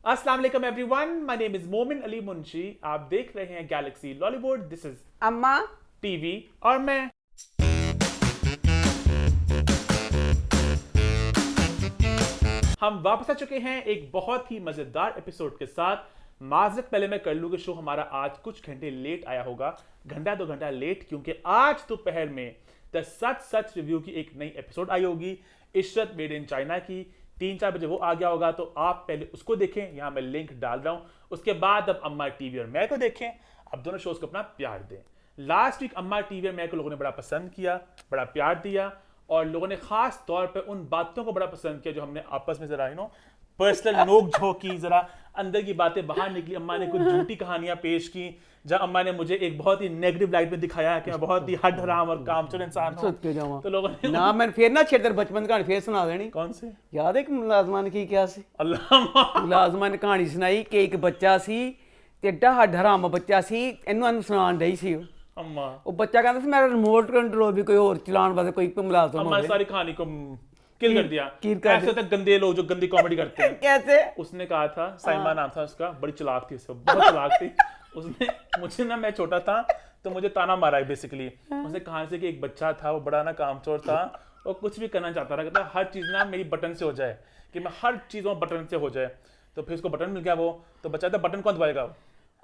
अस्सलाम वालेकुम everyone, my name is मोमिन अली मुंशी। आप देख रहे हैं गैलेक्सी लॉलीवुड। दिस इज अम्मा टीवी और मैं। हम वापस आ चुके हैं एक बहुत ही मजेदार एपिसोड के साथ। माजरत पहले मैं कर लूँ कि शो हमारा आज कुछ घंटे लेट आया होगा, घंटा 2 घंटा लेट, क्योंकि आज दोपहर में द सच सच रिव्यू की एक नई एपिसोड आई होगी इशरत मेड इन चाइना की। 3-4 बजे वो आ गया होगा, तो आप पहले उसको देखें, यहाँ मैं लिंक डाल रहा हूँ। उसके बाद अब अम्मा टीवी और मैं को देखें। अब दोनों शोज को अपना प्यार दें। लास्ट वीक अम्मा टीवी और मैं को लोगों ने बड़ा पसंद किया, बड़ा प्यार दिया, और लोगों ने खास तौर पे उन बातों को बड़ा पसंद किया जो हमने आपस में जरा पर्सनल नोक झोंक की, जरा अंदर की बातें बाहर निकली। अम्मा ने कुछ झूठी कहानियां पेश की, जहां अम्मा ने मुझे एक बहुत ही नेगेटिव लाइट में दिखाया है कि मैं बहुत ही हड हराम और कामचोर इंसान हूं। तो लोगों ने ना मैं फिर ना छेड़ बचपन की कहानी फिर सुना देनी। कौन से याद है कि मुलाजमा ने की क्या सी? अल्लाह मुलाजमा ने कहानी सुनाई कि एक बच्चा सी ते एडा हड हराम बच्चा सी, ਇਹਨੂੰ ਸੁਣਾਉਣ ਡਈ ਸੀ अम्मा ਉਹ ਬੱਚਾ ਕਹਿੰਦਾ ਸੀ ਮੇਰਾ ਰਿਮੋਟ ਕੰਟਰੋਲ ਵੀ ਕੋਈ ਹੋਰ ਚਲਾਉਣ ਵਾਸਤੇ ਕੋਈ ਮੁਲਾਜ਼ਮ अम्मा ने सारी कहानी को किल कर दिया। किल कर ऐसे तक गंदे लोग जो गंदी कॉमेडी करते हैं। कैसे? उसने कहा था, साइमा नाम था उसका, बड़ी चालाक थी, बहुत चालाक थी। उसने मुझे ना, मैं छोटा था तो मुझे ताना मारा है बेसिकली। उसने कहा से कि एक बच्चा था, वो बड़ा ना कामचोर था और कुछ भी करना चाहता था, कहता हर चीज ना मेरी बटन से हो जाए, कि मैं हर चीज बटन से हो जाए। तो फिर उसको बटन मिल गया, वो तो बच्चा था, बटन कौन दबाएगा?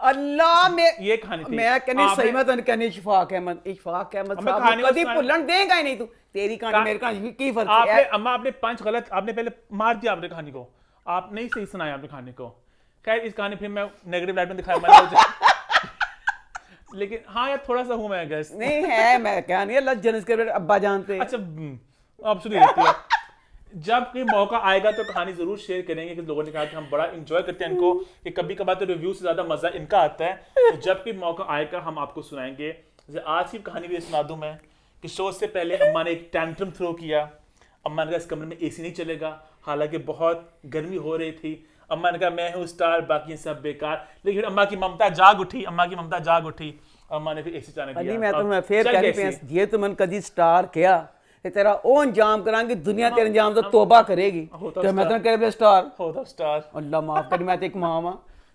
अल्लाह में ये कहानी थी। मैं कहनी सही में तो कहनी इशफाक अहमद साहब कभी भुलन देगा ही नहीं तू। तेरी कहानी मेरी कहानी की फर्क है? आपने अम्मा आपने पंच गलत, आपने पहले मार दिया आपने कहानी को, आप नहीं सही सुनाया आपने कहानी को। खैर इस कहानी फिर मैं नेगेटिव लाइट में दिखाया मैंने लेकिन हाँ यार थोड़ा सा हूं मैं गैस नहीं है, मैं क्या नहीं अल्लाह जन्नत के अब्बा जानते। अच्छा आप सुनी रहती है। जब कोई मौका आएगा तो कहानी जरूर शेयर करेंगे, कि लोगों ने कहा कि हम बड़ा एंजॉय करते हैं इनको, कि कभी कभार तो रिव्यू से ज्यादा मजा इनका आता है। तो जब कोई मौका आएगा हम आपको सुनाएंगे। जैसे आज की कहानी भी सुना दूं मैं, कि शो से पहले अम्मा ने एक टेंट्रम थ्रो किया। अम्मा ने कहा इस कमरे में एसी नहीं चलेगा, हालांकि बहुत गर्मी हो रही थी। अम्मा ने कहा मैं हूँ स्टार, बाकी सब बेकार। लेकिन अम्मा की ममता जाग उठी, अम्मा की ममता जाग उठी। अम्मा ने फिर एसी चलाने दिया। मैं तो मैं फिर कह रही हूं जे तू मन कदी स्टार किया ते तेरा ओ अंजाम करांगी, दुनिया तेरे अंजाम तो तौबा करेगी। तो मैं तो कह रहा स्टार होता स्टार, अल्लाह माफ कर, मैं तो एक मां हां।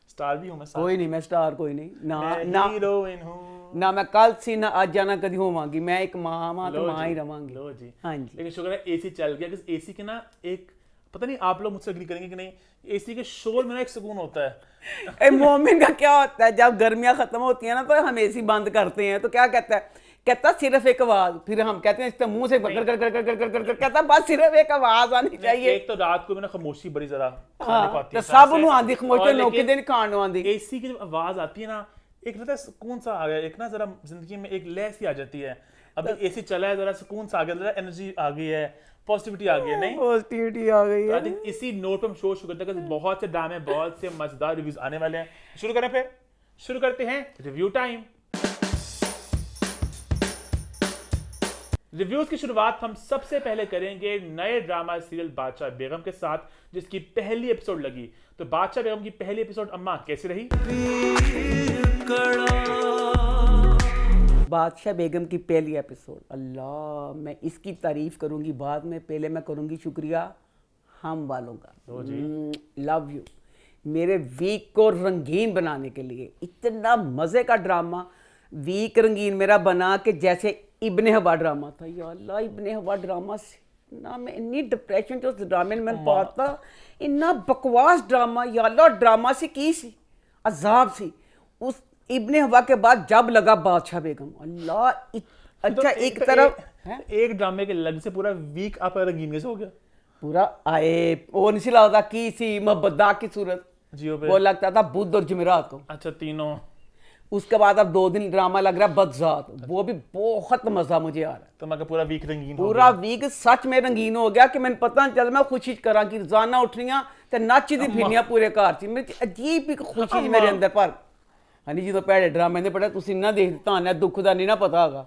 स्टार भी हूं मैं, कोई नहीं, मैं स्टार कोई नहीं ना ना हीरोइन हूं ना, मैं कल सी ना आज जाना कदी होवांगी। मैं एक मां हां तो मां ही रवांगी। लो जी। हां जी। लेकिन शुक्र है एसी चल गया, कि एसी के ना एक, पता नहीं आप लोग मुझसे एग्री करेंगे कि नहीं, एसी के शोर में ना एक सुकून होता है। ए मोमिन का क्या होता है, जब गर्मियां खत्म होती है ना तो हम एसी बंद करते हैं तो क्या कहता है, कहता सिर्फ एक आवाज। फिर हम कहते हैं इसके मुंह से कर कर कर कर कर कर कहता बस सिर्फ एक आवाज आनी चाहिए। एक तो रात को मैंने खामोशी बड़ी जरा खाने को आती है, सब नु आंदी खामोशी, नौके दिन खाने आंदी। एसी की जब आवाज आती है ना, एक रहता है सुकून सा आ गया, एक ना जरा जिंदगी में एक लय सी आ जाती है। अब एसी चला है, जरा सुकून सा आ गया, जरा एनर्जी आ गई है, पॉजिटिविटी आ गई है। नहीं पॉजिटिविटी आ गई है। इसी नोट पे हम शो शुरू करते हैं। बहुत से ड्रामे, बहुत से मजेदार रिव्यूज आने वाले हैं। शुरू करें, फिर शुरू करते हैं रिव्यू टाइम। रिव्यूज की शुरुआत हम सबसे पहले करेंगे नए ड्रामा सीरियल बादशाह बेगम के साथ, जिसकी पहली एपिसोड लगी। तो बादशाह बेगम की पहली एपिसोड अम्मा कैसी रही? बादशाह बेगम की पहली एपिसोड, अल्लाह मैं इसकी तारीफ करूंगी बाद में, पहले मैं करूंगी शुक्रिया हम वालों का। लव यू मेरे वीक को रंगीन बनाने के लिए। इतना मजे का ड्रामा वीक रंगीन मेरा बना कि जैसे इब्ने हवा ड्रामा था। या अल्लाह इब्ने हवा ड्रामा से ना मैं इन्नी डिप्रेशन तो उस ड्रामे में मैंने पाता, इन्ना बकवास ड्रामा। या अल्लाह ड्रामा से की सी अजाब सी उस इब्ने हवा के बाद जब लगा बादशाह बेगम, अल्लाह अच्छा तो एक तरफ एक ड्रामे के लग से पूरा वीक आप रंगीन कैसे हो गया? पूरा आए वो नहीं लगता की सी मोहब्बत की सूरत जियो पे वो लगता था बुध और जुमेरात को। अच्छा तीनों। उसके बाद अब 2 दिन ड्रामा लग रहा बदजात, वो भी बहुत मजा मुझे आ रहा है। तो मैं पूरा वीक रंगीन पूरा वीक सच में रंगीन हो गया कि मैंने पता नहीं चल मैं खुशी करा कि रोजाना उठनियां ते नचदी फिरनियां पूरे घर च। मेरी अजीब एक खुशी मेरे अंदर पर हनी जी तो भैड़े ड्रामे ने पढ़ा तुम ना देख ताने दुख का नहीं ना पता होगा,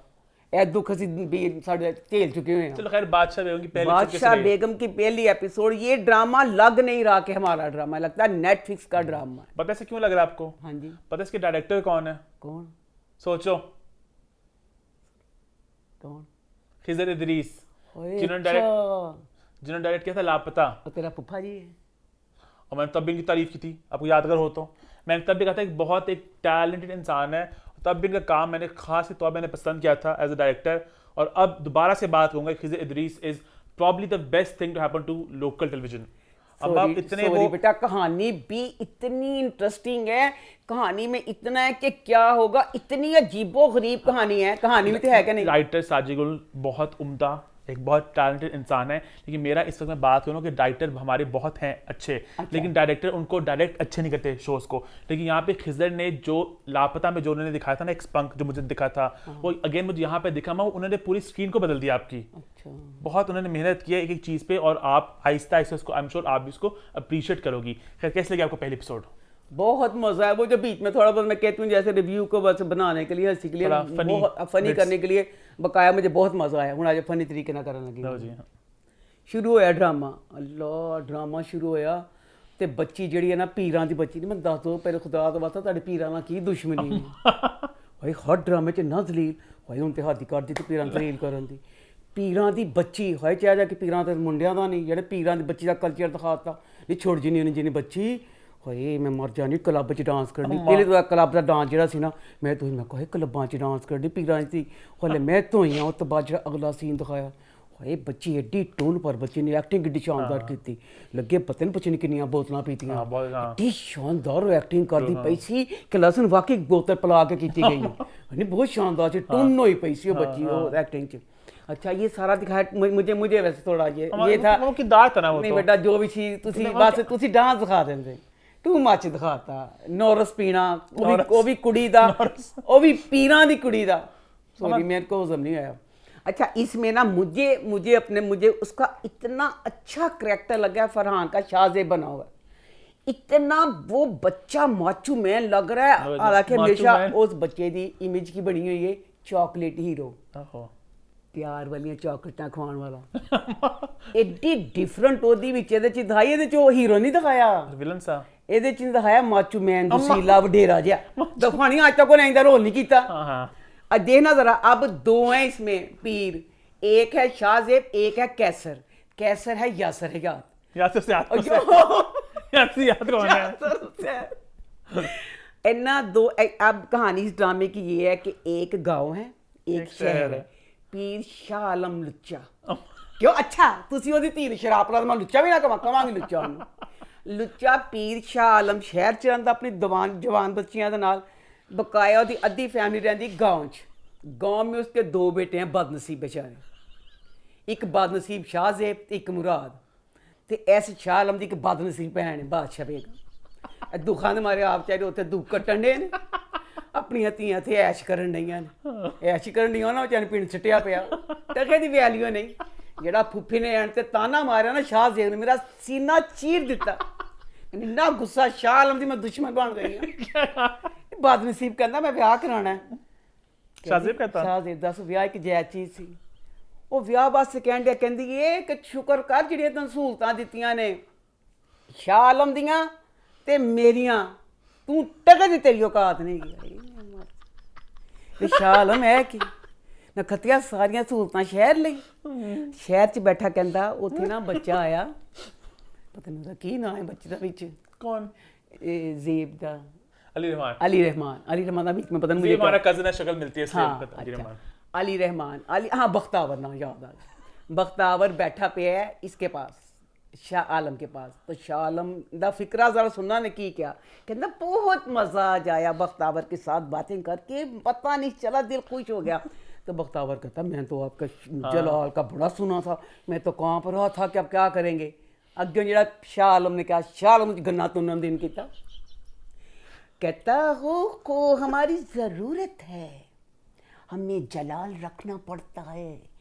ए दुख असी साढ़े झेल चुके हुए हैं। चलो खैर बादशाह बेगम की पहली बादशाह बेगम की पहली एपिसोड, ये ड्रामा लग नहीं रहा कि हमारा ड्रामा, लगता है नेटफ्लिक्स का ड्रामा। पता है क्यों लग रहा है आपको? हाँ जी। पता है इसके डायरेक्टर कौन है? कौन? सोचो। कौन? खिजर इदरीस, जिन्होंने डायरेक्ट किया था लापता। और तेरा पुप्पा जी है? और मैंने तब भी इनकी तारीफ की थी, आपको याद अगर हो तो। मैंने तब भी कहा था कि बहुत एक टैलेंटेड इंसान है, तब भी इनका काम मैंने खास तौर मैंने पसंद किया था एज अ डायरेक्टर। और अब दोबारा से बात करूंगा, Khizar Idrees is probably the best thing to happen to local television. अब आप इतने वो बेटा कहानी भी इतनी इंटरेस्टिंग है, कहानी में इतना है कि क्या होगा, इतनी अजीबो गरीब कहानी है, कहानी में तो है कि नहीं। राइटर साजिद गुल बहुत उम्दा, एक बहुत टैलेंटेड इंसान है, लेकिन मेरा इस वक्त मैं बात करूँ कि राइटर हमारे बहुत हैं अच्छे, लेकिन डायरेक्टर उनको डायरेक्ट अच्छे नहीं करते शोज को। लेकिन यहाँ पे खिज़र ने जो लापता में जो उन्होंने दिखाया था ना, एक स्पंक जो मुझे दिखा था, वो अगेन मुझे यहाँ पे दिखा, उन्होंने पूरी स्क्रीन को बदल दिया आपकी। बहुत उन्होंने मेहनत की है एक एक चीज़ पे, और आप आहिस्ता आहिस्ता उसको आई एम श्योर आप भी उसको अप्रिशिएट करोगी। खैर कैसे लगे आपको पहले एपिसोड? बहुत मजा है, वो जो बीच में थोड़ा बहुत मैं कहती हूँ जैसे रिव्यू को बस बनाने के लिए, हंसी के लिए, फनी करने के लिए बकाया, मुझे बहुत मजा आया। हूँ आज फनी तरीके ना करने लगी। शुरू होया ड्रामा, अल्लाह ड्रामा शुरू होया ते बच्ची जिहड़ी है ना पीरां दी बच्ची, मैं दस दो पहले खुदा दा वास्ता तुहाडे पीरां नाल की दुश्मनी है? भाई हर ड्रामे च ना दलील भाई, हुण ते हद कर दी ते पीरां दलील करन दी। पीरां दी बच्ची होए चाहे कि पीरां ते मुंडियां दा नहीं, जेह्ड़े पीरां दी बच्ची दा कल्चर दिखाता नहीं, छोड़ जिन्नी बच्ची होए मैं मर जानी क्लब च डांस करनी। पहले तो क्लब का डांस जो सी ना, मैं कहे क्लबां च डांस करनी पीरां दी, हल्ले मैं धोई उस तो बाद जो अगला सीन दिखाया, होए बच्ची एड्डी टोन पर बच्ची ने एक्टिंग एड्डी शानदार की, लगे पता नहीं बच्ची ने किन्नियां बोतलां पीतियां, एड्डी शानदार एक्टिंग करती पई सी कि लसन वाकई बोतल पिला के की गई है, बहुत शानदार सी टोन होई पई सी बच्ची वो एक्टिंग च। अच्छा ये सारा दिखाया मुझे वैसे थोड़ा ये था वो किरदार था ना, वो नहीं बेटा जो भी सी तुसी बस तुसी डांस दिखा देंदे, टू मच दिखाता। नोरस पीना, वो भी कुड़ी दा, वो भी पीरां दी कुड़ी दा, सॉरी मेरे को हजम नहीं आया। अच्छा इसमें ना मुझे उसका इतना अच्छा करैक्टर लगा, फरहान का शाहजेब बना हुआ, इतना वो बच्चा माचू मैन लग रहा है, हालांकि हमेशा उस बच्चे की इमेज की बनी हुई है चॉकलेट हीरो, प्यार वाली चॉकलेटां खवाण वाला, एड्डी डिफरेंट ओदी विच एदे च दिखाई, एदे च वो हीरो नहीं दिखाया, विलन सा एदे च दिखाया माचू मैन दुसीला वडेरा जिहा, दफानी आज तक कोई इंदा रोल नहीं कीता। अब देखना जरा, अब दो हैं इसमें पीर, एक है शाहजेब, एक है कैसर। कैसर है यासर हयात, यासर से याद कौन है? इन्ना दो। अब कहानी इस ड्रामे की ये है कि एक गांव है एक शहर है, पीर शाह आलम लुच्चा, क्यों अच्छा तुसी ओदी धी शराब पला, मैं लुच्चा भी ना कवांगी लुच्चा ओनू, लुच्चा पीर शाह आलम शहर च रहिंदा अपनी जवान बच्चियां दे नाल, बकाया ओदी अद्धी फैमिली रहिंदी गांव च। गांव में उसके दो बेटे हैं बदनसीब बेचारे, एक बदनसीब शाहजेब एक मुराद, ते ऐस शाह आलम दी एक बदनसीब भैन है बादशाह बेगम, दुखां दे मारे आप चाहे उत्थे दुख कट्टन डे ने, अपनियां धीआं इत्थे ऐश करन डईयां ने, ऐश करन डईयां ना बेचारे पिंड सट्टिया पिया, टके दी वैल्यू नहीं। जेड़ा फुफ्फी ने आन ते ताना मारिया ना शाहजेब ने, मेरा सीना चीर दिता, इन्ना गुस्सा शाह आलम दी मैं दुश्मन बन गई हां। बदनसीब कहंदा मैं ब्याह कराना है, शाहजेब कहता शाहजेब दस ब्याह एक जायज चीज सी, वो ब्याह वास्ते कहण दिया, कहंदी ए कि शुक्र कर जिहड़ियां तैनूं सहूलतां दित्तियां ने शाह आलम दियां ते मेरियां, तू टके दी तेरी औकात नहीं गई। शाह आलम है कि नखत्तिया सारियां सहूलतां शहर लई, शहर च बैठा कहंदा उत्थे ना बच्चा आया, पता नहीं की नाम है बच्चे दा विच, कौन जेब दा, अली रहमान दा बीच में पता नहीं, हमारा कजन है शक्ल मिलती है इसलिए अली रहमान, हाँ बख्तावर नाम याद आ गया, बख्तावर बैठा पे है इसके पास शाह आलम के पास, तो शाह आलम दा फिक्रा जरा सुनना ने की क्या, कहना बहुत मजा आ जाया बख्तावर के साथ बातें करके, पता नहीं चला दिल खुश हो गया। तो बख्तावर कहता मैं तो आपका जलाल का बड़ा सुना था, मैं तो कांप रहा था कि अब क्या करेंगे। अगे जरा शाह आलम ने कहा, शाह आलम गन्ना तुनन दिन किया, कहता हो को हमारी ज़रूरत है, हमें जलाल रखना पड़ता है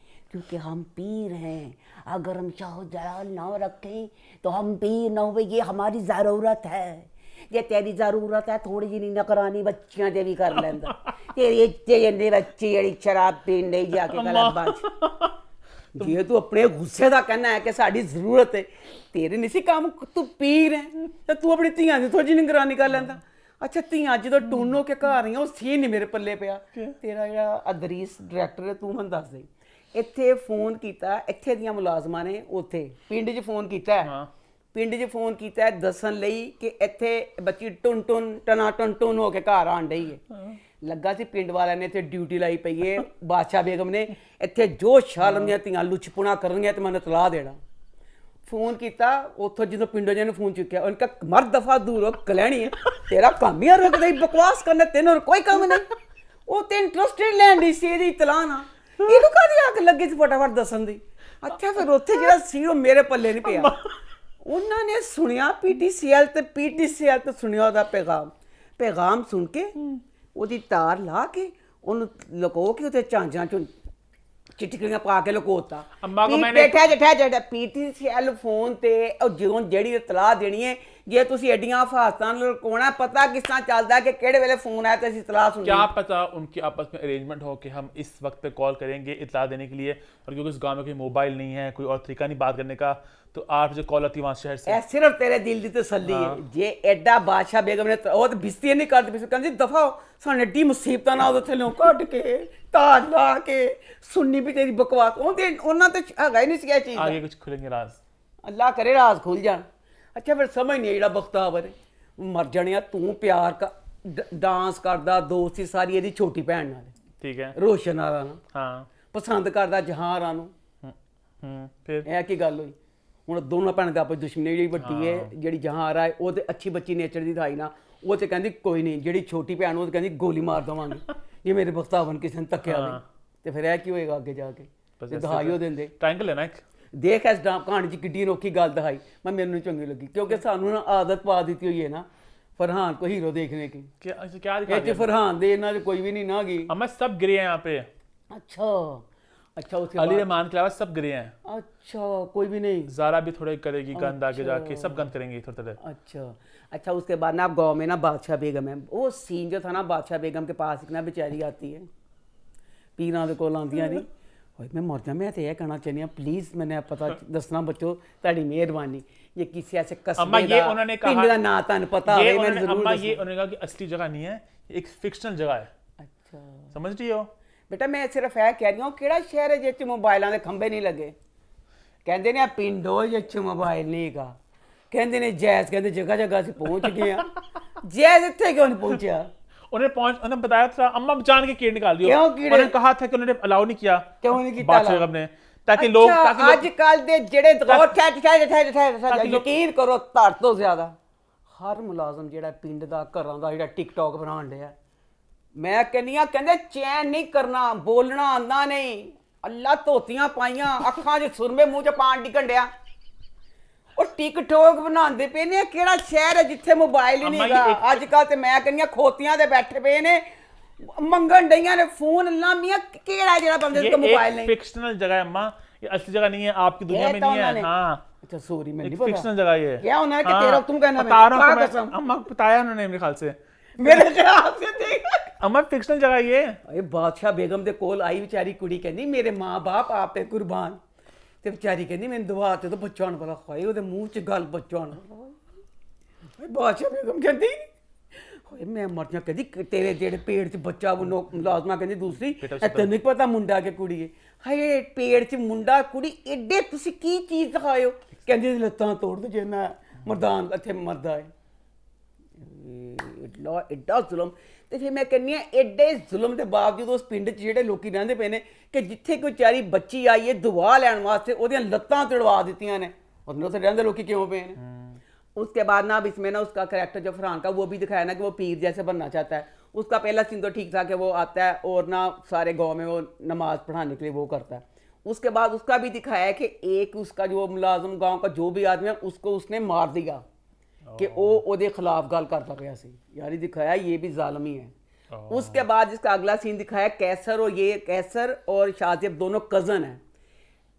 क्योंकि हम पीर हैं, अगर हम शाह जलाल ना रखें तो हम पीर ना हुए, ये हमारी ज़रूरत है, जे तेरी ज़रूरत है थोड़ी जी नहीं नकरानी बच्चियां ते भी कर लेंदा, तेरी इतने बच्ची जड़ी शराब पीन नहीं जाके क्लब च, जे तू अपने गुस्से का कहना है कि साड़ी ज़रूरत है, तेरे नहीं सी काम, तू पीर है तो तू अपनी धियां दी थोड़ी जी निगरानी कर लेंदा। अच्छा धियां जो टूनो के घर रही, उस सीन नहीं मेरे पल्ले पिया, तेरा जो अदरीस डायरैक्टर है तू मैं दस दे, इत्थे फोन किया, इत्थे दियां मुलाजमां ने उत्थे पिंड च फोन किया, ਪਿੰਡ 'ਚ ਫੋਨ ਕੀਤਾ ਹੈ ਦੱਸਣ ਲਈ ਕਿ ਇੱਥੇ ਬੱਚੀ ਟੁਨ ਟੁਨ ਟਨਾ ਟੁਨ ਟੁਨ ਹੋ ਕੇ ਘਰ ਆਣ ਡਈ ਹੈ। ਲੱਗਾ ਸੀ ਪਿੰਡ ਵਾਲਿਆਂ ਨੇ ਇੱਥੇ ਡਿਊਟੀ ਲਾਈ ਪਈ ਹੈ ਬਾਦਸ਼ਾਹ ਬੇਗਮ ਨੇ, ਇੱਥੇ ਜੋ ਸ਼ਾਲਮ ਦੀਆਂ ਧੀਆਂ ਲੁਚਪੁਣਾ ਕਰਨਗੀਆਂ ਤੇ ਮੈਨੂੰ ਤਲਾਹ ਦੇਣਾ। ਫੋਨ ਕੀਤਾ ਉੱਥੋਂ, ਜਦੋਂ ਪਿੰਡੋਂ ਜਿਹਨੇ ਫੋਨ ਚੁੱਕਿਆ ਉਹਨੇ ਕਿਹਾ ਮਰ ਦਫਾ ਦੂਰ ਹੋ ਕਲੈਣੀ ਹੈ, ਤੇਰਾ ਕੰਮ ਹੀ ਰੱਖਦਾ ਹੀ ਬਕਵਾਸ ਕਰਨਾ, ਤੈਨੂੰ ਹੋਰ ਕੋਈ ਕੰਮ ਨਹੀਂ। ਉਹ ਤੇ ਇੰਟਰਸਟਡ ਲੈਣ ਦੀ ਸੀ ਇਹਦੀ ਤਲਾਹ ਨਾ, ਇਹਨੂੰ ਕਾਹਦੀ ਅੱਗ ਲੱਗੀ ਸੀ ਫਟਾਫਟ ਦੱਸਣ ਦੀ। ਅੱਛਾ ਫਿਰ ਉੱਥੇ ਜਿਹੜਾ ਸੀ ਉਹ ਮੇਰੇ ਪੱਲੇ ਨਹੀਂ ਪਿਆ। ਉਹਨਾਂ ਨੇ ਸੁਣਿਆ ਪੀਟੀਸੀਐਲ ਤੇ ਸੁਣਿਆ ਉਹਦਾ ਪੈਗਾਮ ਸੁਣ ਕੇ ਉਹਦੀ ਤਾਰ ਲਾ ਕੇ ਉਹਨੂੰ ਲੁਕੋ ਕੇ ਉੱਤੇ ਝਾਂਜਾਂ ਚੋਂ ਚਿਟਕੀਆਂ ਪਾ ਕੇ ਲੁਕੋਤਾ। ਬੈਠਾ ਪੀਟੀਸੀਐਲ ਫੋਨ ਤੇ ਉਹ ਜਿਉਂ ਜਿਹੜੀ ਇਤਲਾਹ ਦੇਣੀ ਹੈ, ਜੇ ਤੁਸੀਂ ਐਡੀਆਂ ਫਾਸਤਾਂ ਨਾਲ ਲੁਕਾਉਣਾ, ਪਤਾ किस तरह चलता है कि केड़े वेले फोन आया तो ਅਸੀਂ इतला सुन, क्या पता उनके आपस में अरेंजमेंट हो कि हम इस वक्त पे कॉल करेंगे इतला देने के लिए, और क्योंकि इस गांव में कोई मोबाइल नहीं है, कोई और तरीका नहीं बात करने का, तो 8 बजे कॉल आती वहां शहर से। ਇਹ ਸਿਰਫ ਤੇਰੇ ਦਿਲ ਦੀ ਤਸੱਲੀ ਹੈ। ਜੇ ਐਡਾ ਬਾਦਸ਼ਾਹ ਬੇਗਮ ਨੇ ਉਹ ਤਾਂ ਬਿਸਤੀ ਨਹੀਂ ਕਰਦੀ ਪਈ, ਕਹਿੰਦੀ ਦਫਾ ਸਾਨੂੰ ਐਡੀ ਮੁਸੀਬਤਾਂ ਨਾਲ ਉਹਦੇ ਥੱਲੋਂ ਕੱਢ ਕੇ ਤਾਜ ਲਾ ਕੇ ਸੁਣਨੀ ਵੀ ਤੇਰੀ ਬਕਵਾਸ। ਉਹਨਾਂ ਤੇ ਹੈਗਾ ਹੀ ਨਹੀਂ ਸੀ ਇਹ ਚੀਜ਼। आगे कुछ खुलेंगे राज, ਅੱਲਾ ਕਰੇ ਰਾਜ਼ ਖੁੱਲ ਜਾਣ। ਅੱਛਾ ਫਿਰ ਸਮਝ ਨਹੀਂ ਜਿਹੜਾ ਬਖਤਾਵਰ ਹੈ, ਮਰ ਜਾਣਿਆ ਤੂੰ ਪਿਆਰ ਡਾਂਸ ਕਰਦਾ ਦੋਸਤ ਸੀ ਸਾਰੀ ਇਹਦੀ ਛੋਟੀ ਭੈਣ ਨਾਲ, ठीक है, ਰੋਸ਼ਨ ਆਰਾ ਨੂੰ हाँ, ਪਸੰਦ ਕਰਦਾ ਜਹਾਂ ਆਰਾ ਨੂੰ। फिर ਇਹ ਕੀ ਗੱਲ ਹੋਈ? ਹੁਣ ਦੋਨੋਂ ਭੈਣਾਂ ਦਾ ਆਪਸ ਦੁਸ਼ਮਣੀ ਜਿਹੜੀ ਵੱਡੀ ਹੈ, ਜਿਹੜੀ ਜਹਾਂ ਆਰਾ ਹੈ ਉਹ ਤੇ ਅੱਛੀ ਬੱਚੀ ਨੇਚਰ ਦੀ ਥਾਈ ਨਾ, ਉਹ ਤੇ ਕਹਿੰਦੀ ਕੋਈ ਨਹੀਂ, ਜਿਹੜੀ ਛੋਟੀ ਭੈਣ ਉਹ ਤੇ ਕਹਿੰਦੀ ਗੋਲੀ ਮਾਰ ਦੇਵਾਂਗੇ ਜੇ ਮੇਰੇ ਬਖਤਾਵਰ ਕਿਸੇ ਨੇ ਤੱਕਿਆ ਨਹੀਂ। ਤੇ ਫਿਰ ਇਹ ਕੀ ਹੋਏਗਾ ਅੱਗੇ ਜਾ ਕੇ? ਤੇ ਦਹਾਈ ਉਹ ਦਿੰਦੇ। ट्रायंगल है ना एक, ਦੇਖ ਇਸ ਕਹਾਣੀ 'ਚ ਕਿੱਡੀ ਅਨੋਖੀ ਗੱਲ ਦਿਖਾਈ, ਮੈਨੂੰ ਚੰਗੀ ਲੱਗੀ ਕਿਉਂਕਿ ਸਾਨੂੰ ਨਾ ਆਦਤ ਪਾ ਦਿੱਤੀ ਹੋਈ ਹੈ ਨਾ फरहान को हीरो देखने की। क्या दिखा दिया? फरहान दे ना कोई भी नहीं ना गई। अम्मा सब गिरे हैं यहाँ पे। अच्छा अच्छा, उसके अली रहमान के अलावा सब गिरे हैं। अच्छा, कोई भी नहीं? ज़ारा भी थोड़े करेगी गंद आगे जाके, सब गंद करेंगे थोड़े थोड़े। अच्छा अच्छा, उसके बाद ना आप गाँव में ना बादशाह बेगम है, वो सीन जो था ना बादशाह बेगम के पास एक ना बेचारी आती है, पीरां दे कोल आंदियां नहीं, मैं मर जा। मैं तो यह कहना चाहती हूँ प्लीज़ मैंने पता दसना बच्चों, ताड़ी मेहरबानी, ये किसी ऐसे कस्बे दा उन्होंने कहा पिंड दा ना तान पता है, मैंने जरूर अम्मा ये उन्होंने कहा कि असली जगह नहीं है, एक फिक्शनल जगह है। अच्छा, समझ रही हो बेटा? मैं सिर्फ यह कह रही हूँ किहड़ा शहर है जिस मोबाइलों के खंभे नहीं लगे? कहते ने पिंड हो जिस मोबाइल नहीं गा, कहते ने जैज, कहते जगह जगह से पहुँच गए हैं। जैज इतने क्यों नहीं पहुँचा? उन्होंने बताया था अम्मा जान के कीड़े निकाल दियो। क्यों कीड़े? उन्होंने कहा था कि उन्होंने अलाउ नहीं किया, क्यों नहीं किया बादशाह बेगम ने, ताकि लोग आजकल दे जेड़े यकीन करो धड़ तो ज्यादा हर मुलाजम जेड़ा पिंड दा घरां दा जेड़ा टिकटॉक बनाउण डया, मैं कहनी आ कहंदे चैन नहीं करना, बोलना आंदा नहीं, अल्लाह धोतियां पाइयां, अखां 'च सुरमे मूंह 'च पान डिगण डया, और टिकटॉक बनाते पे ने। किहड़ा शहर है जिथे मोबाइल ही नहीं गा? अजकल ते मैं कहनी खोतियां दे बैठे पे ने, मंगन डईयां ने फोन लामियां, किहड़ा जेड़ा बंदे को मोबाइल नहीं? फिक्शनल जगह है अम्मा, ये असली जगह नहीं है, आपकी दुनिया में नहीं है। हां अच्छा सॉरी, मैं नहीं पता, फिक्शनल जगह ये क्या होना है कि तेरा तुम कहना बता रहा हूं मैं, अम्मा बताया उन्होंने मेरे ख्याल से, मेरे ख्याल से देख अम्मा फिक्शनल जगह ये। अरे बादशाह बेगम दे कोल आई बेचारी कुड़ी, कहंदी मेरे मां बाप आप पे कुर्बान, ਤੇ ਵਿਚਾਰੀ ਕਹਿੰਦੀ ਮੈਨੂੰ ਦਵਾ ਤੇ ਬੱਚਾ ਨੂੰ ਪਤਾ ਹੋਏ ਉਹਦੇ ਮੂੰਹ 'ਚ ਗੱਲ ਬੱਚਾ ਨੂੰ। ਬਾਦਸ਼ਾਹ ਬੇਗਮ ਕਹਿੰਦੀ ਹੋਏ ਮੈਂ ਮਰ ਜਾ, ਕਹਿੰਦੀ ਤੇਰੇ ਜਿਹੜੇ ਪੇਟ 'ਚ ਬੱਚਾ ਮੁਲਾਜ਼ਮਾ, ਕਹਿੰਦੀ ਦੂਸਰੀ ਤੈਨੂੰ ਨਹੀਂ ਪਤਾ ਮੁੰਡਾ ਕਿ ਕੁੜੀ ਹੈ? ਹਾਏ ਪੇਟ 'ਚ ਮੁੰਡਾ ਕੁੜੀ ਐਡੇ ਤੁਸੀਂ ਕੀ ਚੀਜ਼ ਦਿਖਾਇਓ? ਕਹਿੰਦੀ ਲੱਤਾਂ ਤੋੜ ਦੇ ਜੇ ਨਾ ਮਰਦਾਨ ਇੱਥੇ ਮਰਦਾ ਹੈ। ਐਡਾ ਜ਼ੁਲਮ। ਤੇ ਫਿਰ ਮੈਂ ਕਹਿੰਦੀ ਹਾਂ ਐਡੇ ਜ਼ੁਲਮ ਦੇ ਬਾਵਜੂਦ ਉਸ ਪਿੰਡ 'ਚ ਜਿਹੜੇ ਲੋਕੀ ਰਹਿੰਦੇ ਪਏ ਨੇ ਕਿ ਜਿੱਥੇ ਕੋਈ ਵਿਚਾਰੀ ਬੱਚੀ ਆਈ ਹੈ ਦੁਆ ਲੈਣ ਵਾਸਤੇ ਉਹਦੀਆਂ ਲੱਤਾਂ ਤੜਵਾ ਦਿੱਤੀਆਂ ਨੇ, और ਉੱਥੇ ਰਹਿੰਦੇ ਲੋਕੀ ਕਿਉਂ ਪਏ ਨੇ? उसके बाद ना अब इसमें ना उसका करैक्टर जो फरहान का वो भी दिखाया ना कि वो पीर जैसे बनना चाहता है। उसका पहला सीन तो ठीक था कि वो आता है और ना सारे गांव में वो नमाज पढ़ाने के लिए वो करता है। उसके बाद उसका भी दिखाया है कि एक उसका जो मुलाजम गांव का जो भी आदमी है उसको उसने मार दिया कि वो ਉਹਦੇ खिलाफ गल करता पिया सी। यार दिखाया ये भी जालिम ही है। उसके बाद इसका अगला सीन दिखाया कैसर, और ये कैसर और शाहजेब दोनों कज़न हैं।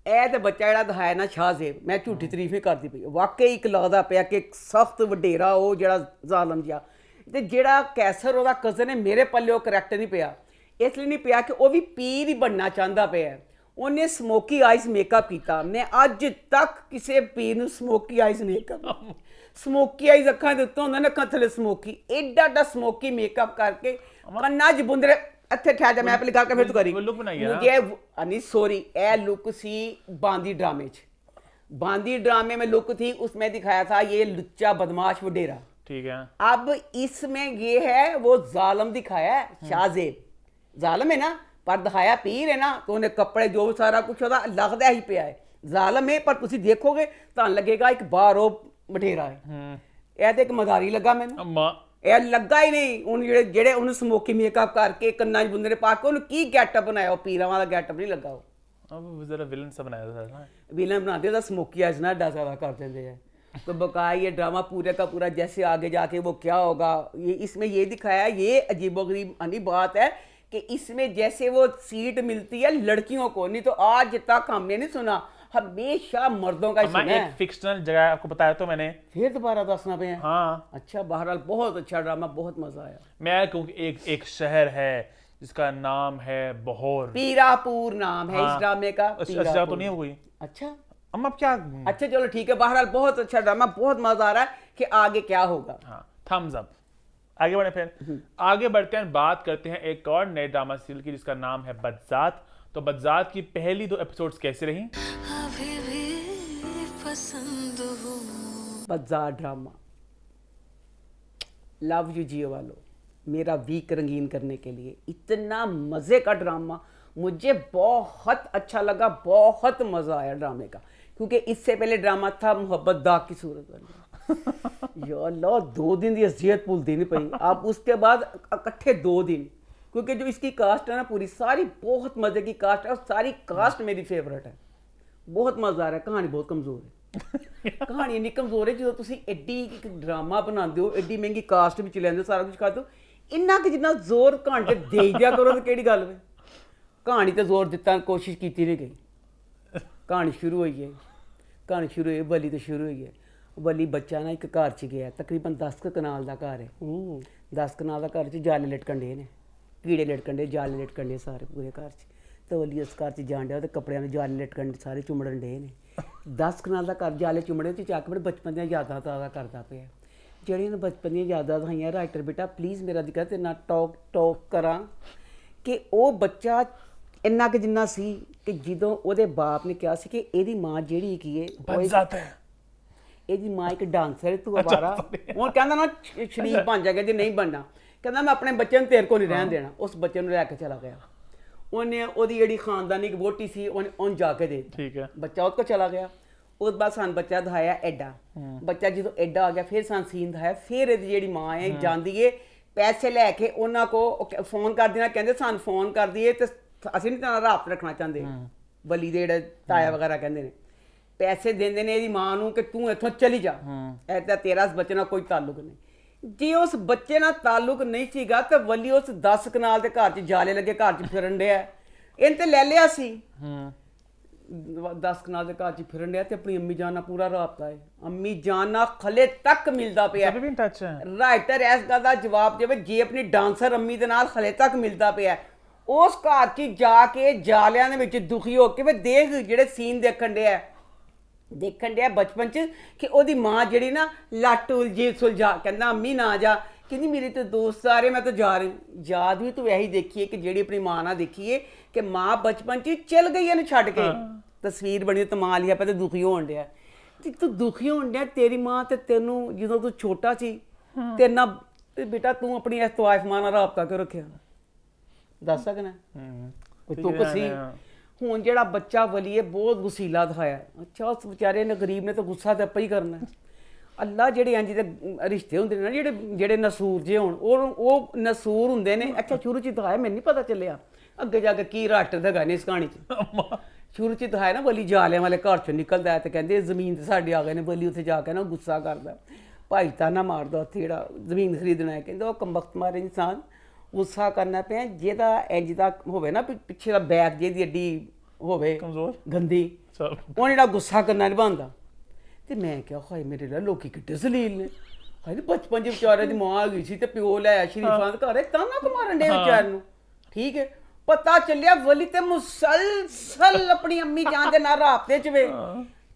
ਇਹ ਤੇ ਬੱਚਾ ਜਿਹੜਾ ਦਿਖਾਇਆ ਨਾ ਸ਼ਾਹਜ਼ੇਬ, ਮੈਂ ਝੂਠੀ ਤਾਰੀਫ ਨਹੀਂ ਕਰਦੀ ਪਈ, ਵਾਕਈ ਇੱਕ ਲੱਗਦਾ ਪਿਆ ਕਿ ਸਖਤ ਵਡੇਰਾ ਉਹ ਜਿਹੜਾ ਜ਼ਾਲਮ ਜਿਹਾ। ਤੇ ਜਿਹੜਾ ਕੈਸਰ ਉਹਦਾ ਕਜ਼ਨ ਹੈ, ਮੇਰੇ ਪੱਲੇ ਉਹ ਕਰੈਕਟਰ ਨਹੀਂ ਪਿਆ, ਇਸ ਲਈ ਨਹੀਂ ਪਿਆ ਕਿ ਉਹ ਵੀ ਪੀਰ ਹੀ ਬਣਨਾ ਚਾਹੁੰਦਾ ਪਿਆ। ਉਹਨੇ ਸਮੋਕੀ ਆਈਜ਼ ਮੇਕਅਪ ਕੀਤਾ। ਮੈਂ ਅੱਜ ਤੱਕ ਕਿਸੇ ਪੀਰ ਨੂੰ smoky eyes makeup, smoky eyes ਅੱਖਾਂ ਦੇ ਉੱਤੋਂ ਹੁੰਦਾ ਨਾ, ਅੱਖਾਂ ਥੱਲੇ ਸਮੋਕੀ, ਐਡਾ ਐਡਾ ਸਮੋਕੀ ਮੇਕਅਪ ਕਰਕੇ ਕੰਨਾਂ 'ਚ ਬੁੰਦਰੇ। ਇੱਥੇ ਠਹਿਰ ਜਾ, ਮੈਂ ਆਪਣੀ ਗੱਲ ਕਰ ਫਿਰ ਤੂੰ ਕਰੀ। ਮੁਝੇ ਨਹੀਂ ਸੋਰੀ, ਇਹ ਲੁੱਕ ਸੀ ਬਾਂਦੀ ਡਰਾਮੇ 'ਚ। बांदी ड्रामे में लुक थी, उसमें दिखाया था ये लुच्चा बदमाश वडेरा। ठीक है। अब इसमें ये है वो जालम दिखाया है, शाहजेब जालम है ना, पर दिखाया पीर है ना, तो उन्हें कपड़े जो सारा कुछ होता लगता ही पे है जालम है, पर तुम देखोगे तो लगेगा एक बारो वडेरा है। ਇਹ ਤੇ ਇੱਕ ਮਜ਼ਾਰੀ ਲੱਗਾ ਮੈਨੂੰ, अम्मा ਇਹ ਲੱਗਾ ਹੀ ਨਹੀਂ। ਹੁਣ ਜਿਹੜੇ ਉਹਨੂੰ ਸਮੋਕੀ ਮੇਕਅਪ ਕਰਕੇ ਕੰਨਾਂ 'ਚ ਬੁੰਦੇ ਨੇ ਪਾ ਕੇ ਉਹਨੂੰ ਕੀ ਗੈਟਅਪ ਬਣਾਇਆ, ਉਹ ਪੀਰਾਂ ਵਾਲਾ ਗੈਟਅਪ ਨਹੀਂ ਲੱਗਾ। ਉਹ अब जरा विलन सा बनाया था ना। विलन बनाते हैं तो स्मोकी आइज ना डा ज़्यादा कर देते हैं, तो बकाया ये ड्रामा पूरे का पूरा जैसे आगे जाके वो क्या होगा, ये इसमें ये दिखाया। ये अजीबोगरीब बात है कि इसमें जैसे वो सीट मिलती है लड़कियों को, नहीं तो आज तक हमने नहीं सुना, हमेशा मर्दों का ही सुना है। एक फिक्शनल जगह आपको बताया तो मैंने, फिर दोबारा दसना पे है। हाँ अच्छा, बहरहाल बहुत अच्छा ड्रामा, बहुत मजा आया। मैं क्योंकि एक शहर है जिसका नाम है बहौर, पीरापुर नाम है इस ड्रामे का। अच्छा तो नहीं है कोई। अच्छा अम्मा अब क्या। अच्छा चलो ठीक है, बहरहाल बहुत अच्छा ड्रामा, बहुत मजा आ रहा है कि आगे क्या होगा। हाँ थम्स अप। आगे बढ़े, फिर आगे बढ़ते हैं, बात करते हैं एक और नए ड्रामा सीरियल की जिसका नाम है बदजात। तो बदजात की पहली 2 एपिसोड्स कैसे रही? अभी भी पसंद हो। बदजात ड्रामा, लव यू जियो वालों, मेरा वीक रंगीन करने के लिए इतना मज़े का ड्रामा, मुझे बहुत अच्छा लगा, बहुत मज़ा आया ड्रामे का। क्योंकि इससे पहले ड्रामा था मोहब्बत दाग की सूरत में, या अल्लाह 2 दिन की अजियत भूलती नहीं पई। अब उसके बाद इकट्ठे 2 दिन, क्योंकि जो इसकी कास्ट है ना पूरी सारी बहुत मज़े की कास्ट है, और सारी कास्ट मेरी फेवरेट है, बहुत मज़ा आ रहा है। कहानी बहुत कमज़ोर है, कहानी इन्नी कमज़ोर है, जो तुम एड्डी ड्रामा बनाते हो, एड्डी महंगी कास्ट भी लेंदे हो, सारा कुछ करते हो, इन्ना कि जिन्ना जोर कहानी ते दे दिया करो, तो केड़ी गल वे। कहानी ते जोर दिता कोशिश की नहीं गई। कहानी शुरू हुई है, कहानी शुरू हुई, बली तो शुरू हुई है। बली बच्चा ना एक घर च गया, तकरीबन 10 कनाल का घर है, 10 कनाल का घर च जाले लटकन डे ने, कीड़े लटकन डे, जाले लटकन डे सारे पूरे घर च। तो बली उस घर च जान डया, कपड़ियां दे जाले लटकन सारे चुमड़न डे ने। 10 कनाल का घर जाले चुमड़े ते जाके बड़े बचपन दी यादां ताज़ा करदा पिया। ਜਿਹੜੀਆਂ ਬਚਪਨ ਦੀਆਂ ਯਾਦਾਂ ਦਿਖਾਈਆਂ, ਰਾਈਟਰ ਬੇਟਾ ਪਲੀਜ਼ ਮੇਰਾ ਦਿਕਰ ਤੇ ਨਾ ਟੋਕ ਕਰਾਂ ਕਿ ਉਹ ਬੱਚਾ ਇੰਨਾ ਕਿ ਜਿੰਨਾ ਸੀ ਕਿ ਜਦੋਂ ਉਹਦੇ ਬਾਪ ਨੇ ਕਿਹਾ ਸੀ ਕਿ ਇਹਦੀ ਮਾਂ ਜਿਹੜੀ ਕੀ ਹੈ बदजात है। ਇਹਦੀ ਮਾਂ ਇੱਕ ਡਾਂਸਰ ਹੈ, ਤੂੰ ਅਵਾਰਾ। ਹੁਣ ਕਹਿੰਦਾ ਨਾ ਸ਼ਰੀਫ ਬਣ ਜਾਏਗਾ, ਜੇ ਨਹੀਂ ਬਣਨਾ ਕਹਿੰਦਾ ਮੈਂ ਆਪਣੇ ਬੱਚੇ ਨੂੰ ਤੇਰੇ ਕੋਲ ਨਹੀਂ ਰਹਿਣ ਦੇਣਾ। ਉਸ ਬੱਚੇ ਨੂੰ ਲੈ ਕੇ ਚਲਾ ਗਿਆ, ਉਹਨੇ ਉਹਦੀ ਜਿਹੜੀ ਖਾਨਦਾਨੀ ਇੱਕ ਵੋਟੀ ਸੀ ਉਹਨੇ ਜਾ ਕੇ ਦੇ ਦਿੱਤੀ। ठीक है। ਬੱਚਾ ਉਹਦੇ ਕੋਲ ਚਲਾ ਗਿਆ। ਉਸ ਬਾਅਦ ਸਾਨੂੰ ਬੱਚਾ ਦਿਖਾਇਆ ਐਡਾ, ਬੱਚਾ ਜਦੋਂ ਐਡਾ ਆ ਗਿਆ ਫਿਰ ਸਾਨੂੰ ਸੀਨ ਦਿਖਾਇਆ। ਫਿਰ ਇਹਦੀ ਜਿਹੜੀ ਮਾਂ ਹੈ ਜਾਂਦੀ ਏ ਪੈਸੇ ਲੈ ਕੇ ਉਹਨਾਂ ਕੋ ਫੋਨ ਕਰ ਦੇਣਾ, ਕਹਿੰਦੇ ਸਾਨੂੰ ਫੋਨ ਕਰ ਦਈਏ ਤੇ ਅਸੀਂ ਨਹੀਂ ਤਾਂ ਰਾਤ ਰੱਖਣਾ ਚਾਹੁੰਦੇ। ਬਲੀ ਦੇ ਜਿਹੜੇ ਤਾਇਆ ਵਗੈਰਾ ਕਹਿੰਦੇ ਨੇ, ਪੈਸੇ ਦਿੰਦੇ ਨੇ ਇਹਦੀ ਮਾਂ ਨੂੰ ਕਿ ਤੂੰ ਇੱਥੋਂ ਚਲੀ ਜਾ, ਇਹ ਤਾਂ ਤੇਰਾ ਇਸ ਬੱਚੇ ਨਾਲ ਕੋਈ ਤਾਲੁਕ ਨਹੀਂ। ਜੇ ਉਸ ਬੱਚੇ ਨਾਲ ਤਾਲੁਕ ਨਹੀਂ ਸੀਗਾ ਤਾਂ ਵਲੀ ਉਸ 10 ਕਨਾਲ ਦੇ ਘਰ 'ਚ ਜਾਲੇ ਲੱਗੇ ਘਰ 'ਚ ਫਿਰਨ ਡਿਆ, ਇਹਨੇ ਤੇ ਲੈ ਲਿਆ ਸੀ। 10 ਕਨਾਲ ਦੇ ਘਰ 'ਚ ਫਿਰਨ ਡਿਆ ਤੇ ਆਪਣੀ ਅੰਮੀ ਜਾਨ ਨਾਲ ਪੂਰਾ ਰਾਬਤਾ ਹੈ, ਅੰਮੀ ਜਾਨ ਨਾਲ ਖਲੇ ਤੱਕ ਮਿਲਦਾ ਪਿਆ। अभी भी in touch है। ਰਾਈਟਰ ਇਸ ਗੱਲ ਦਾ ਜਵਾਬ ਦੇਵੇ, ਜੇ ਆਪਣੀ ਡਾਂਸਰ ਅੰਮੀ ਦੇ ਨਾਲ ਖਲੇ ਤੱਕ ਮਿਲਦਾ ਪਿਆ, ਉਸ ਘਰ 'ਚ ਜਾ ਕੇ ਜਾਲਿਆਂ ਦੇ ਵਿੱਚ ਦੁਖੀ ਹੋ ਕੇ ਵੇ ਦੇਖ ਜਿਹੜੇ ਸੀਨ ਦੇਖਣ ਡਿਆ ਬਚਪਨ 'ਚ ਕਿ ਉਹਦੀ ਮਾਂ ਜਿਹੜੀ ਨਾ ਲੱਟ ਉਲਝੀ ਸੁਲਝਾ, ਕਹਿੰਦਾ ਅੰਮੀ ਨਾ ਜਾ, ਕਹਿੰਦੀ ਮੇਰੇ ਤਾਂ ਦੋਸਤ ਸਾਰੇ ਮੈਂ ਤਾਂ ਜਾ ਰਹੀ। ਯਾਦ ਵੀ ਤੂੰ ਇਹੀ ਦੇਖੀਏ ਕਿ ਜਿਹੜੀ ਆਪਣੀ ਮਾਂ ਨਾਲ ਦੇਖੀਏ ਕਿ ਮਾਂ ਬਚਪਨ 'ਚ ਚਲ ਗਈ ਇਹਨੂੰ ਛੱਡ ਕੇ। ਤਸਵੀਰ ਬਣੀ ਤਮਾਲੀਆ ਪਾ ਤੇ ਦੁਖੀ ਹੋਣ ਡਿਆ, ਤੇ ਤੂੰ ਦੁਖੀ ਹੋਣ ਡਿਆ, ਤੇਰੀ ਮਾਂ ਤੇ ਤੈਨੂੰ ਜਦੋਂ ਤੂੰ ਛੋਟਾ ਸੀ ਤੇਰੇ ਨਾਲ ਬੇਟਾ ਤੂੰ ਆਪਣੀ ਇਸ ਤਵਾਇਫ ਮਾਂ ਨਾਲ ਰਾਬਤਾ ਕਿਉਂ ਰੱਖਿਆ, ਦੱਸ ਸਕਣਾ ਕੋਈ ਤੁਕ ਸੀ। ਹੁਣ ਜਿਹੜਾ ਬੱਚਾ ਵਲੀ ਹੈ ਬਹੁਤ ਗੁਸੀਲਾ ਦਿਖਾਇਆ। ਅੱਛਾ ਉਸ ਵਿਚਾਰੇ ਨੇ ਗਰੀਬ ਨੇ ਤਾਂ ਗੁੱਸਾ ਤਾਂ ਆਪਾਂ ਹੀ ਕਰਨਾ। ਅੱਲਾ ਜਿਹੜੇ ਇੰਜ ਦੇ ਰਿਸ਼ਤੇ ਹੁੰਦੇ ਨੇ ਨਾ, ਜਿਹੜੇ ਨਸੂਰ ਜੇ ਹੋਣ, ਉਹ ਨਸੂਰ ਹੁੰਦੇ ਨੇ। ਅੱਛਾ ਸ਼ੁਰੂ 'ਚ ਦਿਖਾਇਆ, ਮੈਨੂੰ ਨਹੀਂ ਪਤਾ ਚੱਲਿਆ ਅੱਗੇ ਜਾ ਕੇ ਕੀ ਰੱਟ ਦਗਾ ਨੇ ਇਸ ਕਹਾਣੀ 'ਚ। ਸ਼ੁਰੂ 'ਚ ਦਿਖਾਇਆ ਨਾ ਵਲੀ ਜਾਲਿਆਂ ਵਾਲੇ ਘਰ 'ਚੋਂ ਨਿਕਲਦਾ ਤੇ ਕਹਿੰਦੇ ਜ਼ਮੀਨ ਤੇ ਸਾਡੇ ਆ ਗਏ ਨੇ। ਵਲੀ ਉੱਥੇ ਜਾ ਕੇ ਨਾ ਗੁੱਸਾ ਕਰਦਾ, ਭਾਈ ਤਾਨਾ ਮਾਰਦਾ ਉੱਥੇ ਜਿਹੜਾ ਜ਼ਮੀਨ ਖਰੀਦਣਾ ਹੈ, ਕਹਿੰਦਾ ਉਹ ਕੰਬਖਤ ਮਾਰੇ ਇਨਸਾਨ ਗੁੱਸਾ ਕਰਨਾ ਪਿਆ ਜਿਹਦਾ ਇੰਜ ਦਾ ਹੋਵੇ ਨਾ ਪਿੱਛੇ ਦਾ ਬੈਕ ਜਿਹਦੀ ਅੱਡੀ ਹੋਵੇ ਕਮਜ਼ੋਰ ਗੰਦੀ, ਉਹ ਜਿਹੜਾ ਗੁੱਸਾ ਕਰਨਾ ਨਹੀਂ ਬਣਦਾ। ਤੇ ਮੈਂ ਕਿਹਾ ਹਾਏ ਮੇਰੇ ਨਾਲ ਲੋਕੀ ਕਿੱਡੇ ਜ਼ਲੀਲ ਨੇ, ਹਾਏ ਬਚਪਨ 'ਚ ਵਿਚਾਰੇ ਦੀ ਮਾਂ ਆ ਗਈ ਸੀ ਤੇ ਪਿਓ ਲੈ ਆਇਆ ਸ਼ਰੀਫਾਂ ਦੇ ਘਰ, ਤਾਨਾ ਕੁ ਮਾਰਨ ਡੇ ਵਿਚਾਰ ਨੂੰ। ਠੀਕ ਹੈ, ਪਤਾ ਚੱਲਿਆ ਵਲੀ ਤੇ ਮੁਸਲਸਲ ਆਪਣੀ ਅੰਮੀ ਜਾਨ ਦੇ ਨਾਲ ਰਾਬਤੇ 'ਚ ਵੇ।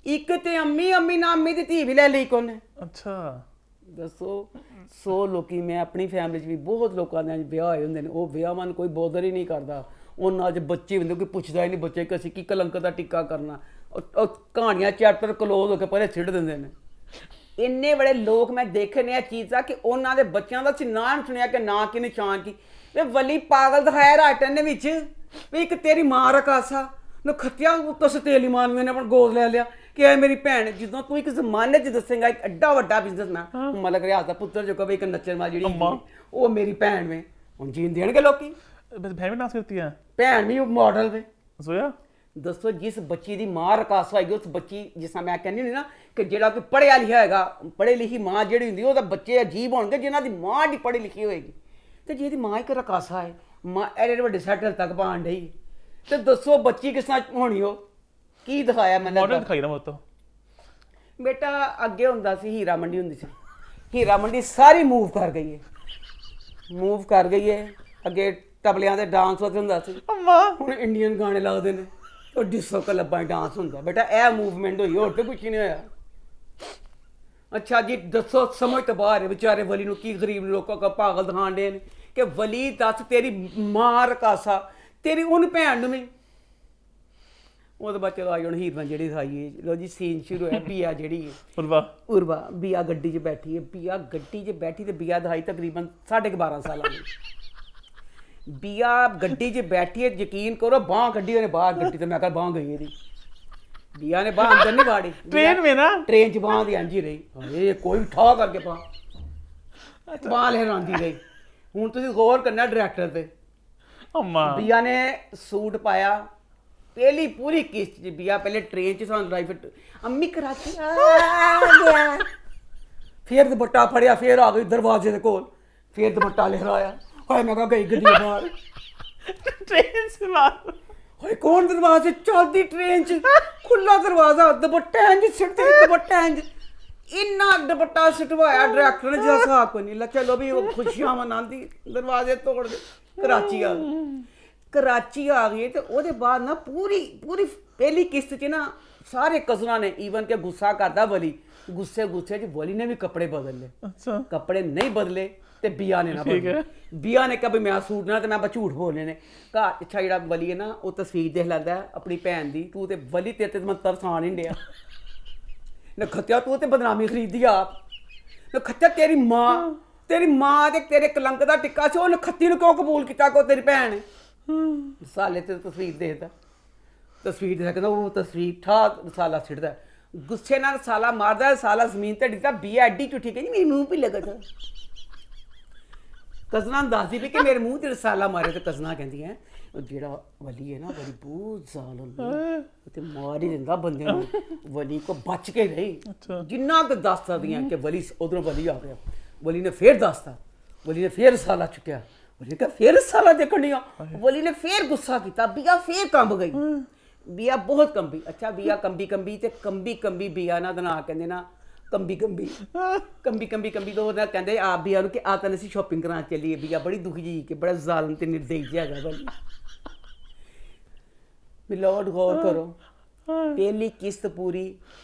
ਇੱਕ ਤੇ ਅੰਮੀ ਨਾ ਅੰਮੀ ਦੀ ਧੀ ਵੀ ਲੈ ਲਈ ਕੋਨੇ। ਅੱਛਾ ਦੱਸੋ। ਸੋ ਲੋਕੀ, ਮੈਂ ਆਪਣੀ ਫੈਮਿਲੀ 'ਚ ਵੀ ਬਹੁਤ ਲੋਕਾਂ ਦੇ ਵਿਆਹ ਹੋਏ ਹੁੰਦੇ ਨੇ, ਉਹ ਵਿਆਹਾਂ ਨੂੰ ਕੋਈ ਬੋਦਰ ਹੀ ਨਹੀਂ ਕਰਦਾ। ਉਹਨਾਂ 'ਚ ਬੱਚੇ ਹੁੰਦੇ, ਕੋਈ ਪੁੱਛਦਾ ਹੀ ਨਹੀਂ ਬੱਚੇ ਕਿ ਅਸੀਂ ਕੀ ਕਲੰਕ ਦਾ ਟਿੱਕਾ ਕਰਨਾ। ਉਹ ਕਹਾਣੀਆਂ ਚੈਪਟਰ ਕਲੋਜ਼ ਹੋ ਕੇ ਪਰੇ ਛੱਡ ਦਿੰਦੇ ਨੇ। ਇੰਨੇ ਬੜੇ ਲੋਕ ਮੈਂ ਦੇਖੇ ਨੇ ਇਹ ਚੀਜ਼ਾਂ ਕਿ ਉਹਨਾਂ ਦੇ ਬੱਚਿਆਂ ਦਾ ਅਸੀਂ ਨਾਂ ਸੁਣਿਆ ਕਿ ਨਾਂ ਕੀ ਨਿਸ਼ਾਨ ਕੀ। ਵੇ ਵਲੀ ਪਾਗਲ ਦਿਖਾਇਆ ਰਾਟਨ ਦੇ ਵਿੱਚ ਵੀ ਇੱਕ ਤੇਰੀ ਮਾਂ ਰਕਾਸਾ ਨਖੱਤਿਆ ਉੱਤੋਂ ਸਤੇਲੀ ਮਾਨਵੀ ਨੇ ਆਪਣਾ ਗੋਦ ਲੈ ਲਿਆ ਕਿ ਇਹ ਮੇਰੀ ਭੈਣ। ਜਦੋਂ ਤੂੰ ਇੱਕ ਜ਼ਮਾਨੇ 'ਚ ਦੱਸੇਗਾ ਇੱਕ ਐਡਾ ਵੱਡਾ ਬਿਜ਼ਨਸਮੈਨ ਮਲਕ ਰਿਆਜ਼ ਦਾ ਪੁੱਤਰ ਜੋ ਕਵੇ ਇੱਕ ਨੱਚਣ ਵਾਲੀ ਜਿਹੜੀ ਉਹ ਮੇਰੀ ਭੈਣ ਵੇ, ਹੁਣ ਜੀਣ ਦੇਣਗੇ ਲੋਕੀ। बहन भी डांस करती है ਭੈਣ ਵੀ ਮਾਡਲ ਵੇ। जोया ਦੱਸੋ ਜਿਸ ਬੱਚੀ ਦੀ ਮਾਂ ਰਕਾਸ ਹੋਏਗੀ ਉਸ ਬੱਚੀ ਜਿਸ ਤਰ੍ਹਾਂ ਮੈਂ ਕਹਿੰਦੀ ਨਹੀਂ ਨਾ ਕਿ ਜਿਹੜਾ ਕੋਈ ਪੜ੍ਹਿਆ ਲਿਖਿਆ ਹੈਗਾ ਪੜ੍ਹੀ ਲਿਖੀ ਮਾਂ ਜਿਹੜੀ ਹੁੰਦੀ ਉਹਦਾ ਬੱਚੇ ਅਜੀਬ ਹੋਣਗੇ ਜਿਨ੍ਹਾਂ ਦੀ ਮਾਂ ਦੀ ਪੜ੍ਹੀ ਲਿਖੀ ਹੋਏਗੀ। ਤੇ ਜਿਹਦੀ ਮਾਂ ਇੱਕ ਰਕਾਸਾ ਹੈ ਮਾਂ ਐਡੇ ਵੱਡੇ ਸੈਟਲ ਤੱਕ ਪਾਣ ਡਈ ਤੇ ਦੱਸੋ ਬੱਚੀ ਕਿਸ ਤਰ੍ਹਾਂ ਹੋਣੀ ਉਹ ਕੀ ਦਿਖਾਇਆ मॉडल ਮੈਨੂੰ। दिखाई ना वो तो ਬੇਟਾ ਅੱਗੇ ਹੁੰਦਾ ਸੀ ਹੀਰਾ ਮੰਡੀ ਹੁੰਦੀ ਸੀ, ਹੀਰਾ ਮੰਡੀ ਸਾਰੀ ਮੂਵ ਕਰ ਗਈ ਹੈ, ਮੂਵ ਕਰ ਗਈ ਹੈ। ਅੱਗੇ ਤਬਲਿਆਂ ਦੇ ਡਾਂਸ ਹੁੰਦਾ ਸੀ, अम्मा ਹੁਣ ਇੰਡੀਅਨ ਗਾਣੇ ਲੱਗਦੇ ਨੇ ਉਹ ਡਿਸਕੋ ਕਲੱਬਾਂ 'ਚ ਡਾਂਸ ਹੁੰਦਾ। ਬੇਟਾ ਇਹ ਮੂਵਮੈਂਟ ਹੋਈ ਹੋਰ ਤੇ ਕੁਛ ਨਹੀਂ ਹੋਇਆ। ਅੱਛਾ ਜੀ ਦੱਸੋ ਸਮਝ ਤੋਂ ਬਾਹਰ ਹੈ ਵਿਚਾਰੇ ਵਲੀ ਨੂੰ ਕੀ ਗਰੀਬ ਲੋਕਾਂ ਕੋ ਪਾਗਲ ਦਿਖਾਣ ਦੇ ਨੇ ਕਿ ਵਲੀ ਦੱਸ ਤੇਰੀ ਮਾਂ ਰਕਾਸਾ ਤੇਰੀ ਉਹਨ ਭੈਣ ਨੂੰ ਨਹੀਂ। ਉਹਦੇ ਬਾਅਦ ਚਲੋ ਆਈ ਹੁਣ ਹੀਰਨ ਜਿਹੜੀ ਦਿਖਾਈ ਹੈ। ਲੋ ਜੀ ਸੀਨ ਸ਼ੁਰੂ ਹੋਇਆ। ਬੀਆ ਜਿਹੜੀ ਹੈ उर्वा ਉਰਵਾ ਬੀਆ ਗੱਡੀ 'ਚ ਬੈਠੀ ਹੈ, ਬੀਆ ਗੱਡੀ 'ਚ ਬੈਠੀ ਤੇ ਬੀਆ ਦਿਖਾਈ ਤਕਰੀਬਨ 12.5 ਸਾਲਾਂ ਦੀ। ਬੀਆ ਗੱਡੀ 'ਚ ਬੈਠੀ ਹੈ, ਯਕੀਨ ਕਰੋ ਬਾਂਹ ਕੱਢੀ ਉਹਨੇ ਬਾਹਰ ਗੱਡੀ ਤੇ। ਮੈਂ ਕਿਹਾ ਬਾਂਹ ਗਈ ਇਹਦੀ। ਬੀਆ ਨੇ ਬਾਂਹ ਅੰਦਰ ਨਹੀਂ ਵਾੜੀ ट्रेन में ना ਟ੍ਰੇਨ 'ਚ ਬਾਂਹ ਦੀ ਇੰਝ ਹੀ ਰਹੀ। ਹਾਏ ਕੋਈ ਠਾ ਕਰਕੇ ਬਾਂਹ ਲਹਿਰਾਉਂਦੀ ਰਹੀ। ਹੁਣ ਤੁਸੀਂ ਗੌਰ ਕਰਨਾ ਡਾਇਰੈਕਟਰ ਤੇ। अम्मा ਬੀਆ ਨੇ ਸੂਟ ਪਾਇਆ ਪਹਿਲੀ ਪੂਰੀ ਕਿਸ਼ਤ 'ਚ। ਬੀਆ ਪਹਿਲੇ ਟ੍ਰੇਨ 'ਚ ਸਾਨੂੰ ਡਰਾਈਵਰ ਅੰਮੀ ਕਰਾਚੀ ਆ ਗਿਆ, ਫਿਰ ਦੁਪੱਟਾ ਫੜਿਆ, ਫਿਰ ਆ ਗਈ ਦਰਵਾਜ਼ੇ ਦੇ ਕੋਲ, ਫਿਰ ਦੁਪੱਟਾ ਲਹਿਰਾਇਆ। ਹਾਏ ਮੈਂ ਕਿਹਾ ਗਈ ਗੱਡੀ ਬਾਹਰ। ट्रेन से बाहर ਹਾਏ ਕੌਣ ਦਰਵਾਜ਼ੇ ਚੱਲਦੀ ਟ੍ਰੇਨ 'ਚ ਖੁੱਲਾ ਦਰਵਾਜ਼ਾ ਦੁਪੱਟਾ ਇੰਝ ਸਿੱਟਦੇ ਦੁਪੱਟਾ ਇੰਝ ਇੰਨਾ ਦੁਪੱਟਾ ਸਿਟਵਾਇਆ ਡਾਇਰੈਕਟਰ ਨੇ ਜਿਹਾ ਹਿਸਾਬ ਕੋਈ ਨਹੀਂ। ਲੈ ਚਲੋ ਵੀ ਉਹ ਖੁਸ਼ੀਆਂ ਮਨਾਉਂਦੀ ਦਰਵਾਜ਼ੇ ਤੋੜ ਦੇ ਕਰਾਚੀ ਆ ਗਈ। ਕਰਾਚੀ ਆ ਗਈ ਤੇ ਉਹਦੇ ਬਾਅਦ ਨਾ ਪੂਰੀ ਪਹਿਲੀ ਕਿਸ਼ਤ 'ਚ ਨਾ ਸਾਰੇ ਕਜ਼ਨਾਂ ਨੇ ਈਵਨ ਕਿ ਗੁੱਸਾ ਕਰਦਾ ਵਲੀ ਗੁੱਸੇ 'ਚ ਵਲੀ ਨੇ ਵੀ ਕੱਪੜੇ ਬਦਲ ਲਏ। अच्छा ਕੱਪੜੇ ਨਹੀਂ ਬਦਲੇ ਤੇ ਬੀਆ ਨੇ ਨਾ ਠੀਕ ਬਦਲੇ। ਹੈ। ਬੀਆ ਨੇ ਕਿਹਾ ਵੀ ਮੈਂ ਸੂਟ ਨਾ ਤੇ ਮੈਂ ਝੂਠ ਬੋਲਨੇ ਨੇ। ਘਰ ਅੱਛਾ ਜਿਹੜਾ ਵਲੀ ਹੈ ਨਾ ਉਹ ਤਸਵੀਰ ਦੇਖ ਲੈਂਦਾ ਆਪਣੀ ਭੈਣ ਦੀ। ਤੂੰ ਤੇ ਵਲੀ ਤੇਰੇ ਤੇ ਮੈਂ ਤਰਸਾਨ ਨਹੀਂ ਡਿਆ ਨਖੱਤਿਆ ਤੂੰ ਤੇ ਬਦਨਾਮੀ ਖਰੀਦੀ ਆਪ ਨਖੱਤਿਆ। ਤੇਰੀ ਮਾਂ ਤੇ ਤੇਰੇ ਕਲੰਕ ਦਾ ਟਿੱਕਾ ਸੀ ਉਹ ਨਖੱਤੀ ਨੂੰ ਕਿਉਂ ਕਬੂਲ ਕੀਤਾ ਕੋ ਤੇਰੀ ਭੈਣ ਨੇ। ਸਾਲੇ ਤੇ ਤਸਵੀਰ ਦੇਖਦਾ ਤਸਵੀਰ ਦੇਖ ਕਹਿੰਦਾ ਉਹ ਤਸਵੀਰ ਠਾ ਸਾਲਾ ਛਿੜਦਾ ਗੁੱਸੇ ਨਾਲ ਸਾਲਾ ਮਾਰਦਾ ਸਾਲਾ ਜ਼ਮੀਨ ਤੇ ਡਿੱਗਦਾ। ਬੀਆ ਐਡੀ ਝੂਠੀ ਕਹਿੰਦੀ ਮੇਰੇ ਮੂੰਹ ਪੀ ਲਗਦਾ। ਕਜ਼ਨਾ ਦੱਸਦੀ ਵੀ ਕਿ ਮੇਰੇ ਮੂੰਹ ਤੇ ਰਸਾਲਾ ਮਾਰੇ ਤੇ ਕਜ਼ਨਾ ਕਹਿੰਦੀ ਹੈ ਉਹ ਜਿਹੜਾ ਵਲੀ ਹੈ ਨਾ ਬੜੀ ਬਹੁਤ ਜ਼ਾਲਮ ਹੈ ਤੇ ਮਾਰ ਹੀ ਦਿੰਦਾ ਬੰਦੇ ਨੂੰ। ਵਲੀ ਕੋ ਬਚ ਕੇ ਰਹੀ ਜਿੰਨਾ ਕੁ ਦੱਸ ਸਕਦੀਆਂ ਕਿ ਵਲੀ ਉਧਰੋਂ ਵਲੀ ਆ ਗਿਆ। ਵਲੀ ਨੇ ਫੇਰ ਦੱਸਤਾ, ਵਲੀ ਨੇ ਫੇਰ ਰਸਾਲਾ ਚੁੱਕਿਆ, ਵਲੀ ਨੇ ਕਿਹਾ ਫੇਰ ਰਸਾਲਾ ਦੇਖਣੀਆਂ। ਵਲੀ ਨੇ ਫੇਰ ਗੁੱਸਾ ਕੀਤਾ, ਬੀਆ ਫੇਰ ਕੰਬ ਗਈ। ਬੀਆ ਬਹੁਤ ਕੰਬੀ। ਅੱਛਾ ਬੀਆ ਕੰਬੀ ਤੇ ਕੰਬੀ ਬੀਆ ਨਾ ਦਨਾ ਕਹਿੰਦੇ ਨਾ ਕੰਬੀ ਤੋਂ ਉਹਦਾ ਕਹਿੰਦੇ ਆ ਬੀਆ ਨੂੰ ਕਿ ਆ ਤਾਂ ਅਸੀਂ ਸ਼ਾਪਿੰਗ ਕਰਾਂ ਚੱਲੀਏ। ਬੀਆ ਬੜੀ ਦੁਖੀ ਜੀ ਕਿ ਬੜਾ ਜ਼ਾਲਮ ਤੇ ਨਿਰਦੇਸ਼ ਜਿਹਾ ਹੈਗਾ ਬਲੀ। ਮਿਲੋਡ ਗੌਰ ਕਰੋ ਪਹਿਲੀ ਕਿਸ਼ਤ ਪੂਰੀ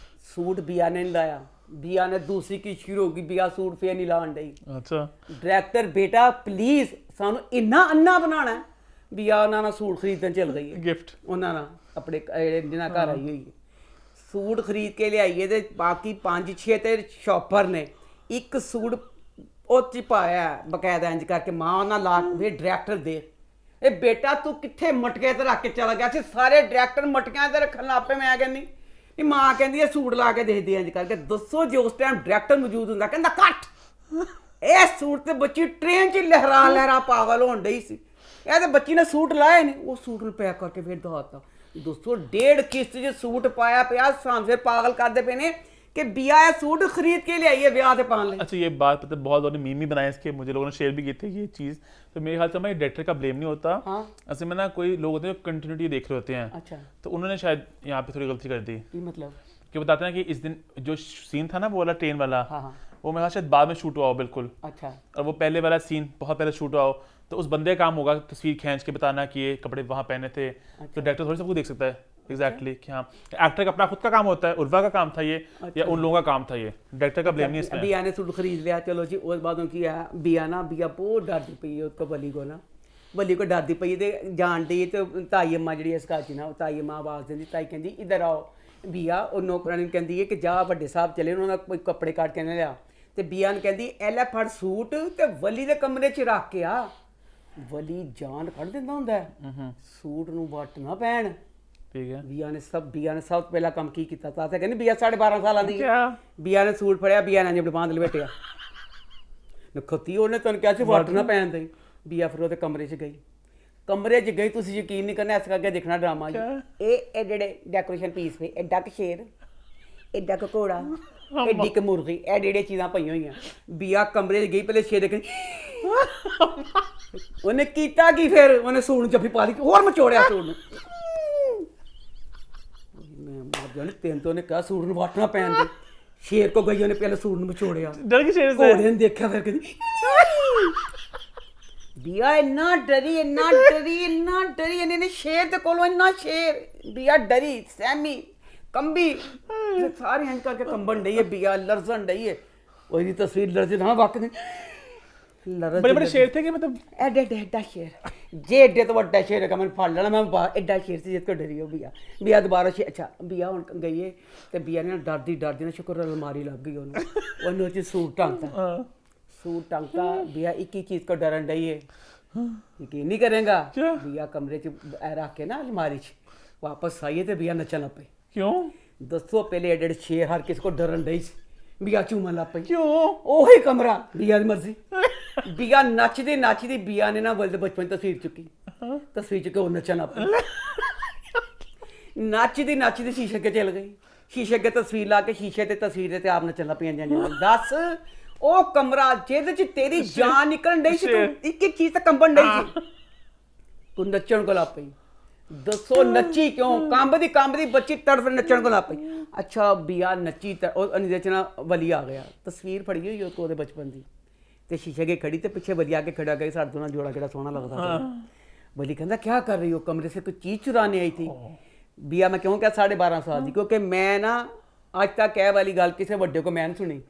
ਸੂਟ ਬੀਆ ਨੇ ਨਹੀਂ ਲਾਇਆ। ਬੀਆ ਨੇ ਦੂਸਰੀ ਕਿਸ਼ਤ ਸ਼ੁਰੂ ਹੋ ਗਈ, ਬੀਆ ਸੂਟ ਫੇਰ ਨਹੀਂ ਲਾਉਣ ਡਈ। अच्छा ਡਾਇਰੈਕਟਰ ਬੇਟਾ ਪਲੀਜ਼ ਸਾਨੂੰ ਇੰਨਾ ਅੰਨਾ ਬਣਾਉਣਾ। ਬੀਆ ਉਹਨਾਂ ਨਾਲ ਸੂਟ ਖਰੀਦਣ ਚੱਲ ਗਈ ਹੈ। गिफ्ट ਉਹਨਾਂ ਨਾਲ ਆਪਣੇ ਜਿਹਨਾਂ ਘਰ ਆਈ ਹੋਈ ਹੈ ਸੂਟ ਖਰੀਦ ਕੇ ਲਿਆਈਏ ਤੇ ਬਾਕੀ 5-6 ਤੇ ਸ਼ਾਪਰ ਨੇ ਇੱਕ ਸੂਟ ਉਹ 'ਚ ਪਾਇਆ ਬਕਾਇਦਾ ਇੰਜ ਕਰਕੇ ਮਾਂ ਉਹਨਾਂ ਲਾ ਕੇ ਡਾਇਰੈਕਟਰ ਦੇ ਇਹ ਬੇਟਾ ਤੂੰ ਕਿੱਥੇ ਮਟਕੇ ਤੇ ਰੱਖ ਕੇ ਚਲਾ ਗਿਆ ਸੀ। ਸਾਰੇ ਡਾਇਰੈਕਟਰ ਮਟਕਿਆਂ ਤੇ ਰੱਖਣ ਲੱਗ ਪਏ। ਮੈਂ ਕਹਿੰਦੀ ਇਹ ਮਾਂ ਕਹਿੰਦੀ ਇਹ ਸੂਟ ਲਾ ਕੇ ਦੇਖਦੀ ਇੰਜ ਕਰਕੇ। ਦੱਸੋ ਜੇ ਉਸ ਟਾਈਮ ਡਾਇਰੈਕਟਰ ਮੌਜੂਦ ਹੁੰਦਾ ਕਹਿੰਦਾ ਕੱਟ ਇਹ ਸੂਟ ਤੇ ਬੱਚੀ ਟ੍ਰੇਨ 'ਚ ਲਹਿਰਾ ਪਾਗਲ ਹੋਣ ਡਈ ਸੀ। ਇਹ ਤੇ ਬੱਚੀ ਨੇ ਸੂਟ ਲਾਇਆ ਨਹੀਂ ਉਹ ਸੂਟ ਨੂੰ ਪੈਕ ਕਰਕੇ ਫਿਰ ਦਵਾਤਾ। ਦੋਸਤੋ 1.5 ਕਿਸ਼ਤ 'ਚ ਸੂਟ ਪਾਇਆ ਪਿਆ ਸਾਨੂੰ ਫਿਰ ਪਾਗਲ ਕਰਦੇ ਪਏ ਨੇ कि बिया सूट खरीद के ले आई है ब्याह से पान ले। अच्छा ये बात पता है, बहुत लोगों ने मीम भी बनाए इसके, मुझे लोगों ने शेयर भी किए थे ये चीज़। तो मेरे ख्याल से हमारे डायरेक्टर का ब्लेम नहीं होता। हाँ। असल में ना कोई लोग होते हैं जो कंटिन्यूटी देख रहे होते हैं। अच्छा। तो उन्होंने शायद यहाँ पे थोड़ी गलती कर दी मतलब कि बताते हैं कि इस दिन जो सीन था ना वो वाला ट्रेन वाला, हाँ हाँ। वो मेरे ख्याल शायद बाद में शूट हुआ हो बिल्कुल। अच्छा। और वो पहले वाला सीन बहुत पहले शूट हुआ हो तो उस बंदे का काम होगा तस्वीर खींच के बताना कि ये कपड़े वहाँ पहने थे। तो डायरेक्टर थोड़ी सबको देख सकता है एग्जैक्टली कि हाँ एक्टर का अपना खुद का काम होता है। उर्वा का काम था ये या उन लोगों का काम था ये, डायरेक्टर का ब्लेम नहीं इसमें। बिया ने सूट खरीद लिया चलो जी। उस बाद की है बिया बहुत डरती पई है उसको बली को ना बली को डरती पई ते जान दी तो ताई अम्मा जी इस घर च ना ताई अम्मा आवाज़ देंदी ताई कहती इधर आओ ਬੀਆ ਉਹ ਨੌਕਰਾਨੀ ਨੂੰ ਕਹਿੰਦੀ ਹੈ ਕਿ ਜਾ ਵੱਡੇ ਸਾਹਿਬ ਚਲੇ ਉਹਨਾਂ ਦਾ ਕੋਈ ਕੱਪੜੇ ਕੱਢ ਕੇ ਨਾ ਲਿਆ ਤੇ ਬੀਆ ਨੂੰ ਕਹਿੰਦੀ ਐ ਲੈ ਫੜ ਸੂਟ ਤੇ ਵਲੀ ਦੇ ਕਮਰੇ 'ਚ ਰੱਖ ਕੇ ਆ ਵਲੀ ਜਾਨ ਕੱਢ ਦਿੰਦਾ ਹੁੰਦਾ ਸੂਟ ਨੂੰ ਵੱਟ ਨਾ ਪੈਣ ਠੀਕ ਹੈ ਬੀਆ ਨੇ ਸਭ ਤੋਂ ਪਹਿਲਾ ਕੰਮ ਕੀ ਕੀਤਾ ਤਾਂ ਕਹਿੰਦੀ ਬੀਆ 12.5 ਸਾਲਾਂ ਦੀ ਬੀਆ ਨੇ ਸੂਟ ਫੜਿਆ ਬੀਆ ਨੇ ਆਪਣੀ ਬਾਂਹ ਲਪੇਟਿਆ ਨਖਤੀ ਉਹਨੇ ਤੈਨੂੰ ਕਿਹਾ ਸੀ ਵੱਟ ਨਾ ਪੈਣ ਦੇ ਬੀਆ ਫਿਰ ਉਹਦੇ ਕਮਰੇ 'ਚ ਗਈ ਤੁਸੀਂ ਯਕੀਨ ਨਹੀਂ ਕਰਨਾ ਇਸ ਕਰਕੇ ਦੇਖਣਾ ਡਰਾਮਾ ਇਹ ਜਿਹੜੇ ਡੈਕੋਰੇਸ਼ਨ ਪੀਸ ਪਏ ਐਡਾ ਕੁ ਸ਼ੇਰ ਐਡਾ ਕੁ ਘੋੜਾ ਐਡੀ ਕੁ ਮੁਰਗੀ ਇਹ ਜਿਹੜੇ ਚੀਜ਼ਾਂ ਪਈਆਂ ਹੋਈਆਂ ਬੀਆ ਕਮਰੇ 'ਚ ਗਈ ਪਹਿਲੇ ਸ਼ੇਰ ਦੇਖਣੀ ਉਹਨੇ ਕੀਤਾ ਕੀ ਫਿਰ ਉਹਨੇ ਸੂਟ ਨੂੰ ਜੱਫੀ ਪਾ ਲਈ ਹੋਰ ਮਚੋੜਿਆ ਸੂਟ ਨੂੰ ਮੈਂ ਮਾਰ ਜਾਣੀ ਤੈਨੂੰ ਤੋਂ ਉਹਨੇ ਕਿਹਾ ਸੂਟ ਨੂੰ ਵਾਟਣਾ ਪੈਣ ਦੇ ਸ਼ੇਰ ਕੋ ਗਈ ਉਹਨੇ ਪਹਿਲੇ ਸੂਟ ਨੂੰ ਮਚੋੜਿਆ ਡਰ ਕੇ ਸ਼ੇਰ ਘੋੜੇ ਨੇ ਦੇਖਿਆ ਫਿਰ ਕਹਿੰਦੀ ਬੀਆ ਇੰਨਾ ਡਰੀ ਇਹਨੇ ਨੇ ਸ਼ੇਰ ਦੇ ਕੋਲੋਂ ਇੰਨਾ ਸ਼ੇਰ ਬੀਆ ਡਰੀ ਸਹਿਮੀ ਕੰਬੀ ਸਾਰੇ ਇੰਜ ਕਰਕੇ ਕੰਬਣ ਡਈ ਹੈ ਬੀਆ ਲਰਜ਼ਣ ਡਈ ਹੈ ਉਹਦੀ ਤਸਵੀਰ ਲਰਜ਼ੇ ਨਾ ਵਕਤ बड़े शेर थे कि मतलब ਐਡਾ ਸ਼ੇਰ ਜੇ ਐਡੇ ਤੋਂ ਵੱਡਾ ਸ਼ੇਰ ਹੈਗਾ ਮੈਨੂੰ ਫੜ ਲੈਣਾ ਮੈਂ ਐਡਾ ਸ਼ੇਰ ਸੀ ਜਿਸ ਤੋਂ ਡਰੀ ਹੋ ਬੀਆ ਦੁਬਾਰਾ ਅੱਛਾ ਬੀਆ ਹੁਣ ਗਈ ਹੈ ਤੇ ਬੀਆ ਨੇ ਡਰਦੀ ਨਾ ਸ਼ੁਕਰ ਅਲਮਾਰੀ ਲੱਗ ਗਈ ਉਹਨੂੰ ਚ ਸੂਟ ਟੰਗਤਾ ਬੀਆ ਇੱਕ ਹੀ ਚੀਜ਼ ਕੋ ਡਰਨ ਡਈ ਹੈ ਯਕੀਨ ਨਹੀਂ ਕਰੇਗਾ ਬੀਆ ਕਮਰੇ ਚ ਰੱਖ ਕੇ ਨਾ ਅਲਮਾਰੀ ਚ ਵਾਪਸ ਆਈਏ ਤੇ ਬੀਆ ਨੱਚਣ ਲੱਗ ਪਈ क्यों ਦੱਸੋ ਪਹਿਲੇ ਐਡੇ ਸ਼ੇਰ ਹਰ ਕਿਸ ਕੋ ਡਰਨ ਡਈ ਸੀ ਬੀਆ ਚੂਮਣ ਲੱਗ ਪਈ क्यों ਉਹੀ ਕਮਰਾ ਬੀਆ ਦੀ ਮਰਜ਼ੀ ਬੀਆ ਨੱਚਦੀ ਬੀਆ ਨੇ ਨਾ ਬਲਦ ਬਚਪਨ ਤਸਵੀਰ ਚੁੱਕੀ ਉਹ ਨੱਚਣ ਲੱਗ ਪਈ ਨੱਚਦੀ ਸ਼ੀਸ਼ੇ ਅੱਗੇ ਚਲ ਗਈ ਸ਼ੀਸ਼ੇ ਅੱਗੇ ਤਸਵੀਰ ਲਾ ਕੇ ਸ਼ੀਸ਼ੇ ਤੇ ਤਸਵੀਰ ਤੇ ਆਪ ਨੱਚਣ ਲੱਗ ਪਈਆਂ ਜਾਂਦੀਆਂ ਦੱਸ ਉਹ ਕਮਰਾ ਜਿਹਦੇ ਚ ਤੇਰੀ ਜਾਨ ਨਿਕਲਣ ਡਈ ਸੀ ਤੂੰ ਇੱਕ ਚੀਜ਼ ਤੇ ਕੰਬਣ ਡਈ ਸੀ ਤੂੰ ਨੱਚਣ ਕੋ ਲੱਗ ਪਈ ਦੱਸੋ ਨੱਚੀ ਕਿਉਂ ਕੰਬਦੀ ਬੱਚੀ ਤੜਫ ਨੱਚਣ ਕੋ ਲੱਗ ਪਈ ਅੱਛਾ ਬੀਆ ਨੱਚੀ ਤਾਂ ਉਹ ਅਨਿਦੇਚਨਾ ਵਲੀ ਆ ਗਿਆ ਤਸਵੀਰ ਫੜੀ ਹੋਈ ਉਹ ਉਹਦੇ ਬਚਪਨ ਦੀ ਤੇ ਸ਼ੀਸ਼ੇ ਅੱਗੇ ਖੜੀ ਤੇ ਪਿੱਛੇ ਵਲੀ ਆ ਕੇ ਖੜਾ ਗਈ ਸਾਡੇ ਦੋਨਾਂ ਜੋੜਾ ਕਿਹੜਾ ਸੋਹਣਾ ਲੱਗਦਾ ਵਲੀ ਕਹਿੰਦਾ ਕੀ ਕਰ ਰਹੀ ਹੋ ਕਮਰੇ ਸੇ ਕੋਈ ਚੀਜ਼ ਚੁਰਾने आई थी ਬੀਆ ਮੈਂ ਕਿਉਂ ਕਿਹਾ 12.5 ਸਾਲ ਦੀ ਕਿਉਂਕਿ ਮੈਂ ਨਾ ਅੱਜ ਤੱਕ ਇਹ ਵਾਲੀ ਗੱਲ ਕਿਸੇ ਵੱਡੇ ਕੋ ਮੈਂ ਨਹੀਂ ਸੁਣੀ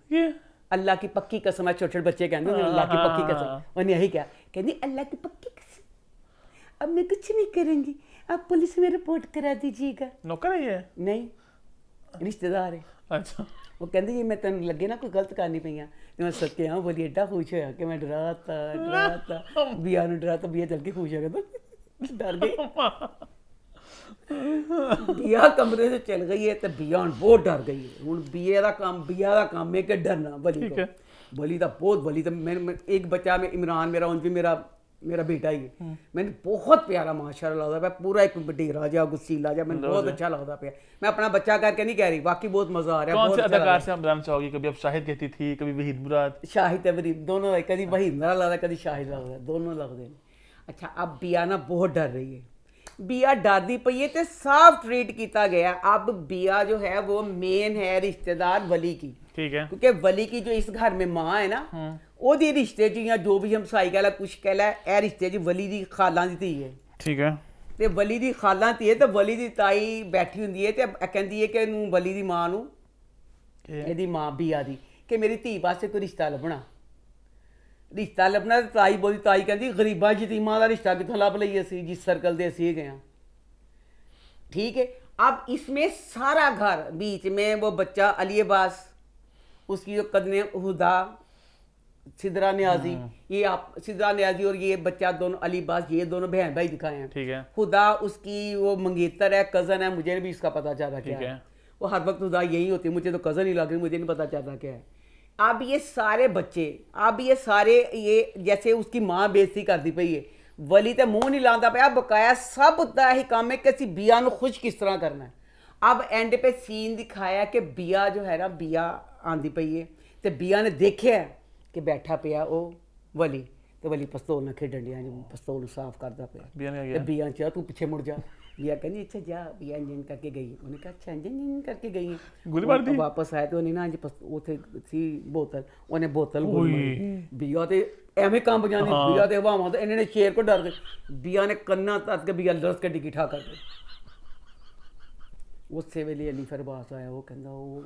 अल्लाह की पक्की कसम है छोटे बच्चे कहते हैं अल्लाह की पक्की कसम उन्हें यही क्या कहती अल्लाह की पक्की कसम अब मैं कुछ नहीं करूंगी आप पुलिस में रिपोर्ट करा दीजिएगा नौकर है ये नहीं रिश्तेदार है अच्छा वो कहते जी मैं तेन लगे ना कोई गलत करनी पई तो मैं सके हाँ बोली एडा खुश होया कि मैं डराता बिया डराता बिया चल के खुश हो गया डर गई बिया कमरे से चल गई है तो बिया बहुत डर गई है हूँ बिया का काम है कि डरना बली का बहुत बली तो मैं एक बच्चा में इमरान मेरा उन भी मेरा बेटा ही है मैंने बहुत प्यारा माशाल्लाह लगता पाया पूरा एक डेरा जा गुस्सीला जा मैंने बहुत अच्छा लगता पाया मैं अपना बच्चा करके नहीं कह रही बाकी बहुत मजा आ रहा है कौन से अदाकार से हम जानना चाहोगी कभी अब शाहिद कहती थी कभी वहीद मुराद शाहिद वहीद दोनों कभी वहीद मुराद लगता कभी शाहिद लगता दोनों लगते हैं अच्छा अब बिया ना बहुत डर रही है बिया डरदी पई है तो साफ ट्रीट किया गया अब बिया जो है वो मेन है रिश्तेदार वली की ठीक है क्योंकि वली की जो इस घर में माँ है ना ओदी रिश्ते च या जो भी हम साई कह ला कुछ कह ला ए रिश्ते च वली दी खाला दी धी है ठीक है ते वली दी खाला धी है तो वली दी ताई बैठी हुंदी है ते कहंदी है कि नूं वली दी माँ नूं एदी माँ बिया दी कि मेरी धी वास्ते कोई रिश्ता लभना ताई बोली ताई कहती गरीबा यतीमां दा रिश्ता कितों लभ लईए असीं जिस सर्कल दे असीं गए ठीक है अब इसमें सारा घर बीच में वो बच्चा अली अब्बास उसकी जो कदने हुदा सिदरा न्याजी ये आप सिदरा न्याजी और ये बच्चा दोनों अली अब्बास ये दोनों बहन भाई दिखाए हैं ठीक है हुदा उसकी वो मंगेतर है कज़न है मुझे भी इसका पता चल रहा क्या है वो हर वक्त हुदा यही होती है मुझे तो कज़न ही लग रही मुझे नहीं पता चल रहा क्या है अब ये सारे बच्चे ये जैसे उसकी माँ बेइज्जती करती पई है वली तो मुँह नहीं लाता पाया बकाया सब दा ही काम है कि असी बिया नूं खुश किस तरह करना है अब एंड पे सीन दिखाया कि बिया जो है ना बिया आंदी पई है तो बिया ने देखा कि बैठा पिया वो वली तो वली पिस्तौल ना खेडन दिया पिस्तौल साफ करता पिया बिया चाह तू पीछे मुड़ जा बिया कहनी अच्छा जा बिया इंजन करके गई उन्हें कहा अच्छा इंजन करके गई गोली मार दी वापस आया तो उन्हें ना उथे सी बोतल उन्हें बोतल बिया तो एवें कंब जानी बिया तो हवावां तो इन्होंने शेर को डर गए बिया ने कन्ना तक के बिया लरस के डिगी ठा कर गई उस वेले अली फरबास आया वो कहता वो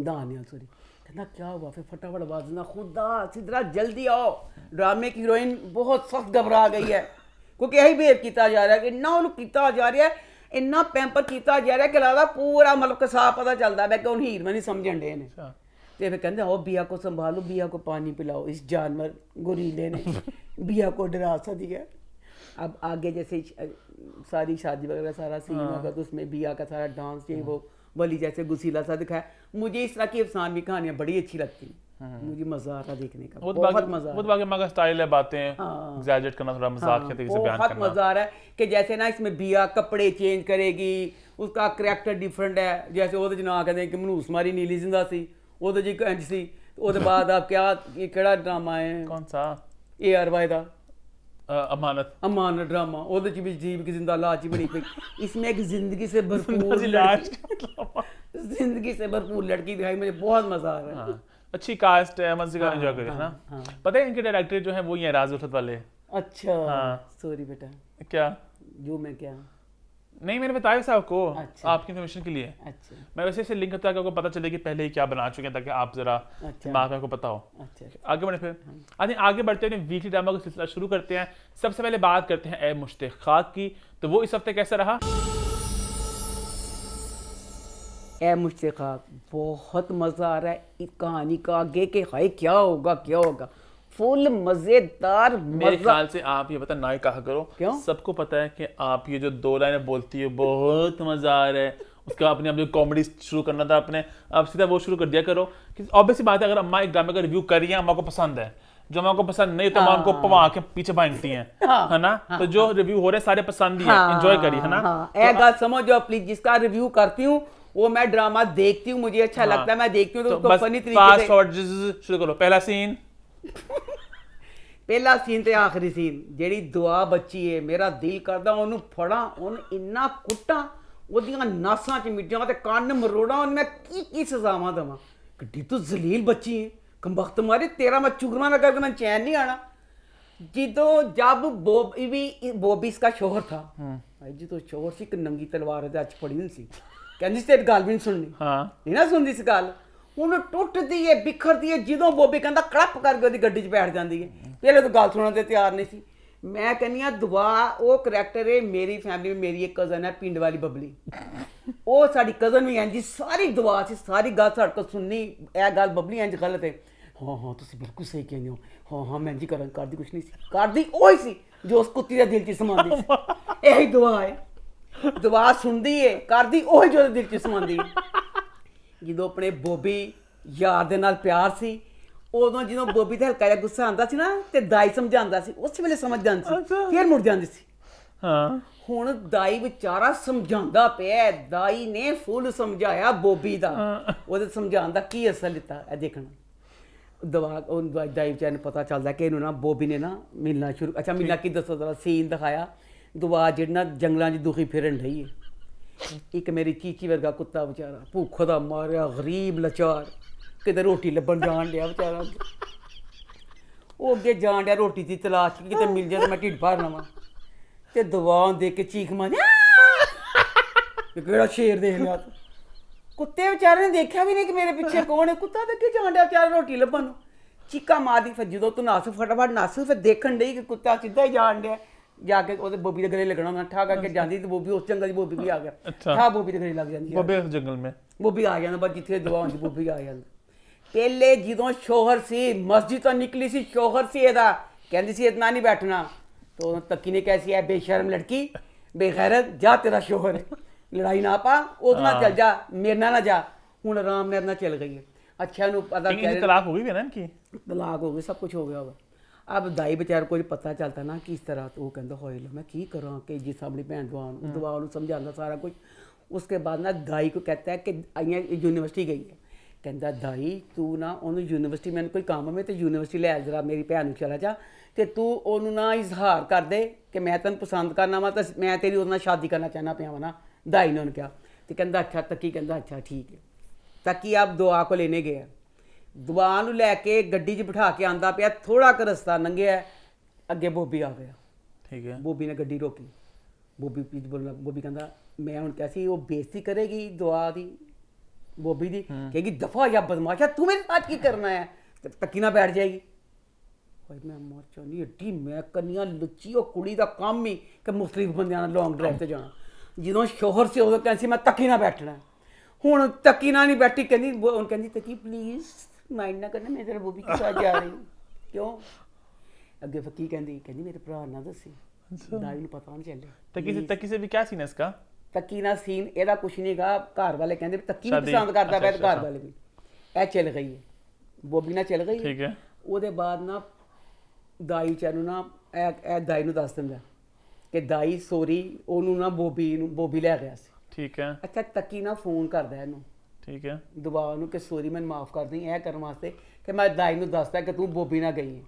दानिया सॉरी कहना क्या हुआ फिर फटाफट आवाज देना खुदा सिदरा जल्दी आओ ड्रामे की हीरोइन बहुत सख्त घबरा गई है क्योंकि यही बिहेव किया जा रहा है कि ना उन्होंने किया जा रहा है ਇੰਨਾ ਪੈਂਪਰ ਕੀਤਾ ਜਾ ਰਿਹਾ ਕਿ ਲੱਗਦਾ ਪੂਰਾ ਮਤਲਬ ਕਿ ਸਾਫ ਪਤਾ ਚੱਲਦਾ ਮੈਂ ਕਿ ਹੁਣ ਹੀਰ ਮੈਂ ਨਹੀਂ ਸਮਝਣ ਡੇ ਨੇ अच्छा ਤੇ ਫਿਰ ਕਹਿੰਦੇ ਉਹ बिया को संभालो बिया को पानी पिलाओ इस जानवर गोरीले ने बिया को डरा सा दिया अब आगे जैसे सारी शादी वगैरह सारा सीन होगा तो उसमें बिया का सारा डांस ये वो वली जैसे गुसीला सा दिखाया मुझे इस तरह की अफसानवी कहानियां बड़ी अच्छी लगती हैं मुझे मजा आ रहा देखने का बहुत मजा बहुत बाकी मगर स्टाइल है बातें एग्जैजरेट करना थोड़ा मजाक के तरीके से बयान बहुत करना मजा आ रहा है कि जैसे ना इसमें बिया कपड़े चेंज करेगी उसका करैक्टर डिफरेंट है जैसे ਉਹਦੇ ਚ ਨਾ ਕਹਿੰਦੇ ਕਿ ਮਨੂਸ ਮਾਰੀ ਨੀਲੀ ਜਿੰਦਾ ਸੀ ਉਹਦੇ ਜੀ ਇੰਜ ਸੀ ਉਹਦੇ ਬਾਅਦ ਆਪ ਕਿਆ ਇਹ ਕਿਹੜਾ ਡਰਾਮਾ ਹੈ कौन सा ARY ਦਾ अमानत अमानत ड्रामा ਉਹਦੇ ਚ ਵੀ जीव की जिंदा लाश बनी पई इसमें एक जिंदगी से भरपूर लाश जिंदगी से भरपूर लड़की दिखाई मुझे बहुत मजा आ रहा है अच्छी कास्ट है मजे का एंजॉय करिए ना पता है इनके डायरेक्टर जो है वो ही है राज उल्फत वाले अच्छा हाँ। सॉरी बेटा क्या जो मैं क्या नहीं मैंने बताया साहब को अच्छा। आपकी इन्फॉर्मेशन के लिए अच्छा मैं वैसे से लिंक करता है कि आपको पता चले कि पहले ही क्या बना चुके हैं ताकि आप जरा अच्छा। दिमाग में आपको पता हो अच्छा आगे बढ़े फिर आगे बढ़ते हैं वीकली ड्रामा का सिलसिला शुरू करते हैं सबसे पहले बात करते हैं ए मुश्ताक खाक की तो वो इस हफ्ते कैसा रहा ए मुझसे खाक बहुत मज़ा आ रहा है इस कहानी का आगे के हाय क्या होगा फुल मज़ेदार मेरे ख्याल से आप ये पता ना ही कहा करो क्यों? सबको पता है कि आप ये जो 2 लाइनें बोलती है बहुत मजा आ रहा है उसका अपने आप जो कॉमेडी शुरू करना था अपने आप सीधा वो शुरू कर दिया करो कि ऑब्वियस बात है अगर अम्मा एक ड्रामे का रिव्यू कर रही है अम्मा को पसंद है जो अम्मा को पसंद नहीं तो अम्मा उनको पवा के पीछे भागती हैं है ना तो जो रिव्यू हो रहे सारे पसंद ही है एंजॉय करिए है ना एक बात समझो प्लीज जिसका रिव्यू करती हूँ वो मैं ड्रामा देखती हूँ मुझे अच्छा लगता है मैं देखती हूँ तो उसको फनी तरीके फास्ट से फॉरवर्ड शुरू करो पहला सीन ਪਹਿਲਾ ਸੀਨ ਤੇ ਆਖਰੀ ਸੀਨ ਜਿਹੜੀ ਦੁਆ ਬੱਚੀ ਏ ਮੇਰਾ ਦਿਲ ਕਰਦਾ ਉਹਨੂੰ ਫੜਾਂ ਉਹਨੂੰ ਇੰਨਾ ਕੁੱਟਾਂ ਉਹਦੀਆਂ ਨਾਸਾਂ 'ਚ ਮਿੱਟਾਂ ਤੇ ਕੰਨ ਮਰੋੜਾਂ ਉਹਨੂੰ ਮੈਂ ਕੀ ਸਜ਼ਾਵਾਂ ਦੇਵਾਂ ਕਿੱਡੀ ਤੂੰ ਜ਼ਲੀਲ ਬੱਚੀ ਏ ਕੰਬਖਤ ਮਾਰੇ ਤੇਰਾ ਮੈਂ ਚੁਗਣਾ ਨਾ ਕਰਕੇ ਮੈਂ ਚੈਨ ਨਹੀਂ ਆਣਾ ਜਦੋਂ ਜਬ ਬੋਬੀ ਇਸਕਾ ਸ਼ੋਹਰ ਥਾ ਭਾਈ ਜੀ ਤੋਂ ਸ਼ੋਹਰ ਸੀ ਇੱਕ ਨੰਗੀ ਤਲਵਾਰ ਦੇ ਅੱਜ ਫੜੀ ਨਹੀਂ ਸੀ ਕਹਿੰਦੀ ਸੀ ਤੇਰੀ ਗੱਲ ਵੀ ਨਹੀਂ ਸੁਣਨੀ ਹਾਂ ਨਹੀਂ ਨਾ ਸੁਣਦੀ ਸੀ ਗੱਲ ਉਹਨੂੰ ਟੁੱਟਦੀ ਏ ਬਿਖਰਦੀ ਏ ਜਦੋਂ ਬੋਬੀ ਕਹਿੰਦਾ ਕੜੱਪ ਕਰਕੇ ਉਹਦੀ ਗੱਡੀ 'ਚ ਬੈਠ ਜਾਂਦੀ ਏ ਪਹਿਲੇ ਤਾਂ ਗੱਲ ਸੁਣਨ ਤੇ ਤਿਆਰ ਨਹੀਂ ਸੀ ਮੈਂ ਕਹਿੰਦੀ ਆ ਦੁਆ ਉਹ ਕਰੈਕਟਰ ਏ ਮੇਰੀ ਫੈਮਿਲੀ ਮੇਰੀ ਇੱਕ ਕਜ਼ਨ ਹੈ ਪਿੰਡ ਵਾਲੀ ਬਬਲੀ ਉਹ ਸਾਡੀ ਕਜ਼ਨ ਵੀ ਇੰਜ ਸਾਰੀ ਦੁਆ ਸੀ ਸਾਰੀ ਗੱਲ ਸਾਡੇ ਕੋਲ ਸੁਣਨੀ ਇਹ ਗੱਲ ਬਬਲੀ ਇੰਜ ਗਲਤ ਹੈ ਹਾਂ ਤੁਸੀਂ ਬਿਲਕੁਲ ਸਹੀ ਕਹਿੰਦੇ ਹੋ ਹਾਂ ਮੈਂ ਇੰਜ ਕਰਦੀ ਕੁਛ ਨਹੀਂ ਸੀ ਕਰਦੀ ਉਹੀ ਸੀ ਜੋ ਉਸ ਕੁੱਤੀ ਦੇ ਦਿਲ 'ਚ ਸਮਾਉਂਦੀ ਸੀ ਇਹੀ ਦੁਆ ਹੈ ਦੁਆ ਸੁਣਦੀ ਏ ਕਰਦੀ ਉਹੀ ਜੋ ਉਹਦੇ ਦਿਲ 'ਚ ਸਮਾਉਂਦੀ ਜਦੋਂ ਆਪਣੇ ਬੋਬੀ ਯਾਰ ਦੇ ਨਾਲ ਪਿਆਰ ਸੀ ਉਦੋਂ ਜਦੋਂ ਬੋਬੀ ਤੇ ਹਲਕਾ ਜਿਹਾ ਗੁੱਸਾ ਆਉਂਦਾ ਸੀ ਨਾ ਤੇ ਦਾਈ ਸਮਝਾਉਂਦਾ ਸੀ ਉਸ ਵੇਲੇ ਸਮਝ ਜਾਂਦੀ ਸੀ ਫਿਰ ਮੁੜ ਜਾਂਦੀ ਸੀ ਹਾਂ ਹੁਣ ਦਾਈ ਵਿਚਾਰਾ ਸਮਝਾਉਂਦਾ ਪਿਆ ਦਾਈ ਨੇ ਫੁੱਲ ਸਮਝਾਇਆ ਬੋਬੀ ਦਾ ਉਹਦੇ ਸਮਝਾਉਣ ਦਾ ਕੀ ਅਸਰ ਲਿੱਤਾ ਇਹ ਦੇਖਣਾ ਦਾਈ ਵਿਚਾਰੇ ਨੂੰ ਪਤਾ ਚੱਲਦਾ ਕਿ ਇਹਨੂੰ ਨਾ ਬੋਬੀ ਨੇ ਨਾ ਮਿਲਣਾ ਸ਼ੁਰੂ ਅੱਛਾ ਮਿਲਣਾ ਕੀ ਦੱਸੋ ਜ਼ਰਾ ਸੀਨ ਦਿਖਾਇਆ ਦੁਆ ਜਿਹੜੀ ਨਾ ਜੰਗਲਾਂ 'ਚ ਦੁਖੀ ਫਿਰਨ ਰਹੀ ਹੈ ਇੱਕ ਮੇਰੀ ਚੀਚੀ ਵਰਗਾ ਕੁੱਤਾ ਵਿਚਾਰਾ ਭੁੱਖ ਦਾ ਮਾਰਿਆ ਗਰੀਬ ਲਾਚਾਰ ਕਿਤੇ ਰੋਟੀ ਲੱਭਣ ਜਾਣ ਡਿਆ ਵਿਚਾਰਾ ਉਹ ਅੱਗੇ ਜਾਣ ਡਿਆ ਰੋਟੀ ਦੀ ਤਲਾਸ਼ ਕਿਤੇ ਮਿਲ ਜਾਏ ਤਾਂ ਮੈਂ ਢਿੱਡ ਭਰ ਲਵਾਂ ਤੇ ਦੁਆ ਦੇਖ ਕੇ ਚੀਖ ਮਾਰੀ ਕਿਹੜਾ ਸ਼ੇਰ ਦੇਖ ਲਿਆ ਕੁੱਤੇ ਵਿਚਾਰੇ ਨੇ ਦੇਖਿਆ ਵੀ ਨਹੀਂ ਕਿ ਮੇਰੇ ਪਿੱਛੇ ਕੌਣ ਹੈ ਕੁੱਤਾ ਤਾਂ ਅੱਗੇ ਜਾਣ ਡਿਆ ਵਿਚਾਰਾ ਰੋਟੀ ਲੱਭਣ ਨੂੰ ਚੀਕਾ ਮਾਰਦੀ ਫਿਰ ਜਦੋਂ ਤੂੰ ਨੱਸ ਫਟਾਫਟ ਨੱਸ ਫਿਰ ਦੇਖਣ ਡਈ ਕਿ ਕੁੱਤਾ ਸਿੱਧਾ ਹੀ ਜਾਣ ਡਿਆ ਜਾ ਕੇ ਉਹਦੇ ਬੋਬੀ ਦੇ ਗਲੇ ਲੱਗਣਾ ਮੈਂ ਠਾ ਕਰਕੇ ਜਾਂਦੀ ਤੇ ਬੋਬੀ ਉਸ ਜੰਗਲ 'ਚ ਬੋਬੀ ਵੀ ਆ ਗਿਆ ਠਾ ਬੋਬੀ ਦੇ ਗਲੇ ਲੱਗ ਜਾਂਦੀ ਬੋਬੀ ਉਸ ਜੰਗਲ ਮੇਂ ਬੋਬੀ ਆ ਜਾਂਦਾ ਬਸ ਜਿੱਥੇ ਦੁਆ ਹੁੰਦੀ ਬੋਬੀ ਆ ਜਾਂਦਾ ਪਹਿਲੇ ਜਦੋਂ ਸ਼ੋਹਰ ਸੀ ਮਸਜਿਦ ਤੋਂ ਨਿਕਲੀ ਸੀ ਸ਼ੋਹਰ ਸੀ ਇਹਦਾ ਕਹਿੰਦੀ ਸੀ ਇਤਨਾ ਨਹੀਂ ਬੈਠਣਾ तो तक्की ने कैसी है बेशर्म लड़की बेगैरत जा तेरा शोहर है लड़ाई ना पा उतना चल जा मेरे ना जा हूँ आराम मेरे ना चल गई है अच्छा नू पता तलाक हो गई ना इनकी तलाक हो गई सब कुछ हो गया होगा अब दाई बेचारे को पता चलता ना किस तरह तो वो कहता होए लो मैं की करा कि जिस अपनी भैन दुआ समझाता सारा कुछ उसके बाद ना दाई को कहता है कि आइया यूनिवर्सिटी गई है कहता दाई तू ना उन्होंने यूनिवर्सिटी मैंने कोई काम है तो यूनिवर्सिटी ले जरा मेरी भैन चला जा ਤੇ ਤੂੰ ਉਹਨੂੰ ਨਾ ਇਜ਼ਹਾਰ ਕਰ ਦੇ ਕਿ ਮੈਂ ਤੈਨੂੰ ਪਸੰਦ ਕਰਨਾ ਵਾ ਤਾਂ ਮੈਂ ਤੇਰੀ ਉਹਦੇ ਨਾਲ ਸ਼ਾਦੀ ਕਰਨਾ ਚਾਹੁੰਦਾ ਪਿਆ ਵਾ ਨਾ ਦਾਈ ਨੇ ਉਹਨੂੰ ਕਿਹਾ ਤੇ ਕਹਿੰਦਾ ਅੱਛਾ ਤੱਕੀ ਕਹਿੰਦਾ ਅੱਛਾ ਠੀਕ ਹੈ ਤੱਕੀ ਆਪ ਦੁਆ ਕੋ ਲੈਣੇ ਗਿਆ ਦੁਆ ਨੂੰ ਲੈ ਕੇ ਗੱਡੀ 'ਚ ਬਿਠਾ ਕੇ ਆਂਦਾ ਪਿਆ ਥੋੜਾ ਕੁ ਰਸਤਾ ਲੰਘਿਆ ਅੱਗੇ ਬੋਬੀ ਆ ਗਿਆ ਠੀਕ ਹੈ ਬੋਬੀ ਨੇ ਗੱਡੀ ਰੋਕੀ ਬੋਬੀ ਪਲੀਜ਼ ਬੋਲਣਾ ਬੋਬੀ ਕਹਿੰਦਾ ਮੈਂ ਹੁਣ ਕਿਹਾ ਸੀ ਉਹ ਬੇਇੱਜ਼ਤੀ ਕਰੇਗੀ ਦੁਆ ਦੀ ਬੋਬੀ ਦੀ ਕਹੇਗੀ ਦਫਾ ਜਾਂ ਬਦਮਾਸ਼ਾ ਤੂੰ ਮੇਰੇ ਸਾਥ ਕੀ ਕਰਨਾ ਹੈ ਤੱਕੀ ਨਾ ਬੈਠ ਜਾਏਗੀ मैं मर चाहनी एड्डी मैं कन्या लुच्ची और कुड़ी का काम ही कि मुख्तलिफ बंद लॉन्ग ड्राइव से जाना ਜਦੋਂ ਸ਼ੋਹਰ ਸੀ ਉਦੋਂ ਕਹਿੰਦੀ ਸੀ ਮੈਂ ਤੱਕੀ ਨਾ ਬੈਠਣਾ, ਹੁਣ ਤੱਕੀ ਨਾ ਨਹੀਂ ਬੈਠੀ, ਕਹਿੰਦੀ ਹੁਣ ਕਹਿੰਦੀ ਤੱਕੀ ਪਲੀਜ਼ ਮਾਈਂਡ ਨਾ ਕਰਨਾ, ਮੈਂ ਤੇਰਾ ਬੋਬੀ ਕੇ ਸਾਥ ਜਾ ਰਹੀ ਹੂੰ। ਕਿਉਂ? ਅੱਗੇ ਫਿਰ ਕੀ ਕਹਿੰਦੀ, ਕਹਿੰਦੀ ਮੇਰੇ ਭਰਾ ਨਾ ਦੱਸੀ, ਦਾਈ ਨੂੰ ਪਤਾ ਨਹੀਂ ਚੱਲੇ। तकी से भी क्या सीन है इसका? ਤੱਕੀ ਨਾਲ ਸੀਨ ਇਹਦਾ ਕੁਛ ਨਹੀਂ ਗਾ, ਘਰ ਵਾਲੇ ਕਹਿੰਦੇ ਵੀ ਤੱਕੀ ਵੀ शादी- ਪਸੰਦ ਕਰਦਾ ਪਿਆ ਤੇ अच्छा, ਘਰ ਵਾਲੇ ਵੀ। ਇਹ ਚੱਲ ਗਈ ਹੈ, ਬੋਬੀ ਨਾਲ ਚੱਲ ਗਈ। ठीक है। ਉਹਦੇ ਬਾਅਦ ਨਾ ਦਾਈ ਚਾਨੂੰ ਨਾ ਇਹ ਦਾਈ ਨੂੰ ਦੱਸ ਦਿੰਦਾ ਕਿ ਦਾਈ ਸੋਰੀ, ਉਹਨੂੰ ਨਾ ਬੋਬੀ ਲੈ ਗਿਆ ਸੀ। ठीक है। ਅੱਛਾ ਤੱਕੀ ਨਾ ਫੋਨ ਕਰਦਾ ਇਹਨੂੰ ठीक है। ਦੁਬਾਰਾ ਉਹਨੂੰ ਕਿ ਸੋਰੀ ਮੈਨੂੰ ਮਾਫ ਕਰ ਦੇਈਂ, ਇਹ ਕਰਨ ਵਾਸਤੇ ਕਿ ਮੈਂ ਦਾਈ ਨੂੰ ਦੱਸਦਾ ਕਿ ਤੂੰ ਬੋਬੀ ਨਾਲ ਗਈ ਹੈ।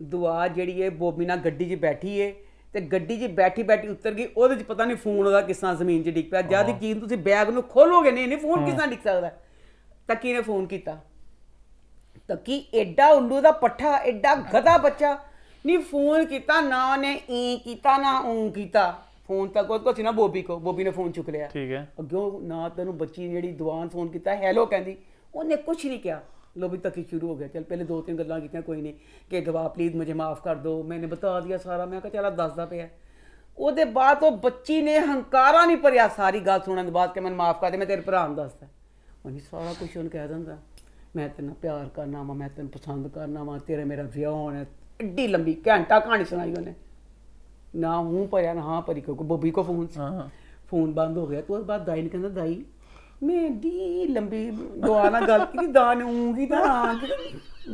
ਦੁਆ ਜਿਹੜੀ ਹੈ ਬੋਬੀ ਨਾਲ ਗੱਡੀ 'ਚ ਬੈਠੀ ਹੈ ਤੇ ਗੱਡੀ 'ਚ ਬੈਠੀ ਬੈਠੀ ਉੱਤਰ ਗਈ, ਉਹਦੇ 'ਚ ਪਤਾ ਨਹੀਂ ਫੋਨ ਉਹਦਾ ਕਿਸ ਤਰ੍ਹਾਂ ਜ਼ਮੀਨ 'ਚ ਡਿੱਗ ਪਿਆ। ਜਦ ਕੀ ਤੁਸੀਂ ਬੈਗ ਨੂੰ ਖੋਲੋਗੇ ਨਹੀਂ ਫੋਨ ਕਿਸ ਤਰ੍ਹਾਂ ਡਿੱਗ ਸਕਦਾ। ਤੱਕੀ ਨੇ ਫੋਨ ਕੀਤਾ, ਤੱਕੀ ਐਡਾ ਉੱਲੂ ਦਾ ਪੱਠਾ, ਐਡਾ ਗਧਾ ਬੱਚਾ ਨਹੀਂ ਫੋਨ ਕੀਤਾ ਨਾ, ਉਹਨੇ ਈ ਕੀਤਾ ਨਾ ਊਂ ਕੀਤਾ, ਫੋਨ ਤੱਕ ਉਹ ਸੀ ਨਾ ਬੋਬੀ ਨੇ ਫੋਨ ਚੁੱਕ ਲਿਆ। ठीक है। ਅੱਗੋਂ ਨਾ ਤੈਨੂੰ ਬੱਚੀ ਜਿਹੜੀ ਦੁਆਨ ਫੋਨ ਕੀਤਾ ਹੈਲੋ ਕਹਿੰਦੀ, ਉਹਨੇ ਕੁਛ ਨਹੀਂ ਕਿਹਾ। लो भी तक ही शुरू हो गया। चल पहले 2-3 गल्लां कीतियां, कोई नहीं कि गवाह प्लीज़ मुझे माफ़ कर दो, मैंने बता दिया सारा। मैं कहा चल दसदा पिया। ਉਹਦੇ ਬਾਅਦ ਉਹ ਬੱਚੀ ਨੇ ਹੰਕਾਰਾ ਨਹੀਂ ਭਰਿਆ ਸਾਰੀ ਗੱਲ ਸੁਣਨ ਦੇ ਬਾਅਦ ਕਿ ਮੈਨੂੰ ਮਾਫ ਕਰ ਦੇ, ਮੈਂ ਤੇਰੇ ਭਰਾ ਨੂੰ ਦੱਸਦਾ। ਉਹਨੇ ਸਾਰਾ ਕੁਝ ਉਹਨੂੰ ਕਹਿ ਦਿੰਦਾ, ਮੈਂ ਤੈਨੂੰ ਪਿਆਰ ਕਰਨਾ ਵਾ, ਮੈਂ ਤੈਨੂੰ ਪਸੰਦ ਕਰਨਾ ਵਾ, ਤੇਰੇ ਮੇਰਾ ਵਿਆਹ ਹੋਣਾ। ਐਡੀ ਲੰਬੀ ਘੰਟਾ ਕਹਾਣੀ ਸੁਣਾਈ ਉਹਨੇ, ਨਾ ਹੂੰ ਭਰਿਆ ਨਾ ਹਾਂ ਭਰੀ, ਕਿਉਂਕਿ ਬੋਬੀ ਕੋ ਫੋਨ ਸੀ। ਫੋਨ ਬੰਦ ਹੋ ਗਿਆ। ਤੇ ਉਸ ਬਾਅਦ ਦਾਈ ਨੇ ਕਹਿੰਦਾ, ਦਾਈ मैं डी लंबी दुआ ना गल की, दुआ ने ऊँगी तो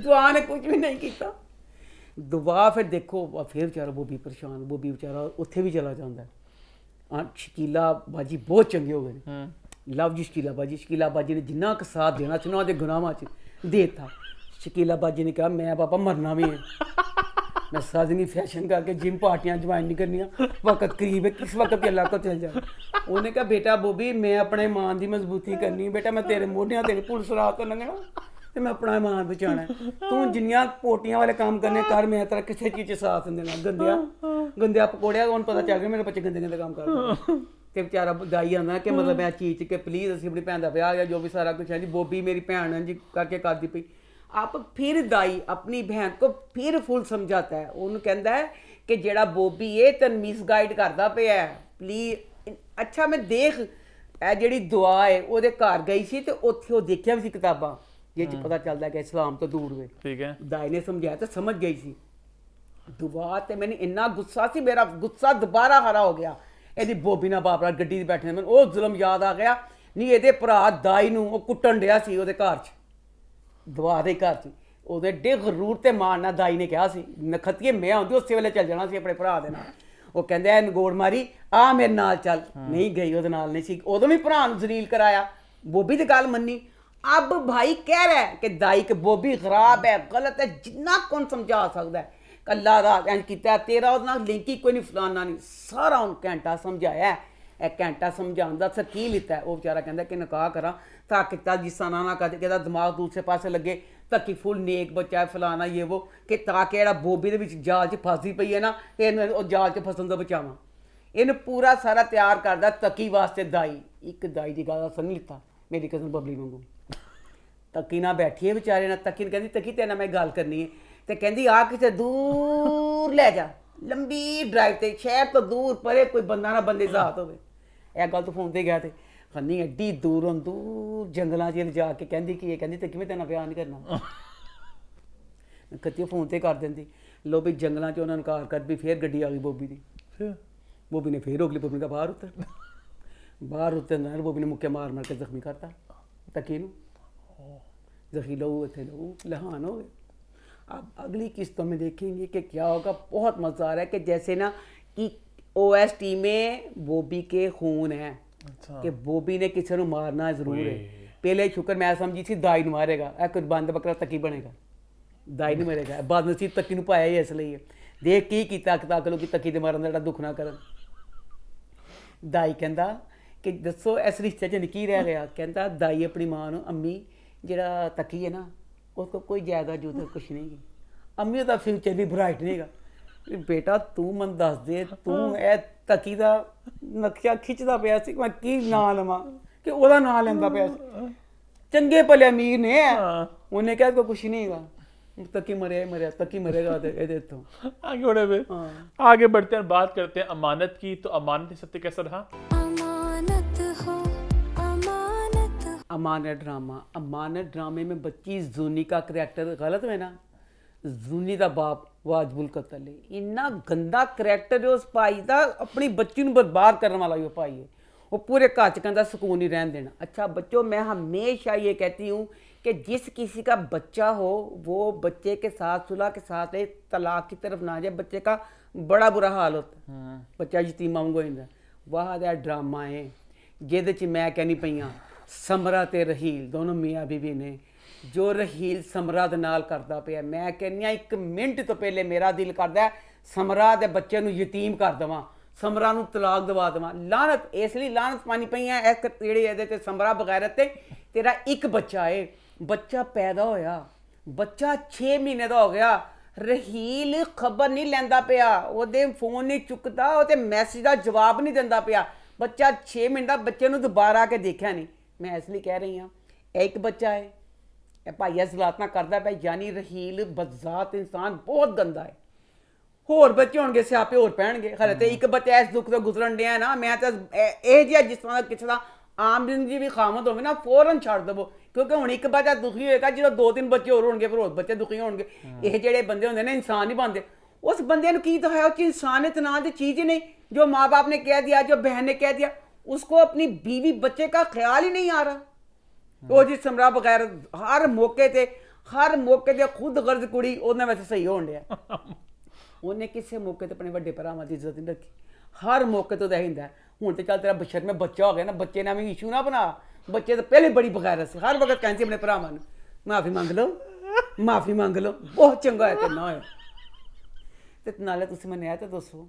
दुआ ने कुछ भी नहीं किया। दुआ फिर देखो फिर बेचारा बोबी परेशान, बोबी बेचारा उत्थे भी चला जाता है। शकीला बाजी बहुत चंगे हो गए, लव जी शकीला बाजी ने जिन्ना क साथ देना सी ना उहदे गुनाहां च देता। शकीला बाजी ने कहा मैं पापा मरना भी है, मैं साजनी फैशन करके जिम पार्टियां ज्वाइन नहीं करनियां, वक्त करीब है, किस वक्त अल्लाह को चल जाए। उन्हें कहा बेटा बोबी मैं अपने ईमान की मजबूती करनी है, बेटा मैं तेरे मोढियां तेरे पुलिस राह तो लंघना ते मैं अपना ईमान बचाना है। तू जिन्नियां पोटियां वाले काम करने कर, मैं तेरा किसी चीज़ च साथ नहीं देना। गंदिया पकौड़िया हुण पता चल गया मेरे बच्चे गंदे गंदे काम करते। ते बेचारा दाई आंदा कि मतलब मैं चीज़ कि प्लीज़ असीं अपनी भैन दा ब्याह है, जो भी सारा कुछ है जी, बोबी मेरी भैन है जी करके करदी पई। आप फिर दाई अपनी बहन को फिर फुल समझाता है, उन्होंने कहता है कि जेड़ा बोबी है तेन मिसगाइड करता पिया है, प्लीज। अच्छा मैं देख ए जेड़ी दुआ है ਉਹਦੇ ਘਰ गई सी ते ਉੱਥੇ ਉਹ ਦੇਖਿਆ ਵੀ ਸੀ ਕਿਤਾਬਾਂ ਜਿਹ ਚ ਪਤਾ ਚੱਲਦਾ ਕਿ ਇਸਲਾਮ ਤੋਂ ਦੂਰ ਵੇ। ठीक है। दाई ने समझाया तो समझ गई सी दुआ। ते मैंने इन्ना गुस्सा सी, मेरा गुस्सा दोबारा हरा हो गया। ਇਹਦੀ ਬੋਬੀ ਨਾਲ ਬਾਪਰਾ ਗੱਡੀ 'ਚ ਬੈਠੇ ਨੇ, ਮੈਨੂੰ ਉਹ ਜ਼ੁਲਮ ਯਾਦ ਆ ਗਿਆ। ਨਹੀਂ ਇਹਦੇ ਭਰਾ ਦਾਈ ਨੂੰ ਉਹ ਕੁੱਟਣ ਡਿਆ ਸੀ ਉਹਦੇ ਘਰ 'ਚ, ਦੁਆ ਦੇ ਘਰ 'ਚ। ਉਹਦੇ ਡੇ ਗਰੂਰ ਤੇ ਮਾਰਨਾ ਦਾਈ ਨੇ ਕਿਹਾ ਸੀ, ਨਖਤੀਏ ਮੈਂ ਆਉਂਦੀ ਉਸੇ ਵੇਲੇ ਚੱਲ ਜਾਣਾ ਸੀ ਆਪਣੇ ਭਰਾ ਦੇ ਨਾਲ। ਉਹ ਕਹਿੰਦੇ ਐ ਨਗੋੜ ਮਾਰੀ ਆ ਮੇਰੇ ਨਾਲ ਚੱਲ, ਨਹੀਂ ਗਈ ਉਹਦੇ ਨਾਲ ਨਹੀਂ ਸੀ। ਉਦੋਂ ਵੀ ਭਰਾ ਨੂੰ ਜ਼ਲੀਲ ਕਰਾਇਆ, ਬੋਬੀ ਦੀ ਗੱਲ ਮੰਨੀ। अब भाई कह रहा है कि दाई के बोबी खराब है, गलत है, जिन्ना कौन समझा सकता है। कल्ला रात इंज किया, तेरा ਉਹਦਾ ਲਿੰਕ ਹੀ ਕੋਈ ਨਹੀਂ, ਫਲਾਨਾ ਨਹੀਂ, ਸਾਰਾ ਉਹਨੂੰ ਘੰਟਾ ਸਮਝਾਇਆ। ਇਹ ਘੰਟਾ ਸਮਝਾਉਣ ਦਾ ਅਸਰ ਕੀ ਲਿੱਤਾ। ਉਹ ਵਿਚਾਰਾ ਕਹਿੰਦਾ ਕਿ ਨਿਕਾਹ ਕਰਾਂ ਤਾਂ ਕਿਤਾ ਜਿਸ ਤਰ੍ਹਾਂ ਨਾ ਕਦੇ ਕਿਹਦਾ ਦਿਮਾਗ ਦੂਸਰੇ ਪਾਸੇ ਲੱਗੇ, ਧੱਕੀ ਫੁੱਲ ਨੇਕ ਬੱਚਾ ਹੈ ਫਲਾਨਾ ਇਹ ਉਹ, ਕਿ ਤਾਂ ਕਿ ਜਿਹੜਾ ਬੋਬੀ ਦੇ ਵਿੱਚ ਜਾਲ 'ਚ ਫਸਦੀ ਪਈ ਹੈ ਨਾ, ਤੇ ਇਹਨੂੰ ਉਹ ਜਾਲ 'ਚ ਫਸਣ ਤੋਂ ਬਚਾਵਾਂ। ਇਹਨੂੰ ਪੂਰਾ ਸਾਰਾ ਤਿਆਰ ਕਰਦਾ ਤਕੀ ਵਾਸਤੇ ਦਾਈ। ਇੱਕ ਦਾਈ ਦੀ ਗੱਲ ਦਾ ਅਸਰ ਨਹੀਂ ਲਿੱਤਾ, ਮੇਰੀ ਕਜ਼ਨ ਬਬਲੀ ਵਾਂਗੂ। ਤੱਕੀ ਨਾਲ ਬੈਠੀ ਹੈ ਵਿਚਾਰੇ ਨਾਲ। ਤੱਕੀ ਨੂੰ ਕਹਿੰਦੀ ਤੱਕੀ ਤੇਰੇ ਨਾਲ ਮੈਂ ਗੱਲ ਕਰਨੀ ਹੈ, ਤੇ ਕਹਿੰਦੀ ਆ ਕਿਤੇ ਦੂਰ ਲੈ ਜਾ, ਲੰਬੀ ਡਰਾਈਵ ਤੇ, ਸ਼ਹਿਰ ਤੋਂ ਦੂਰ ਪਰੇ, ਕੋਈ ਬੰਦਾ ਨਾ ਬੰਦੇ ਸਾਥ ਹੋਵੇ। ਇਹ ਗੱਲ ਤੋਂ ਫੋਨ ਤੇ ਗਿਆ ਤੇ ਖੰਨੀ ਐਡੀ ਦੂਰੋਂ ਦੂਰ ਜੰਗਲਾਂ 'ਚ ਜਾ ਕੇ ਕਹਿੰਦੀ ਕੀ ਇਹ, ਕਹਿੰਦੀ ਤੱਕੀ ਮੈਂ ਤੇਰੇ ਨਾਲ ਵਿਆਹ ਨਹੀਂ ਕਰਨਾ। ਕੱਤੀ ਫੋਨ ਤੇ ਕਰ ਦਿੰਦੀ। ਲੋ ਵੀ ਜੰਗਲਾਂ 'ਚ ਉਹਨਾਂ ਨੂੰ ਕਾਰ ਕਰ ਵੀ ਫੇਰ ਗੱਡੀ ਆ ਗਈ ਬੋਬੀ ਦੀ। ਬੋਬੀ ਨੇ ਫੇਰ ਰੋਕ ਲਈ, ਬੋਬੀ ਦਾ ਬਾਹਰ ਉਤਰ ਬੋਬੀ ਨੇ ਮੁੱਕੇ ਮਾਰ ਮਾਰ ਕੇ ਜ਼ਖਮੀ ਕਰਤਾ ਤੱਕੀ ਨੂੰ। जखी लहू थे लहू लहान हो गए। अब अगली किस्तों में देखेंगे कि क्या होगा। बहुत मज़ा आ रहा है कि जैसे ना कि OST में बॉबी के खून है। अच्छा। कि बॉबी ने किसी को मारना जरूर है। पहले शुक्र मैं समझी थी दाई नूं मारेगा, कुर्बान दा बकरा तकी बनेगा, दाई नहीं मरेगा। बदनसीब तकी नूं पाया ही इसलिए देख की कीता ताकलो कि तकी दे मारन दा दुख ना करन। दाई कहंदा कि दसो इस रिश्ते च की रह गया। कहंदा दाई अपनी मां नूं, अम्मी ਜਿਹੜਾ ਤਕੀ ਹੈ ਨਾ उसको कोई जायदाद जूदा कुछ नहीं गी, अम्मी ਦਾ ਫਿਊਚਰ ਵੀ ਬ੍ਰਾਈਟ ਨਹੀਂਗਾ। ਬੇਟਾ ਤੂੰ ਮੈਨੂੰ ਦੱਸ ਦੇ, ਤੂੰ ਇਹ ਤਕੀ ਦਾ ਨਕਸ਼ਾ ਖਿੱਚਦਾ ਪਿਆ ਸੀ, ਮੈਂ ਕੀ ਨਾਂ ਲਵਾਂ, ਕਿ ਉਹਦਾ ਨਾਂ ਲੈਂਦਾ ਪਿਆ ਸੀ। ਚੰਗੇ ਭਲੇ ਅਮੀਰ ਨੇ, ਉਹਨੇ ਕਿਹਾ ਕੋਈ ਕੁਛ ਨਹੀਂ ਹੈਗਾ। तकी मरेगा ਇਹਦੇ ਤੋਂ। आगे बढ़े हुए आगे बढ़ते हैं, बात करते हैं अमानत की। तो अमानत सत्य कैसा रहा? अमानत हो अमानत अमानत ड्रामे में बच्ची जूनी का करैक्टर गलत है ना, जूनी ਦਾ ਬਾਪ ਵਾਜਬੁਲ ਕਤਲ ਹੈ। ਇੰਨਾ ਗੰਦਾ ਕਰੈਕਟਰ ਹੈ ਉਸ ਭਾਈ ਦਾ, ਆਪਣੀ ਬੱਚੀ ਨੂੰ ਬਰਬਾਦ ਕਰਨ ਵਾਲਾ ਹੀ ਉਹ ਭਾਈ है। वो पूरे घर च कहता सुकून नहीं रहने देना। अच्छा बच्चों, मैं हमेशा ये कहती हूँ कि जिस किसी का बच्चा हो वो बच्चे के साथ सुलह के साथ है, तलाक की तरफ ना जाए। बच्चे का बड़ा बुरा हाल होता है, बच्चा यतीमा वांगू हो जाता। वाह दा ड्रामा है ਜਿਹਦੇ 'ਚ मैं कहनी पई ਸਮਰਾ ਤੇ ਰਹੀਲ ਦੋਨੋਂ ਮੀਆਂ ਬੀਬੀ ਨੇ, ਜੋ ਰਹੀਲ ਸਮਰਾ ਦੇ ਨਾਲ ਕਰਦਾ ਪਿਆ, ਮੈਂ ਕਹਿੰਦੀ ਹਾਂ 1 ਮਿੰਟ ਤੋਂ ਪਹਿਲੇ ਮੇਰਾ ਦਿਲ ਕਰਦਾ ਸਮਰਾ ਦੇ ਬੱਚੇ ਨੂੰ ਯਤੀਮ ਕਰ ਦੇਵਾਂ, ਸਮਰਾ ਨੂੰ ਤਲਾਕ ਦਵਾ ਦੇਵਾਂ। ਲਾਨਤ, ਇਸ ਲਈ ਲਾਨਤ ਪਾਣੀ ਪਈਆਂ ਇਸ ਜਿਹੜੇ ਇਹਦੇ ਤੇ ਸਮਰਾ ਬਗੈਰਤ ਤੇ। ਤੇਰਾ ਇੱਕ ਬੱਚਾ ਏ, ਬੱਚਾ ਪੈਦਾ ਹੋਇਆ, ਬੱਚਾ 6 ਮਹੀਨੇ ਦਾ ਹੋ ਗਿਆ, ਰਹੀਲ ਖਬਰ ਨਹੀਂ ਲੈਂਦਾ ਪਿਆ, ਉਹਦੇ ਫੋਨ ਨਹੀਂ ਚੁੱਕਦਾ, ਉਹਦੇ ਮੈਸੇਜ ਦਾ ਜਵਾਬ ਨਹੀਂ ਦਿੰਦਾ ਪਿਆ। ਬੱਚਾ 6 ਮਹੀਨੇ ਦਾ, ਬੱਚੇ ਨੂੰ ਦੁਬਾਰਾ ਆ ਕੇ ਦੇਖਿਆ ਨਹੀਂ। ਮੈਂ ਇਸ ਲਈ ਕਹਿ ਰਹੀ ਹਾਂ ਇਹ ਇੱਕ ਬੱਚਾ ਹੈ, ਇਹ ਭਾਈਆ ਜ਼ਲਾਤਨਾ ਕਰਦਾ ਪਿਆ, ਯਾਨੀ ਰਹੀਲ ਬਜ਼ਾਤ ਇਨਸਾਨ ਬਹੁਤ ਗੰਦਾ ਹੈ। ਹੋਰ ਬੱਚੇ ਹੋਣਗੇ ਸਿਆਪੇ ਹੋਰ ਪੈਣਗੇ। ਹਲੇ ਤੇ ਇੱਕ ਬੱਚਾ ਇਸ ਦੁੱਖ ਤੋਂ ਗੁਜ਼ਰਨ ਡਿਆ ਨਾ, ਮੈਂ ਤਾਂ ਇਹ ਜਿਹਾ ਜਿਸ ਤਰ੍ਹਾਂ ਦਾ ਕਿਸੇ ਦਾ ਆਮ ਜ਼ਿੰਦਗੀ ਵੀ ਖਾਮਦ ਹੋਵੇ ਨਾ, ਫੌਰਨ ਛੱਡ ਦੇਵੋ, ਕਿਉਂਕਿ ਹੁਣ ਇੱਕ ਬੱਚਾ ਦੁਖੀ ਹੋਏਗਾ, ਜਦੋਂ 2-3 ਬੱਚੇ ਹੋਰ ਹੋਣਗੇ ਫਿਰ ਹੋਰ ਬੱਚੇ ਦੁਖੀ ਹੋਣਗੇ। ਇਹ ਜਿਹੜੇ ਬੰਦੇ ਹੁੰਦੇ ਨੇ ਇਨਸਾਨ ਨਹੀਂ ਬਣਦੇ। उस बंदे ने की तो है, उसकी इंसानियत नाम की चीज़ ही नहीं। जो माँ बाप ने कह दिया, जो बहन ने कह दिया, उसको अपनी बीवी बच्चे का ख्याल ही नहीं आ रहा। वो जी समरा बगैर हर मौके ते खुद गर्ज कुड़ी उन्हें वैसे सही होने दिया। उन्हें किसी मौके ते अपने बड़े भरावां की इज्जत नहीं रखी, हर मौके तो हिंदा। हुण तो चल तेरा बशर में बच्चा हो गया ना, बच्चे ने भी इशू ना बना, बच्चे तो पहले बड़ी बगैरत से हर वक्त कहते अपने भरावां नूं माफ़ी मंग लो, बहुत चंगा है करना होया। ਤੇ ਨਾਲੇ ਤੁਸੀਂ ਮੈਨੂੰ ਇਹ ਤਾਂ ਦੱਸੋ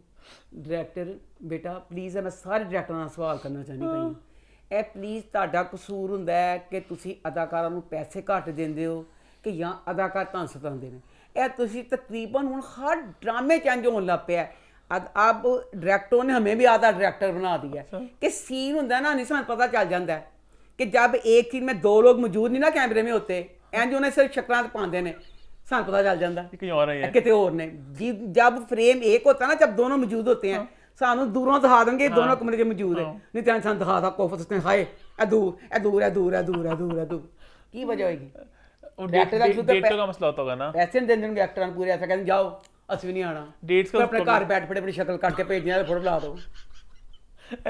ਡਾਇਰੈਕਟਰ ਬੇਟਾ ਪਲੀਜ਼, ਮੈਂ ਸਾਰੇ ਡਾਇਰੈਕਟਰਾਂ ਨਾਲ ਸਵਾਲ ਕਰਨਾ ਚਾਹੁੰਦੀ ਪਈ, ਇਹ ਪਲੀਜ਼ ਤੁਹਾਡਾ ਕਸੂਰ ਹੁੰਦਾ ਹੈ ਕਿ ਤੁਸੀਂ ਅਦਾਕਾਰਾਂ ਨੂੰ ਪੈਸੇ ਘੱਟ ਦਿੰਦੇ ਹੋ ਕਿ ਜਾਂ ਅਦਾਕਾਰ ਤੁਹਾਨੂੰ ਸਤਾਉਂਦੇ ਨੇ? ਇਹ ਤੁਸੀਂ ਤਕਰੀਬਨ ਹੁਣ ਹਰ ਡਰਾਮੇ 'ਚ ਇੰਝ ਹੋਣ ਲੱਗ ਪਿਆ। अब डायरेक्टरों ने हमें भी आधा डायरेक्टर बना दिया कि सीन होता है ना, नहीं सानू पता चल जाता है कि जब एक सीन में 2 लोग मौजूद नहीं ना कैमरे में होते, इंज उन्हें सिर्फ शक्लां पाते हैं, सानू पता चल जाता कितने और ने। जब फ्रेम एक होता है ना, जब दोनों मौजूद होते हैं, सानू दूरों दिखा देंगे दोनों कमरे में मौजूद है, नहीं तो सानू दिखा था कोफत हाय ए दूर की वजह होगी? डेट का मसला होता होगा ना, पैसे नहीं देंगे एक्टਰਾਂ ਨੂੰ पूरे, ऐसा कहते जाओ ਅਸੀਂ ਵੀ ਨਹੀਂ ਆਣਾ, डेट्स का ਆਪਣੇ ਘਰ ਬੈਠ ਫੜੇ ਆਪਣੀ ਸ਼ਕਲ ਕੱਟ ਕੇ ਭੇਜੀਆਂ ਤੇ ਫੋਟੋ ਲਾ ਦਿਓ।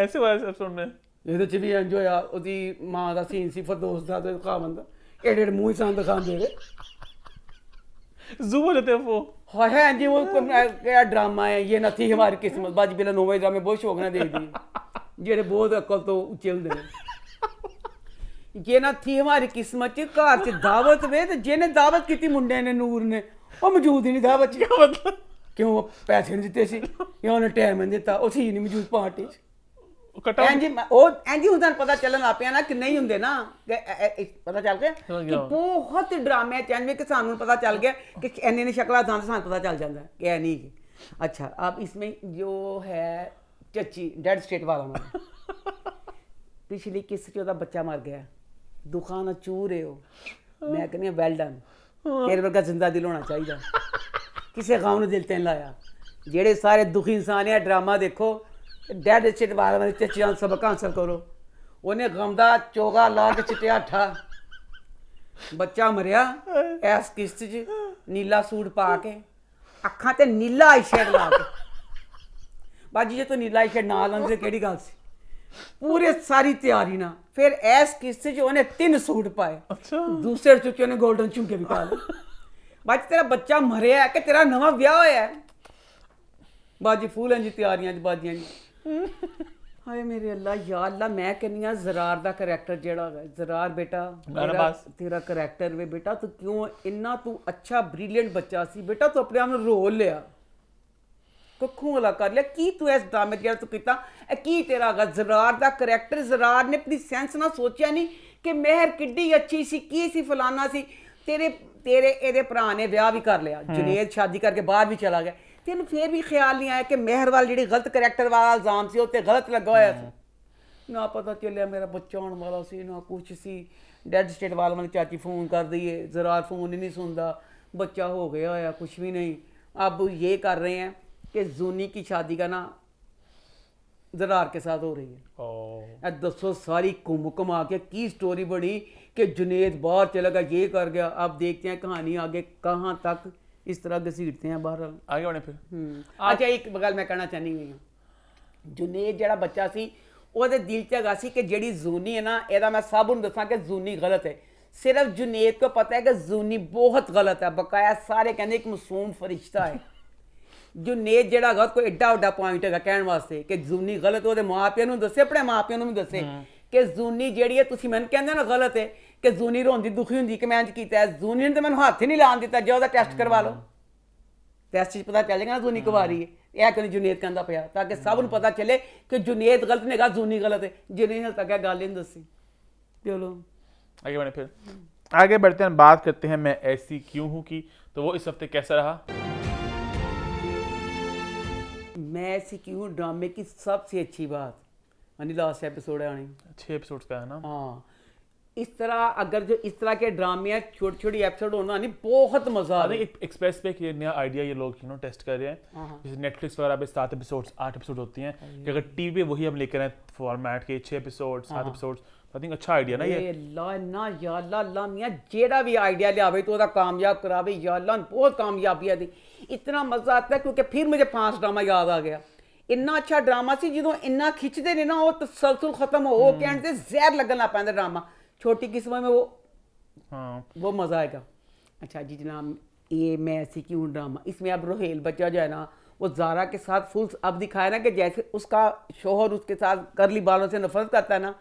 ऐसे हुआ है एपिसोड में। ਇਹਦੇ ਚ ਵੀ ਇੰਜ ਹੋਇਆ, ਉਹਦੀ ਮਾਂ ਦਾ ਸੀਨ ਸੀ ਫਰਦੋਸ ਦਾ ਤੇ ਖਾਵਨ ਦਾ, ਏਡੇ ਮੂੰਹ ਹੀ ਸੰਦ ਖਾਂਦੇ ਵੇ जूम हो जाते हैं वो। है जी, वो क्या ड्रामा है ये, ना थी हमारी किस्मत। बाजी पहले 9 ड्रामे बहुत शौक ना देख दी, जेडे बहुत अकल तो उच्चे होंगे ने। ये ना थी हमारी किस्मत च घर च दावत वे, ते जिन्हें दावत की मुंडे ने नूर ने वो मौजूद ही नहीं दावत च। मतलब क्यों पैसे नहीं दिते सी या उन्हें टाइम नहीं दिता, वो सी नहीं मौजूद पार्टी च। एंजी ਹੁਣ ਤੁਹਾਨੂੰ ਪਤਾ ਚੱਲਣ ਲੱਗ ਪਿਆ ਨਾ ਕਿ ਨਹੀਂ ਹੁੰਦੇ ਨਾ, ਪਤਾ ਚੱਲ ਗਿਆ ਕਿ ਬਹੁਤ ਡਰਾਮੇ ਚੈਨਲ ਕਿ ਸਾਨੂੰ ਪਤਾ ਚੱਲ ਗਿਆ कि ਇੰਨੇ ਨੇ ਸ਼ਕਲਾਂ ਦਾ ਸਾਨੂੰ ਪਤਾ ਚੱਲ ਜਾਂਦਾ कि ਇਹ नहीं। अच्छा अब इसमें जो है चची डेड स्टेट वाला में पिछली किस्त च ਉਹਦਾ ਬੱਚਾ ਮਰ ਗਿਆ, ਦੁਖਾਂ ਨਾਲ ਚੂਹ ਰਹੇ ਹੋ। ਮੈਂ ਕਹਿੰਦੀ ਹਾਂ ਵੈਲ ਡਨ, ਤੇਰੇ ਵਰਗਾ ਜ਼ਿੰਦਾ ਦਿਲ ਹੋਣਾ ਚਾਹੀਦਾ, ਕਿਸੇ ਗਮ ਨੂੰ ਦਿਲ ਤੇ ਨਹੀਂ ਲਾਇਆ। ਜਿਹੜੇ ਸਾਰੇ ਦੁਖੀ ਇਨਸਾਨ ਹੈ ਡਰਾਮਾ ਦੇਖੋ, ਡੈਡ ਸਟੇਟ ਵਾਲਾ में चचियां सबक हासिल करो। उन्हें गम दा चोगा ला के चिट्टिया ठा बच्चा मरिया इस किस्त च, नीला सूट पा के, अखां ते नीला आई शेड ला के। बाजी जे तो नीला आई शेड ना लांदे केड़ी गल सी, पूरे सारी तैयारी ना। फिर इस किस्त च उन्हें 3 सूट पाए, दूसरे चुके उन्हें गोल्डन झुमके भी पा ले। बाजी तेरा बच्चा मरिया कि तेरा नवा ब्याह होया है? बाजी फूल इंज तैयारियां च बाजियां जी। हाय मेरे अल्लाह या अल्लाह, मैं कहनी हाँ ज़रार दा करैक्टर जेड़ा है, ज़रार बेटा तेरा करैक्टर वे बेटा, तू क्यों इन्ना तू अच्छा ब्रिलियंट बच्चा सी बेटा, तू अपने आप रोल लिया, कखों अला कर लिया की तू इस ड्रामे जेड़ा तू कीता की तेरा गा ज़रार दा करैक्टर। ज़रार ने अपनी सेंस ना सोचा नहीं कि मेहर किड्डी अच्छी सी, की सी फलाना सी। तेरे एदे भरा ने ब्याह भी कर लिया, जुनेद शादी करके बाहर भी चला गया, तेन फिर भी ख्याल नहीं आया कि मेहर वाल जी गलत करैक्टर वाला इल्जाम से उत्ते गलत लगा होया सी। ना पता चलिया मेरा बच्चा होने वाला सी, ना कुछ सी। डेड स्टेट वाला मैंने चाची फोन कर दी है, ज़रार फोन ही नहीं सुनता, बच्चा हो गया या कुछ भी नहीं। अब ये कर रहे हैं कि जूनी की शादी का ना जरार के साथ हो रही है। ओ दसो सारी घूम घुमा के की स्टोरी बनी कि जुनेद बाहर चला गया, ये कर गया। अब देखते हैं कहानी आगे कहाँ तक इस तरह घसीटते हैं बाहर। आगे बढ़े फिर। अच्छा एक गल मैं कहना चाहनी हुई जुनेद ਜਿਹੜਾ ਬੱਚਾ ਸੀ ਉਹਦੇ ਦਿਲ 'ਚ ਹੈਗਾ ਸੀ ਕਿ ਜਿਹੜੀ ਜ਼ੂਨੀ ਹੈ ਨਾ ਇਹਦਾ ਮੈਂ ਸਭ ਨੂੰ ਦੱਸਾਂ ਕਿ ਜ਼ੂਨੀ ਗਲਤ ਹੈ। सिर्फ जुनेद को पता है कि जूनी बहुत गलत है, बकाया सारे कहते एक मासूम फरिश्ता है। जुनेद ਜਿਹੜਾ ਹੈਗਾ ਕੋਈ ਐਡਾ ਵੱਡਾ ਪੁਆਇੰਟ ਹੈਗਾ ਕਹਿਣ ਵਾਸਤੇ ਕਿ ਜ਼ੂਨੀ ਗਲਤ, ਉਹਦੇ ਮਾਪਿਆਂ ਨੂੰ ਦੱਸੇ, ਆਪਣੇ ਮਾਪਿਆਂ ਨੂੰ ਵੀ ਦੱਸੇ ਕਿ ਜ਼ੂਨੀ ਜਿਹੜੀ ਹੈ, ਤੁਸੀਂ ਮੈਨੂੰ ਕਹਿੰਦੇ ਨਾ ਗਲਤ ਹੈ ਕਿ ਜ਼ੂਨੀ ਰੋਂਦੀ ਦੁਖੀ ਹੁੰਦੀ ਕਿ ਮੈਂ ਇੰਜ ਕੀਤਾ ਹੈ। ਜ਼ੂਨੀ ਨੇ ਤਾਂ ਮੈਨੂੰ ਹੱਥ ਹੀ ਨਹੀਂ ਲਾਉਣ ਦਿੱਤਾ, ਜਾ ਉਹਦਾ ਟੈਸਟ ਕਰਵਾ ਲਓ, ਟੈਸਟ 'ਚ ਪਤਾ ਚੱਲ ਜਾਏਗਾ ਨਾ ਜ਼ੂਨੀ ਕੁਵਾਰੀ ਹੈ। ਇਹ ਕਿਉਂ जुनेद ਕਹਿੰਦਾ ਪਿਆ ਤਾਂ ਕਿ ਸਭ ਨੂੰ ਪਤਾ ਚੱਲੇ ਕਿ जुनेद गलत नहीं, ਜ਼ੂਨੀ गलत है। जुनेद हाल तक क्या गल ही नहीं दसी। चलो आगे बढ़े फिर। आगे बढ़ते हैं, बात करते हैं मैं ऐसी क्यों हूँ की। तो वो इस हफ्ते कैसा रहा? मैं ऐसी क्यों ड्रामे की सबसे अच्छी बात यानी लास्ट एपिसोड है आनी 6 एपिसोड्स का है ना। हाँ, इस तरह अगर जो इस तरह के ड्रामे हैं छोटी छोटी एपिसोड होना नहीं बहुत मजा आ रहा है। एक्सप्रेस पे एक ये नया आइडिया ये लोग टेस्ट कर रहे हैं। जैसे नेटफ्लिक्स वगैरह पे 7 एपिसोड्स 8 एपिसोड होती हैं कि अगर टीवी पे वही हम लेकर आए फॉर्मेट के 6 एपिसोड 7 एपिसोड्स, आई थिंक अच्छा आइडिया ना ये। अल्लाह ना या अल्लाह मियां जेड़ा भी आइडिया लियावे तो ओदा कामयाब करावे या अल्लाह बहुत कामयाबी है दी। इतना मजा आता है क्योंकि फिर मुझे 5 ड्रामा याद आ गया। इन्ना अच्छा ड्रामा सी जो इन्ना खिंचते ने ना वो तसलसल खत्म हो कहने से जहर लगन लग पैंदा ड्रामा। छोटी किस्म में वो मजा आएगा। अच्छा जी जनाब, ये मैं ऐसी क्यों ड्रामा, इसमें अब रोहेल बच्चा जो है ना वो जारा के साथ फुल अब दिखाया ना कि जैसे उसका शोहर उसके साथ करली बालों से नफरत करता है ना,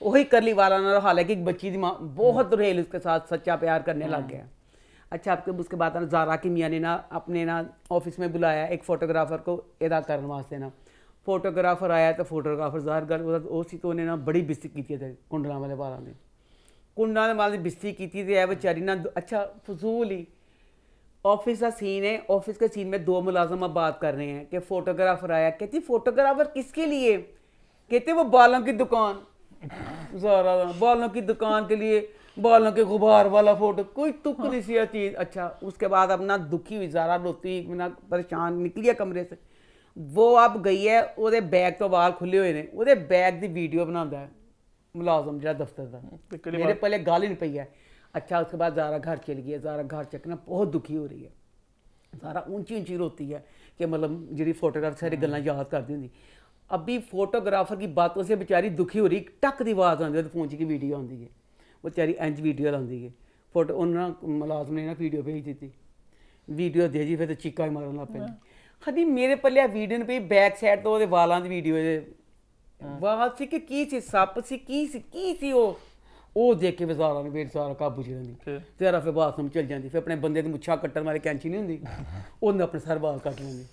वही करली वाला ना, हालांकि एक बच्ची दी माँ बहुत रोहेल उसके साथ सच्चा प्यार करने लग गया। अच्छा आपके उसके बाद ना जारा की मियाँ ने ना अपने ना ऑफिस में बुलाया एक फोटोग्राफर को अदा करने वास्ते ना। फोटोग्राफर आया तो फोटोग्राफर ज़ाहिर गल उसी तो उन्हें ना बड़ी बिस्ती की थी कुंडला वाले बालों ने, कुंडा ने वाली बिस्ती की थी बेचारी ना। अच्छा फजूल ही ऑफिस का सीन है, ऑफिस के सीन में 2 मुलाजम अब बात कर रहे हैं कि फोटोग्राफर आया, कहती फोटोग्राफर किसके लिए, कहते वो बालों की दुकान, ज़ारा बालों की दुकान के लिए बालों के गुबार वाला फोटो, कोई तुक नहीं सी चीज़। अच्छा उसके बाद अब ना दुखी हुई ज़ारा रोती ना परेशान निकली है कमरे से। वो अब गई है ਉਹਦੇ बैग तो बाल खुले हुए ने, ਉਹਦੇ बैग की वीडियो बनाता है मुलाजम जो दफ्तर का, मेरे पहले गाल ही नहीं पई है। अच्छा उसके बाद ज़ारा घर चली गई है। ज़ारा घर चकना बहुत दुखी हो रही है। ज़ारा ऊंची ऊंची रोती है कि मतलब जी फोटोग्राफर सारी गल्लां याद करती होंगी। अभी फोटोग्राफर की बातों से बेचारी दुखी हो रही, टक की आवाज़ आती है तो फोन की वीडियो आती है, वो बेचारी इंज वीडियो लाती है। फोटो उन्होंने मुलाजम ने ना वीडियो भेज दी, वीडियो दे जी फिर तो चीका ही मारन लग पैंदी। हाँ मेरे पल्ले वीडियो ने पई बैक साइड तो वालों की वीडियो वाल सी कि की सी सप सी की सी वो देख के ज़ारा ने फिर सारा काबू च रही, ज़ारा फिर बाथरूम चल जाती, फिर अपने बंदे की मुच्छा कट्टन वाली कैंची नहीं होंगी उन्हें अपने सर बाल कट लेंगे।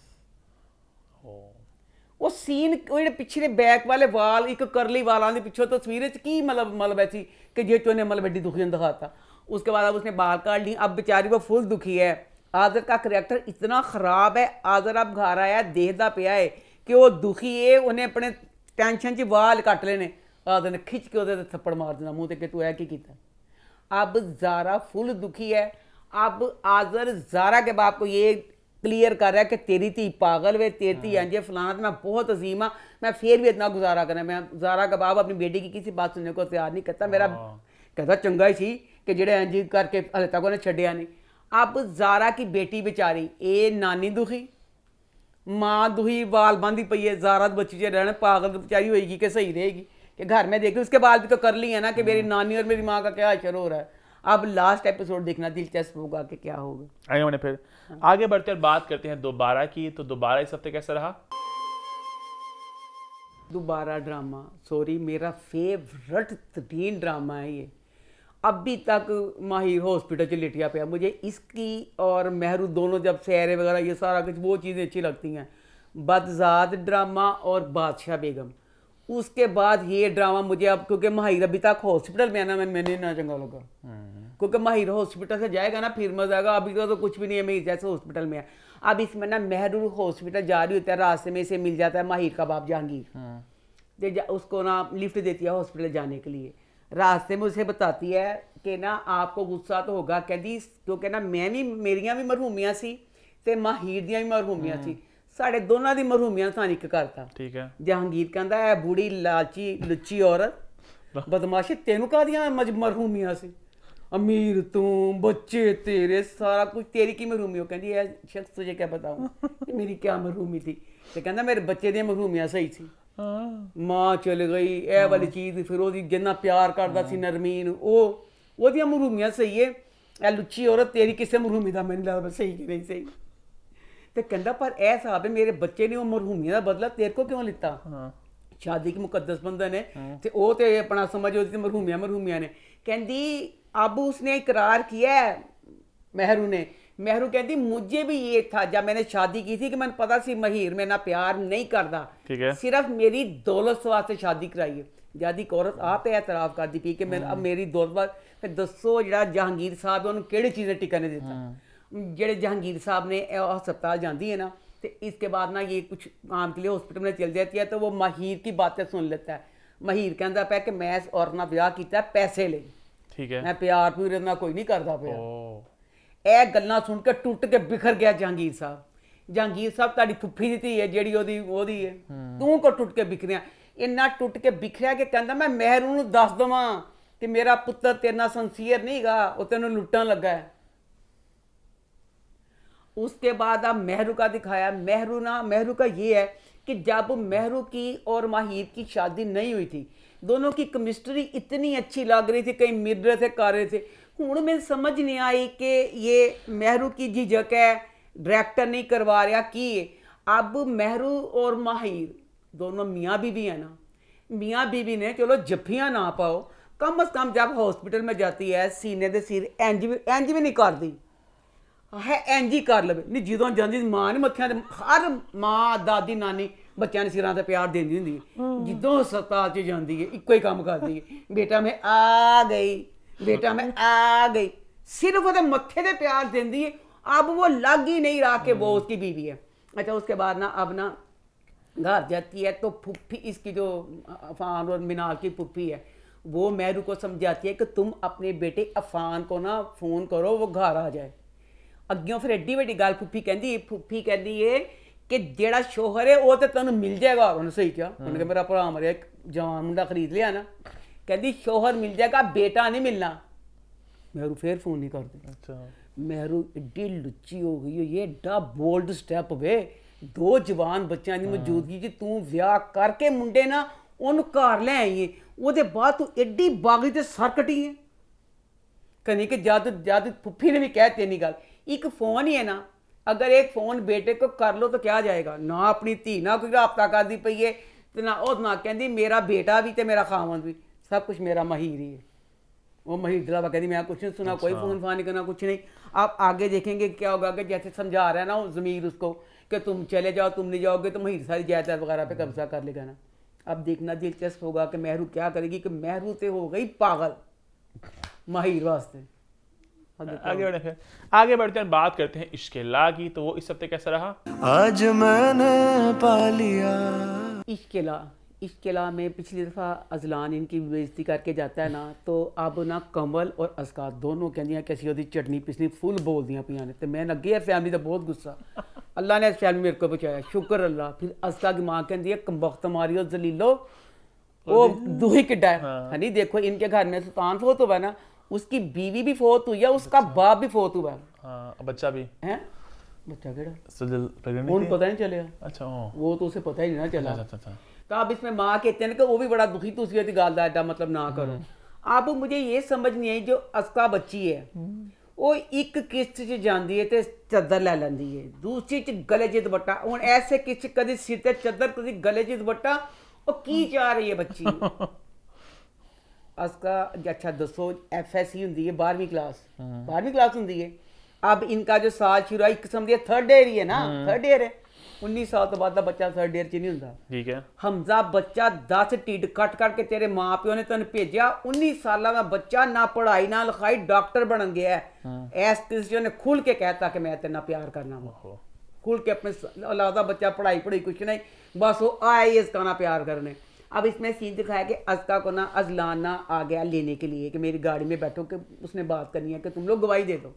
वो सीन वो पिछले बैक वाले वाल एक करली वालों के पिछों तस्वीर की मतलब ऐसी कि जे चो ने मतलब एड्डी दुखी दिखाता। उसके बाद अब उसने बाल काट ली, अब बेचारी वो फुल दुखी है। आदर का करैक्टर इतना ख़राब है, आदर अब घर आया देखता पिया है कि वो दुखी है, उन्हें अपने टेंशन च वाल कट लेने, आदर ने खिंच के उधर थप्पड़ मार देना मुँह ते कि तू है की किया। अब ज़ारा फुल दुखी है। अब आदर ज़ारा के बाप को ये क्लियर कर रहा है कि तेरी धी पागल वे, तेरी धी अंजे फलाना, तो मैं बहुत अजीम हाँ, मैं फिर भी इतना गुजारा करना। मैं ज़ारा का बाप अपनी बेटी की किसी बात सुनने को तैयार नहीं करता। मेरा कहता चंगा ही सी कि जेड़े अंजी करके हले तक उन्हें छड्डिया नहीं। अब ज़ारा की बेटी बेचारी ए नानी दुखी, माँ दुखी, बाल बांधी पई है। ज़ारा बच्ची से रहने पागल बेचारी होएगी कि सही रहेगी कि घर में देखी उसके बाल भी तो कर ली है ना कि मेरी नानी और मेरी माँ का क्या अशर हो रहा है। अब लास्ट एपिसोड देखना दिलचस्प होगा कि क्या होगा। आगे मैंने फिर आगे बढ़ते हैं, बात करते हैं दोबारा की। तो दोबारा इस हफ्ते कैसा रहा? दोबारा ड्रामा सॉरी मेरा फेवरेट तरीन ड्रामा है ये। अभी तक माहिर हॉस्पिटल च लेटिया पे, मुझे इसकी और मेहरू दोनों जब सैरे वगैरह ये सारा कुछ वो चीज़ें अच्छी लगती हैं। बदजात ड्रामा और बादशाह बेगम, उसके बाद ये ड्रामा मुझे अब क्योंकि माहिर अभी तक हॉस्पिटल में है ना, मैंने ना चंगा लगा क्योंकि माहिर हॉस्पिटल से जाएगा ना फिर मजा आएगा। अभी तो कुछ भी नहीं है, मेरी जैसे हॉस्पिटल में है। अब इसमें ना मेहरू हॉस्पिटल जा रही होता है, रास्ते में से मिल जाता है माहिर का बाप जहांगीर, उसको ना लिफ्ट देती है हॉस्पिटल जाने के लिए। रास्ते में उसे बताती है ਕਿ ਨਾ ਆਪਕੋ ਗੁੱਸਾ ਤਾਂ ਹੋਗਾ ਕਹਿੰਦੀ ਕਿਉਂਕਿ ਨਾ ਮੈਂ ਵੀ ਮੇਰੀਆਂ ਵੀ ਮਰਹੂਮੀਆਂ ਸੀ ਤੇ ਮਾਹੀਰ ਦੀਆਂ ਵੀ ਮਰਹੂਮੀਆਂ ਸੀ ਸਾਡੇ ਦੋਨਾਂ ਦੀ ਮਰਹੂਮੀਆਂ ਸਾਨੂੰ ਇੱਕ ਕਰਤਾ ਠੀਕ ਹੈ ਜਹਾਂਗੀਰ ਕਹਿੰਦਾ ਇਹ ਬੁੜੀ ਲਾਲਚੀ ਲੁੱਚੀ ਔਰਤ ਬਦਮਾਸ਼ੀ ਤੈਨੂੰ ਕਾਹਦੀਆਂ ਮਰਹੂਮੀਆਂ ਸੀ ਅਮੀਰ ਤੂੰ ਬੱਚੇ ਤੇਰੇ ਸਾਰਾ ਕੁਝ ਤੇਰੀ ਕੀ ਮਰਹੂਮੀ ਉਹ ਕਹਿੰਦੀ ਇਹ ਸ਼ਖਸ ਤੁਝੇ ਕਿਆ ਬਤਾऊं ਕਿ ਮੇਰੀ ਕਿਆ ਮਰਹੂਮੀ ਥੀ ਤੇ ਕਹਿੰਦਾ ਮੇਰੇ ਬੱਚੇ ਦੀਆਂ ਮਰਹੂਮੀਆਂ ਸਹੀ ਸੀ ਮਾਂ ਚਲ ਗਈ ਇਹ ਵਾਲੀ ਚੀਜ਼ ਫਿਰ ਉਹਦੀ ਜਿੰਨਾ ਪਿਆਰ ਕਰਦਾ ਸੀ ਨਰਮੀਨ ਉਹਦੀਆਂ ਮਰਹੂਮੀਆਂ ਸਹੀ ਹੈ ਇਹ ਲੁੱਚੀ ਔਰਤ ਤੇਰੀ ਕਿਸੇ ਮਰਹੂਮੀ ਦਾ ਮੈਨੂੰ ਲੱਗਦਾ ਸਹੀ ਕਿ ਨਹੀਂ ਸਹੀ ਤੇ ਕਹਿੰਦਾ ਪਰ ਇਹ ਹਿਸਾਬ ਹੈ ਮੇਰੇ ਬੱਚੇ ਨੇ ਉਹ ਮਰਹੂਮੀਆਂ ਦਾ ਬਦਲਾ ਤੇਰੇ ਕੋ ਕਿਉਂ ਲਿੱਤਾ शादी की मुकद्दस बंधन है ते वो ते अपना समझो मरहूमियां ने कहती अब उसने इकरार किया है महरू कहती मुझे भी ये था जब मैंने शादी की थी कि मैंने पता सी महीर मेरे ना प्यार नहीं करता सिर्फ मेरी दौलत वास्ते शादी कराई है जद एक औरत आप एतराफ करती पी कि अब मेरी दौलत फिर दसो जो जहांगीर साहब उन्होंने किहड़ी चीज़ ने टिका नहीं दिता जेडे जहांगीर साहब ने हस्पताल जाती है ना तो इसके बाद ना ये कुछ काम के लिए हॉस्पिटल में चल जाती है तो वो माहिर की बातें सुन लेता है माहिर कहता पे कि मैं इस औरत नाल ब्याह कीता पैसे ले ठीक है मैं प्यार प्यूर ना कोई नहीं करता पिया ਇਹ ਗੱਲਾਂ ਸੁਣ ਕੇ ਟੁੱਟ ਕੇ ਬਿਖਰ ਗਿਆ ਜਹਾਂਗੀਰ ਸਾਹਿਬ ਤੁਹਾਡੀ ਫੁੱਫੀ ਦੀ ਧੀ ਹੈ ਜਿਹੜੀ ਉਹਦੀ ਹੈ ਤੂੰ ਕੋ ਟੁੱਟ ਕੇ ਬਿਖਰਿਆ ਇੰਨਾ ਟੁੱਟ ਕੇ ਬਿਖਰਿਆ ਕਿ ਕਹਿੰਦਾ ਮੈਂ ਮਹਿਰੂ ਨੂੰ ਦੱਸ ਦਵਾਂ ਕਿ ਮੇਰਾ ਪੁੱਤਰ ਤੇਰੇ ਨਾਲ ਸੰਸੀਅਰ ਨਹੀਂਗਾ ਉਹ ਤੈਨੂੰ ਲੁੱਟਣ ਲੱਗਾ ਹੈ उसके बाद अब महरू का दिखाया महरू का ये है कि जब महरू की और माहिर की शादी नहीं हुई थी दोनों की केमिस्ट्री इतनी अच्छी लग रही थी कहीं मिल रहे थे कर रहे थे हूँ मैं समझ नहीं आई कि ये महरू की झिझक है डायरेक्टर नहीं करवा रहा कि अब महरू और माहिर दोनों मियाँ बीवी है ना मियाँ बीवी ने चलो जफ्फियाँ ना पाओ कम अज़ कम जब हॉस्पिटल में जाती है सीने दे सिर इंज भी नहीं करती है इंज ही कर लवे नहीं जो जाती मां नहीं मत्थियां हर मां दादी नानी बच्चों ने सिरां ते प्यार देंदी हुंदी जिद्दों हस्पताल च जाती है इक्को ही काम करती है बेटा मैं आ गई सिर्फ वो मत्थे ते प्यार देंदी है अब वो लग ही नहीं रहा कि वो उसकी बीवी है अच्छा उसके बाद ना अब ना घर जाती है तो फुफ्फी इसकी जो अफान और मिनाल की फुफ्फी है वो महरू को समझाती है कि तुम अपने बेटे अफान को ना फ़ोन करो वो घर आ जाए ਅੱਗਿਓਂ ਫਿਰ ਐਡੀ ਵੱਡੀ ਗੱਲ ਫੁੱਫੀ ਕਹਿੰਦੀ ਏ ਕਿ ਜਿਹੜਾ ਸ਼ੋਹਰ ਹੈ ਉਹ ਤੇ ਤੈਨੂੰ ਮਿਲ ਜਾਏਗਾ ਉਹਨੇ ਸਹੀ ਕਿਹਾ ਉਹਨੇ ਕਿ ਮੇਰਾ ਭਰਾ ਮਰਿਆ ਇੱਕ ਜਵਾਨ ਮੁੰਡਾ ਖਰੀਦ ਲਿਆ ਨਾ ਕਹਿੰਦੀ ਸ਼ੋਹਰ ਮਿਲ ਜਾਏਗਾ ਬੇਟਾ ਨਹੀਂ ਮਿਲਣਾ ਮਹਿਰੂ ਫੇਰ ਫੋਨ ਨਹੀਂ ਕਰਦੀ ਅੱਛਾ ਮਹਿਰੂ ਐਡੀ ਲੁੱਚੀ ਹੋ ਗਈ ਇਹ ਐਡਾ ਬੋਲਡ ਸਟੈਪ ਵੇ ਦੋ ਜਵਾਨ ਬੱਚਿਆਂ ਦੀ ਮੌਜੂਦਗੀ 'ਚ ਤੂੰ ਵਿਆਹ ਕਰਕੇ ਮੁੰਡੇ ਨਾ ਉਹਨੂੰ ਘਰ ਲੈ ਆਈ ਏ ਉਹਦੇ ਬਾਅਦ ਤੂੰ ਐਡੀ ਬਾਗੀ ਤੇ ਸਰ ਕੱਟੀ ਏ ਕਹਿੰਦੀ ਕਿ ਜਦ ਫੁੱਫੀ ਨੇ ਵੀ ਕਹਿਤੀ ਇੰਨੀ ਗੱਲ एक फोन ही है ना अगर एक फोन बेटे को कर लो तो क्या जाएगा ना अपनी धी ना कोई राबता करती पई है तो ना कहती मेरा बेटा भी तो मेरा खावन भी सब कुछ मेरा महीर ही है वो महीर दिलावा कहती मैं कुछ नहीं सुना कोई फ़ोन फान नहीं करना कुछ नहीं आप आगे देखेंगे क्या होगा कि जैसे समझा रहा है ना वो ज़मीर उसको कि तुम चले जाओ तुम नहीं जाओगे तो महीर सारी जायदाद वगैरह पे कब्जा कर लेगा ना अब देखना दिलचस्प होगा कि महरू क्या करेगी कि महरू से हो गई पागल महीर वास्ते आगे बढ़ते हैं बात करते हैं इश्क ला की तो वो इस हफ्ते कैसा रहा आज मैंने पा लिया इश्क ला में पिछली दफ़ा अजलान इनकी बेइज्जती करके जाता है ना तो अब ना कमल और असका दोनों कहदियां कि असीं ओहदी चटनी पिसनी फुल बोलदियां पियां ने ते मैं अगे है फैमिली दा बहुत गुस्सा अल्लाह ने इस फैमिली मेरे को बचाया शुक्र अल्लाह फिर असका की माँ कहती है कमबख्त मारी और जलीलो वो दूही किड्डा है नहीं देखो इनके घर में सुल्तान फोत हुआ ना उसकी बीवी भी फोत हुई है उसका बाप भी फोत हुआ है बच्चा भी है बच्चा केड़ा उनको पता नहीं चलेगा अच्छा वो तो उसे पता ही नहीं ना चला तो अब इसमें माँ कहते हैं कि वो भी बड़ा दुखी तो उसकी गल का एडा मतलब ना करो अब मुझे ये समझ नहीं आई जो असका बच्ची है वो एक किस्त च जाती है तो चादर लै लैंदी है दूसरी च गले च दुपट्टा हुण ऐसे किस्त कदी सिर ते चादर कदी गले च दुपट्टा वो की चाह रही है बच्ची असका अच्छा दसो FSC होंगी है 12वीं क्लास होंगी है अब इनका जो साल शुरू है एक किस्म की थर्ड ईयर ही है ना थर्ड ईयर है 19 साल तो बाद बच्चा थर्ड ईयर च नहीं होंदा ठीक है हमजा बच्चा 10 टिड कट करके तेरे माँ प्यो ने तेन भेजा 19 साल का बच्चा ना पढ़ाई ना लिखाई डॉक्टर बन गया है इस किसी ने खुल के कहता कि मैं तेरे प्यार करना खुल के अपने औलादा बच्चा पढ़ाई कुछ नहीं बस वो आए इसका ना प्यार करने अब इसमें सीन दिखाया कि अस्का को ना अजलाना आ गया लेने के लिए कि मेरी गाड़ी में बैठो कि उसने बात करनी है कि तुम लोग गवाही दे दो।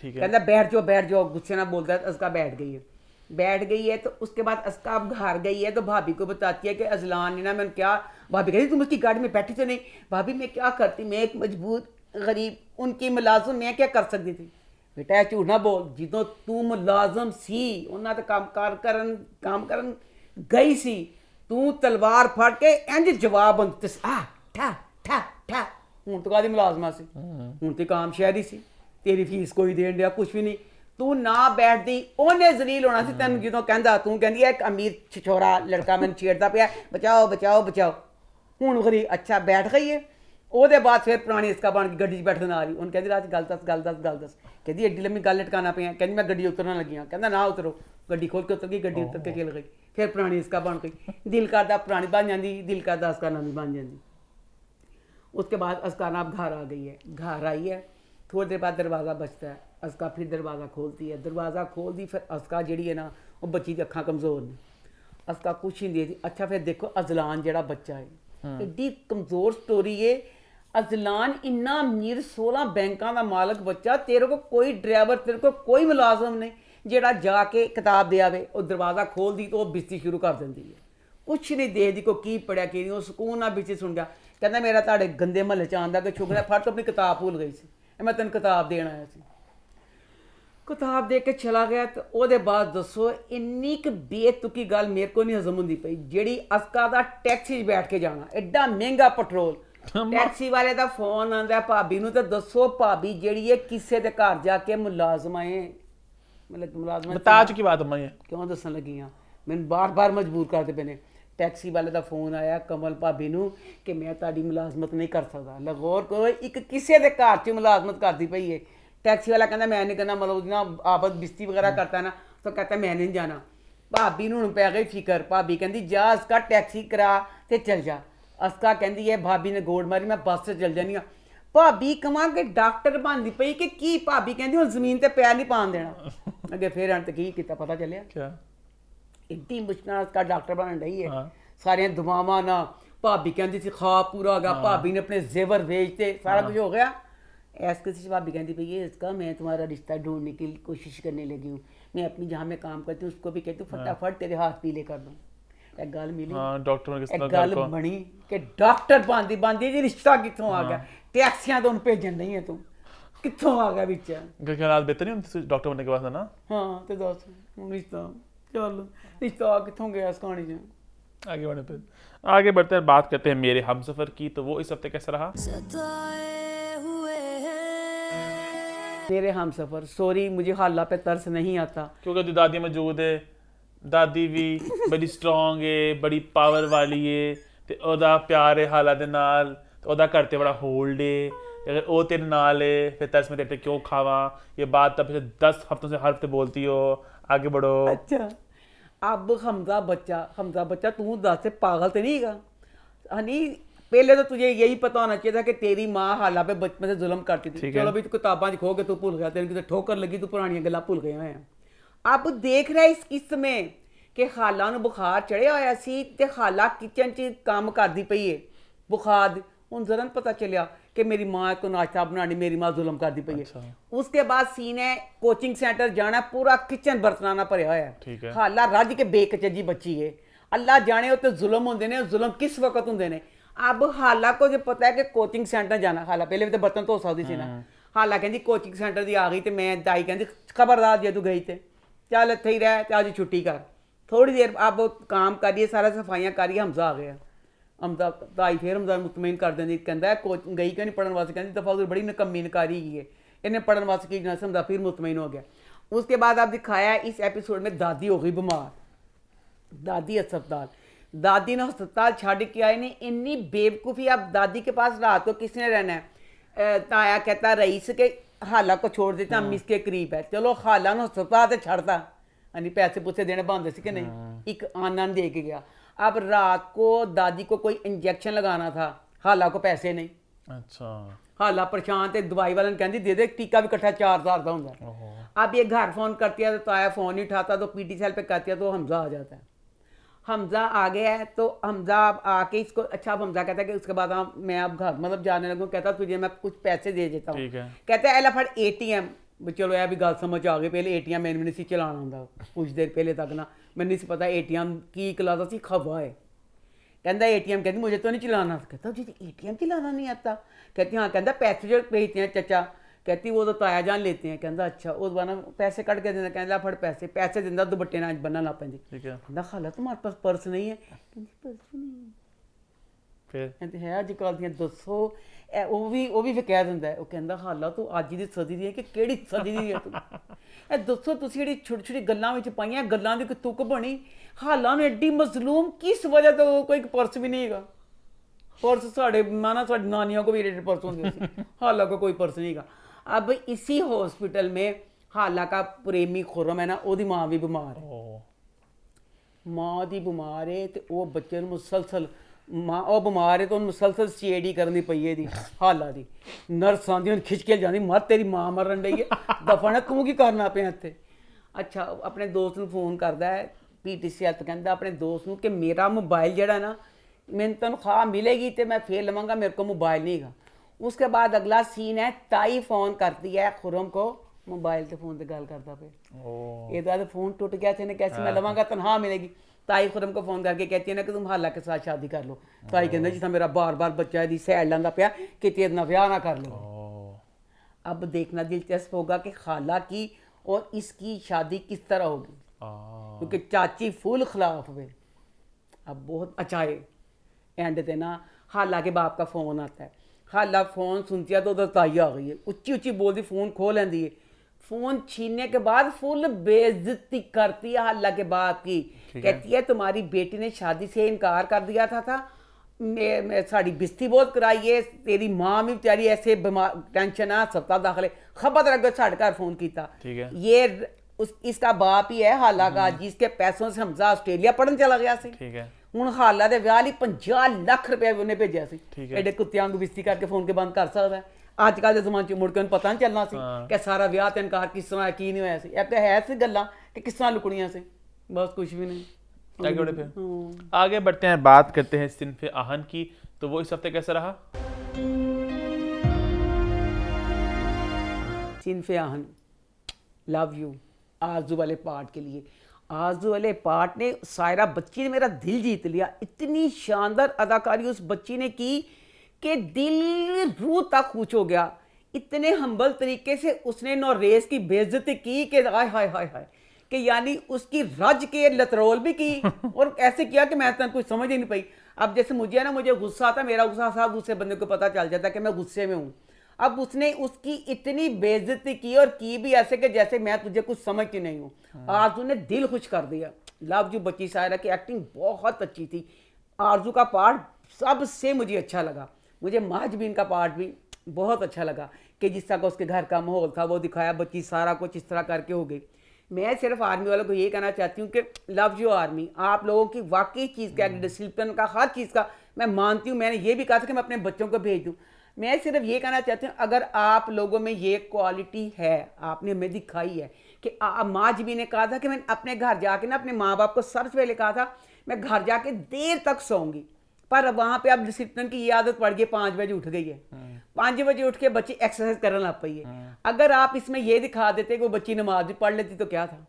ठीक है। कहता बैठ जाओ गुस्से ना बोलता है। अस्का बैठ गई है तो उसके बाद अस्का अब घर गई है तो भाभी को बताती है कि अजलान ने ना मैंने क्या, भाभी कहती तुम उसकी गाड़ी में बैठी तो नहीं। भाभी मैं क्या करती, मैं एक मजबूर गरीब उनकी मुलाजिम, मैं क्या कर सकती थी। बेटा झूठ ना बोल, ਜਦੋਂ ਤੂੰ ਮੁਲਾਜ਼ਮ ਸੀ ਉਹਨਾਂ ਤੇ ਕੰਮ ਕਰਨ ਗਈ ਸੀ ਤੂੰ ਤਲਵਾਰ ਫੜ ਕੇ ਇੰਜ ਜਵਾਬ ਅੰਤ ਆ ਠਾ ਠਾ ਠਾ। ਹੁਣ ਤੋਂ ਕਾਦੀ ਮੁਲਾਜ਼ਮਾ ਸੀ, ਹੁਣ ਤੇ ਕਾਮ ਸ਼ਹਿਰੀ ਸੀ, ਤੇਰੀ ਫੀਸ ਕੋਈ ਦੇਣ ਡਿਆ ਕੁਝ ਵੀ ਨਹੀਂ। ਤੂੰ ਨਾ ਬੈਠਦੀ ਉਹਨੇ ਜ਼ਲੀਲ ਹੋਣਾ ਸੀ ਤੈਨੂੰ ਜਦੋਂ ਕਹਿੰਦਾ, ਤੂੰ ਕਹਿੰਦੀ ਹੈ ਇੱਕ ਅਮੀਰ ਛਛੋਰਾ ਲੜਕਾ ਮੈਨੂੰ ਛੇੜਦਾ ਪਿਆ, ਬਚਾਓ ਬਚਾਓ ਬਚਾਓ। ਹੁਣ ਖਰੀ ਅੱਛਾ ਬੈਠ ਗਈ ਹੈ। ਉਹਦੇ ਬਾਅਦ ਫਿਰ ਪੁਰਾਣੀ ਇਸਕਾ ਬਣ ਕੇ ਗੱਡੀ 'ਚ ਬੈਠਣ ਆ ਰਹੀ। ਉਹਨੂੰ ਕਹਿੰਦੀ ਰਾਜ ਗੱਲ ਦੱਸ। ਕਹਿੰਦੀ ਐਡੀ ਲੰਮੀ ਗੱਲ ਲਟਕਾਣਾ ਪਿਆ। ਕਹਿੰਦੀ ਮੈਂ ਗੱਡੀ ਉਤਰਨ ਲੱਗੀਆਂ। ਕਹਿੰਦਾ ਨਾ ਉਤਰੋ। ਗੱਡੀ ਖੋਲ ਕੇ ਉਤਰ ਗਈ, ਗੱਡੀ ਉਤਰ ਕੇ ਖੇਲ ਗਈ। ਫਿਰ ਪੁਰਾਣੀ ਇਸਕਾ ਬਣ ਗਈ, ਦਿਲ ਕਰਦਾ ਪੁਰਾਣੀ ਬਣ ਜਾਂਦੀ, ਦਿਲ ਕਰਦਾ ਅਸਕਾ ਨਵੀਂ ਬਣ ਜਾਂਦੀ। उसके बाद अस्का नाब घर आ गई है, घर आई है। थोड़ी देर बाद दरवाज़ा बजता है, अस्का फिर दरवाज़ा खोलती है। दरवाज़ा खोल दी फिर अस्का जी है ना वो बच्ची की अक्खां कमज़ोर ने, अस्का कुछ नहीं देती। अच्छा फिर देखो अजलान जड़ा बच्चा है एड्डी कमज़ोर स्टोरी है। अजलान इन्ना अमीर 16 बैंकों का मालक बच्चा, तेरे को कोई ड्राइवर, तेरे को कोई मुलाजम नहीं जेड़ा जाके किताब दे आवे। वो दरवाज़ा खोल दी तो वो बिस्ती शुरू कर देंदी है, कुछ नहीं देखदी को की पढ़िया की नहीं। वो सुकून ना बिच सुन गया। कहता मेरा ताड़े गंदे महल च आंदा कि शुक्र है फट तो अपनी किताब भूल गई सी, मैं तेन किताब देन आया सी। किताब दे के चला गया। तो ਉਹਦੇ ਬਾਅਦ ਦੱਸੋ ਇੰਨੀ ਕੁ ਬੇਤੁਕੀ ਗੱਲ ਮੇਰੇ ਕੋ ਨਹੀਂ ਹਜ਼ਮ ਹੁੰਦੀ ਪਈ, ਜਿਹੜੀ ਅਸਕਾ ਦਾ ਟੈਕਸੀ 'ਚ ਬੈਠ ਕੇ ਜਾਣਾ, ਐਡਾ ਮਹਿੰਗਾ ਪੈਟਰੋਲ। ਟੈਕਸੀ ਵਾਲੇ ਦਾ ਫੋਨ ਆਂਦਾ ਭਾਬੀ ਨੂੰ, ਤੇ ਦੱਸੋ ਭਾਬੀ ਜਿਹੜੀ ਹੈ ਕਿਸੇ ਦੇ ਘਰ ਜਾ ਕੇ ਮੁਲਾਜ਼ਮਾਂ ਮਤਲਬ ਮੁਲਾਜ਼ਮਾਂ बता चुकी बात अम्मा ये। ਕਿਉਂ ਦੱਸਣ ਲੱਗੀ ਹਾਂ, ਮੈਨੂੰ ਬਾਰ-ਬਾਰ ਮਜਬੂਰ ਕਰਦੇ ਪਏ ਨੇ। ਟੈਕਸੀ ਵਾਲੇ ਦਾ ਫੋਨ ਆਇਆ ਕਮਲ ਭਾਬੀ ਨੂੰ ਕਿ ਮੈਂ ਤੁਹਾਡੀ ਮੁਲਾਜ਼ਮਤ ਨਹੀਂ ਕਰ ਸਕਦਾ। ਲਗੌਰ ਕੋਈ ਇੱਕ ਕਿਸੇ ਦੇ ਘਰ 'ਚ ਮੁਲਾਜ਼ਮਤ ਕਰਦੀ ਪਈ ਹੈ। टैक्सी वाला कहना मैं नहीं करना, मतलब ना आपस बिस्ती वगैरह करता है ना, तो कहता मैं नहीं जाना। भाभी नूं पै गई फिकर। भाभी कहती जा अस्का टैक्सी करा ते चल जा। अस्का कहती है भाभी ने गोड़ मारी मैं बस से चल जानी। भाभी कमां के डॉक्टर बनती पई कि की। भाभी कहती हुण जमीन ते पैर नहीं पान देना। अगे फिर अंत की किता पता चलिया क्या एड्डी मुश्किल अस्का डॉक्टर बनन रही है। सारियां दुआवां ना भाभी कहती सी ख्वाब पूरा हो गया। भाभी ने अपने जेवर बेचते, सारा कुछ हो गया। ऐस किसी से भाभी कहती भैया इसका मैं तुम्हारा रिश्ता ढूंढने की कोशिश करने लगी हूँ। मैं अपनी जहाँ मैं काम करती हूँ उसको भी कहती हूँ फटाफट तेरे हाथ पीले कर दूँ। एक गल मिली, एक गल बनी कि डॉक्टर बांधी जी रिश्ता कितों आ गया। टैक्सियां तो भेजन नहीं है, तू कितों आ गया बिच। हालात बेहतर नहीं होते डॉक्टर बनने के बाद ना। हाँ तो दस रिश्ता चल रिश्ता कितों गया इस कहानी से। आगे बढ़ते हैं, बात करते हैं मेरे हमसफर की। तो वो इस हफ्ते कैसा रहा? सताए हुए हैं मेरे हमसफर, सॉरी मुझे हाला पे तरस नहीं आता क्योंकि दादी मौजूद है। दादी भी बड़ी स्ट्रॉन्ग है, बड़ी पावर वाली है, ते ओदा प्यार है हाला दे नाल, ते ओदा घर ते बड़ा होल्ड है। अगर वो तेरे नाल है फिर तरस मैं तेरे पे क्यों खावा। ये बात तब पिछले 10 हफ्तों से हर हफ्ते बोलती हो। आगे बढ़ो। अच्छा अब हमजा बच्चा तू दस पागल तो नहीं है हनी। पहले तो तुझे यही पता होना चाहिए था कि तेरी माँ हाला पे बचपन से जुल्म करती थी। चलो भी तू किताबां खो के तू भूल गया, तेरे किसी ठोकर लगी तू पुरानी गल्लां भूल गए हैं। अब देख रहा इस किस्त में कि हाला नूं बुखार चढ़िया होया सी ते हाला किचन च काम करदी पई है। बुखार हुण जरा पता चलिया कि मेरी माँ को नाश्ता बनानी, मेरी माँ जुल्म करदी पई है। उसके बाद सीन है कोचिंग सेंटर जाना, पूरा किचन बर्तनाना भरिया होया है। हाला रज के बेकचजी बच्ची है। अल्लाह जाने उत्ते जुल्म होंदे ने, जुल्म किस वक्त होंदे ने। अब हाला को जो पता है कि कोचिंग सेंटर जाना, हाला पहले भी तो बर्तन धो सकती सी ना। हाला कहती कोचिंग सेंटर दी आ गई तो मैं दाई कहती खबरदार जे तू गई तो चल इत्थे ही रह, आज छुट्टी कर। थोड़ी देर अब काम करिए, सारा सफाइयाँ करिए, हमजा आ गया। हमजा दाई फिर हमजा मुतमईन कर देंदी, कहता कोचिंग गई क्यों नहीं पढ़ने वास्ते। कहती दफा बड़ी नकम्मी नकारी की है, इन्हें पढ़ने वास्ते की जाना। हमजा फिर मुतमईन हो गया। उसके बाद अब दिखाया इस एपिसोड में दादी हो गई बीमार। दादी अस्पताल, दादी ने अस्पताल छड़ के आए ने। इन्नी बेवकूफ़ी, अब दादी के पास रात को किसने रहना है। ताया कहता रईस के हाला को छोड़ देता, हम इसके करीब है। चलो हाला ने अस्पताल से छड़ता, यानी पैसे पूसे देने बंद थे कि नहीं, एक आनंद दे के गया। अब रात को दादी को कोई इंजेक्शन लगाना था, हाला को पैसे नहीं। अच्छा हाला परेशान थे, दवाई वाले ने कहती दे दे, टीका भी इकट्ठा 4,000 का होगा। अब ये घर फ़ोन करती है तो ताया फ़ोन नहीं उठाता, तो पीटी सेल पे करती है तो हमजा आ जाता है। हमजा आ गया है तो हमजा अब आके इसको अच्छा, अब हमजा कहता है कि उसके बाद मैं अब घर मतलब जाने लगूँ, कहता तुझे मैं कुछ पैसे दे देता हूँ। ठीक है। कहता है एला फट ATM, चलो यह भी गल समझ आ गई, पहले ATM मैंने नहीं सी चलाना होंदा कुछ देर पहले तक ना, मैंने नहीं सी पता ATM की कलादा सी खवा है। कहता ATM, कहती मुझे तो नहीं चलाना। कहता तुझे ATM चलाना नहीं आता? कहती हाँ। कहता पैसे जो भेजते हैं चचा, कहती वो तो ताया जान लेते हैं। कहता अच्छा, उस बार पैसे कट के देना, कहता फट पैसे, पैसे देंदा दुपट्टे ना बनना ला पैंदी। ठीक है। कहता खाला तुम्हारे पास पर्स नहीं है? कहती पर्स नहीं फिर कहते है अजकल दियां दसो, वो भी फिर कह दिंदा है, वो कहता हाला तू अज दी सदी दी है कि केड़ी सदी दी है तू? ए दसो तुसीं जेहड़ी छोटी छोटी गल्लां विच पाईयां, गल्लां दी कोई तुक बनी, हाला में एड्डी मजलूम किस वजह तो कोई पर्स भी नहीं हैगा। पर्स साढ़े माना साढ़ी नानियों को भी एडे पर्स होंगे सी, हाला को कोई पर्स नहीं हैगा। अब इसी हॉस्पिटल में हाला का प्रेमी खुरम है ना, ओदी मां भी बीमार है। ओ मां दी बीमार है तो वो बच्चे नूं मुसलसल मां ਉਹ ਬਿਮਾਰ ਹੈ तो मुसलसल CID करनी पई है दी ਹਾਲਾ ਦੀ। ਨਰਸ ਆਂਦੀ ਹੁਣ ਖਿੱਚ ਕੇ ਜਾਂਦੀ, ਮਰ ਤੇਰੀ ਮਾਂ ਮਰਨ ਡਈ ਹੈ, ਦਫਾ ਨਾ ਤੂੰ ਕੀ ਕਰਨਾ ਪਿਆ ਇੱਥੇ। ਅੱਛਾ, ਆਪਣੇ ਦੋਸਤ ਨੂੰ ਫੋਨ ਕਰਦਾ ਹੈ PTC ਹੈਲਥ, ਕਹਿੰਦਾ ਆਪਣੇ ਦੋਸਤ ਨੂੰ ਕਿ ਮੇਰਾ ਮੋਬਾਈਲ ਜਿਹੜਾ ਨਾ ਮੈਨੂੰ ਤਨਖਾਹ ਮਿਲੇਗੀ ਤੇ मैं फिर लवांगा, मेरे को मोबाइल नहीं हैगा। उसके बाद अगला सीन है, ताई फोन करती है खुरम को, मोबाइल से फोन से गल करता पे, ये तो फोन टूट गया थे, कैसे मैं लवांगा, तनख्वाह मिलेगी। ताई खुरम को फोन करके कहती है ना कि तुम हाला के साथ शादी कर लो। ताई कहते जितना मेरा बार बार बच्चा है सैड लांदा पिया कि तेरे ब्याह ना कर लो। अब देखना दिलचस्प होगा कि खाला की और इसकी शादी किस तरह होगी, क्योंकि चाची फुल खिलाफ हुए। अब बहुत अच्छा है एंड ते ना हाला के बाप का फोन आता है, हाला फोन सुनती है तो उधर ताई आ गई है, उच्ची उच्ची बोलती, फोन खो लेंदी है। फोन छीनने के बाद फुल बेइज्जती करती है हाला के बाप की, कहती है तुम्हारी बेटी ने शादी से इनकार कर दिया था मैं साड़ी बिस्ती बहुत कराई है, तेरी माँ भी बेचारी ऐसे बीमार टेंशन आ अस्पताल दाखिल, खबर रख साढ़े घर फोन किया। ये इसका बाप ही है हाला का, जिसके पैसों से हमजा आस्ट्रेलिया पढ़न चला गया सी। ਹੁਣ ਹਾਲਾ ਦੇ ਵਿਆਹ ਲਈ 50 ਲੱਖ ਰੁਪਏ ਉਹਨੇ ਭੇਜਿਆ ਸੀ। ਐਡੇ ਕੁੱਤਿਆਂ ਵਾਂਗੂ ਬਿਸਤੀ ਕਰਕੇ ਫੋਨ ਕੇ ਬੰਦ ਕਰ ਸਕਦਾ। ਅੱਜ ਕੱਲ੍ਹ ਦੇ ਜ਼ਮਾਨੇ 'ਚ ਮੁੜ ਕੇ ਉਹਨੂੰ ਪਤਾ ਨਹੀਂ ਚੱਲਣਾ ਸੀ ਕਿ ਸਾਰਾ ਵਿਆਹ ਤੇ ਇਨਕਾਰ ਕਿਸ ਤਰ੍ਹਾਂ ਕੀ ਨਹੀਂ ਹੋਇਆ ਸੀ। ਇਹ ਤਾਂ ਹੈ ਸੀ ਗੱਲਾਂ कि किस तरह लुकड़ियाँ से, बस कुछ भी नहीं। आगे बढ़े फिर आगे बढ़ते हैं, बात करते हैं सिन्फ़े आहन की। तो वो इस हफ्ते कैसा रहा? सिन्फ़े आहन, लव यू, आरज़ू वाले पार्ट के लिए। आरज़ू वाले पार्ट ने, सायरा बच्ची ने मेरा दिल जीत लिया। इतनी शानदार अदाकारी उस बच्ची ने की कि दिल रूह तक खुश हो गया। इतने हम्बल तरीके से उसने नौरेस की बेइज्जती की कि हाय हाय हाय हाय, कि यानी उसकी रज के लतरोल भी की और ऐसे किया कि मैं तो कुछ समझ ही नहीं पाई। अब जैसे मुझे ना, मुझे गुस्सा आता, मेरा गुस्सा साहब दूसरे बंदे को पता चल जाता कि मैं गुस्से में हूँ। अब उसने उसकी इतनी बेइज्जती की और की भी ऐसे कि जैसे मैं तुझे कुछ समझती नहीं हूँ। आरज़ू ने दिल खुश कर दिया। लव यू बच्ची सायरा की एक्टिंग बहुत अच्छी थी। आरज़ू का पार्ट सबसे मुझे अच्छा लगा। मुझे महाजबीन का पार्ट भी बहुत अच्छा लगा कि जिस तरह का उसके घर का माहौल था वो दिखाया। बच्ची सारा कुछ इस तरह करके हो गई। मैं सिर्फ आर्मी वालों को ये कहना चाहती हूँ कि लव यू आर्मी, आप लोगों की वाकई चीज़ का, डिसिप्लिन का, हर चीज़ का मैं मानती हूँ। मैंने ये भी कहा था कि मैं अपने बच्चों को भेज दूँ। मैं सिर्फ ये कहना चाहती हूँ, अगर आप लोगों में ये क्वालिटी है, आपने हमें दिखाई है कि माँ जी ने कहा था कि मैं अपने घर जाके ना अपने माँ बाप को सबसे पहले कहा था मैं घर जाके देर तक सोऊंगी, पर वहाँ पे अब डिसिप्लिन की ये आदत पड़ गई, 5 बजे उठ गई है। 5 बजे उठ के बच्ची एक्सरसाइज करने लग पई है। अगर आप इसमें ये दिखा देते कि वो बच्ची नमाज भी पढ़ लेती तो क्या था,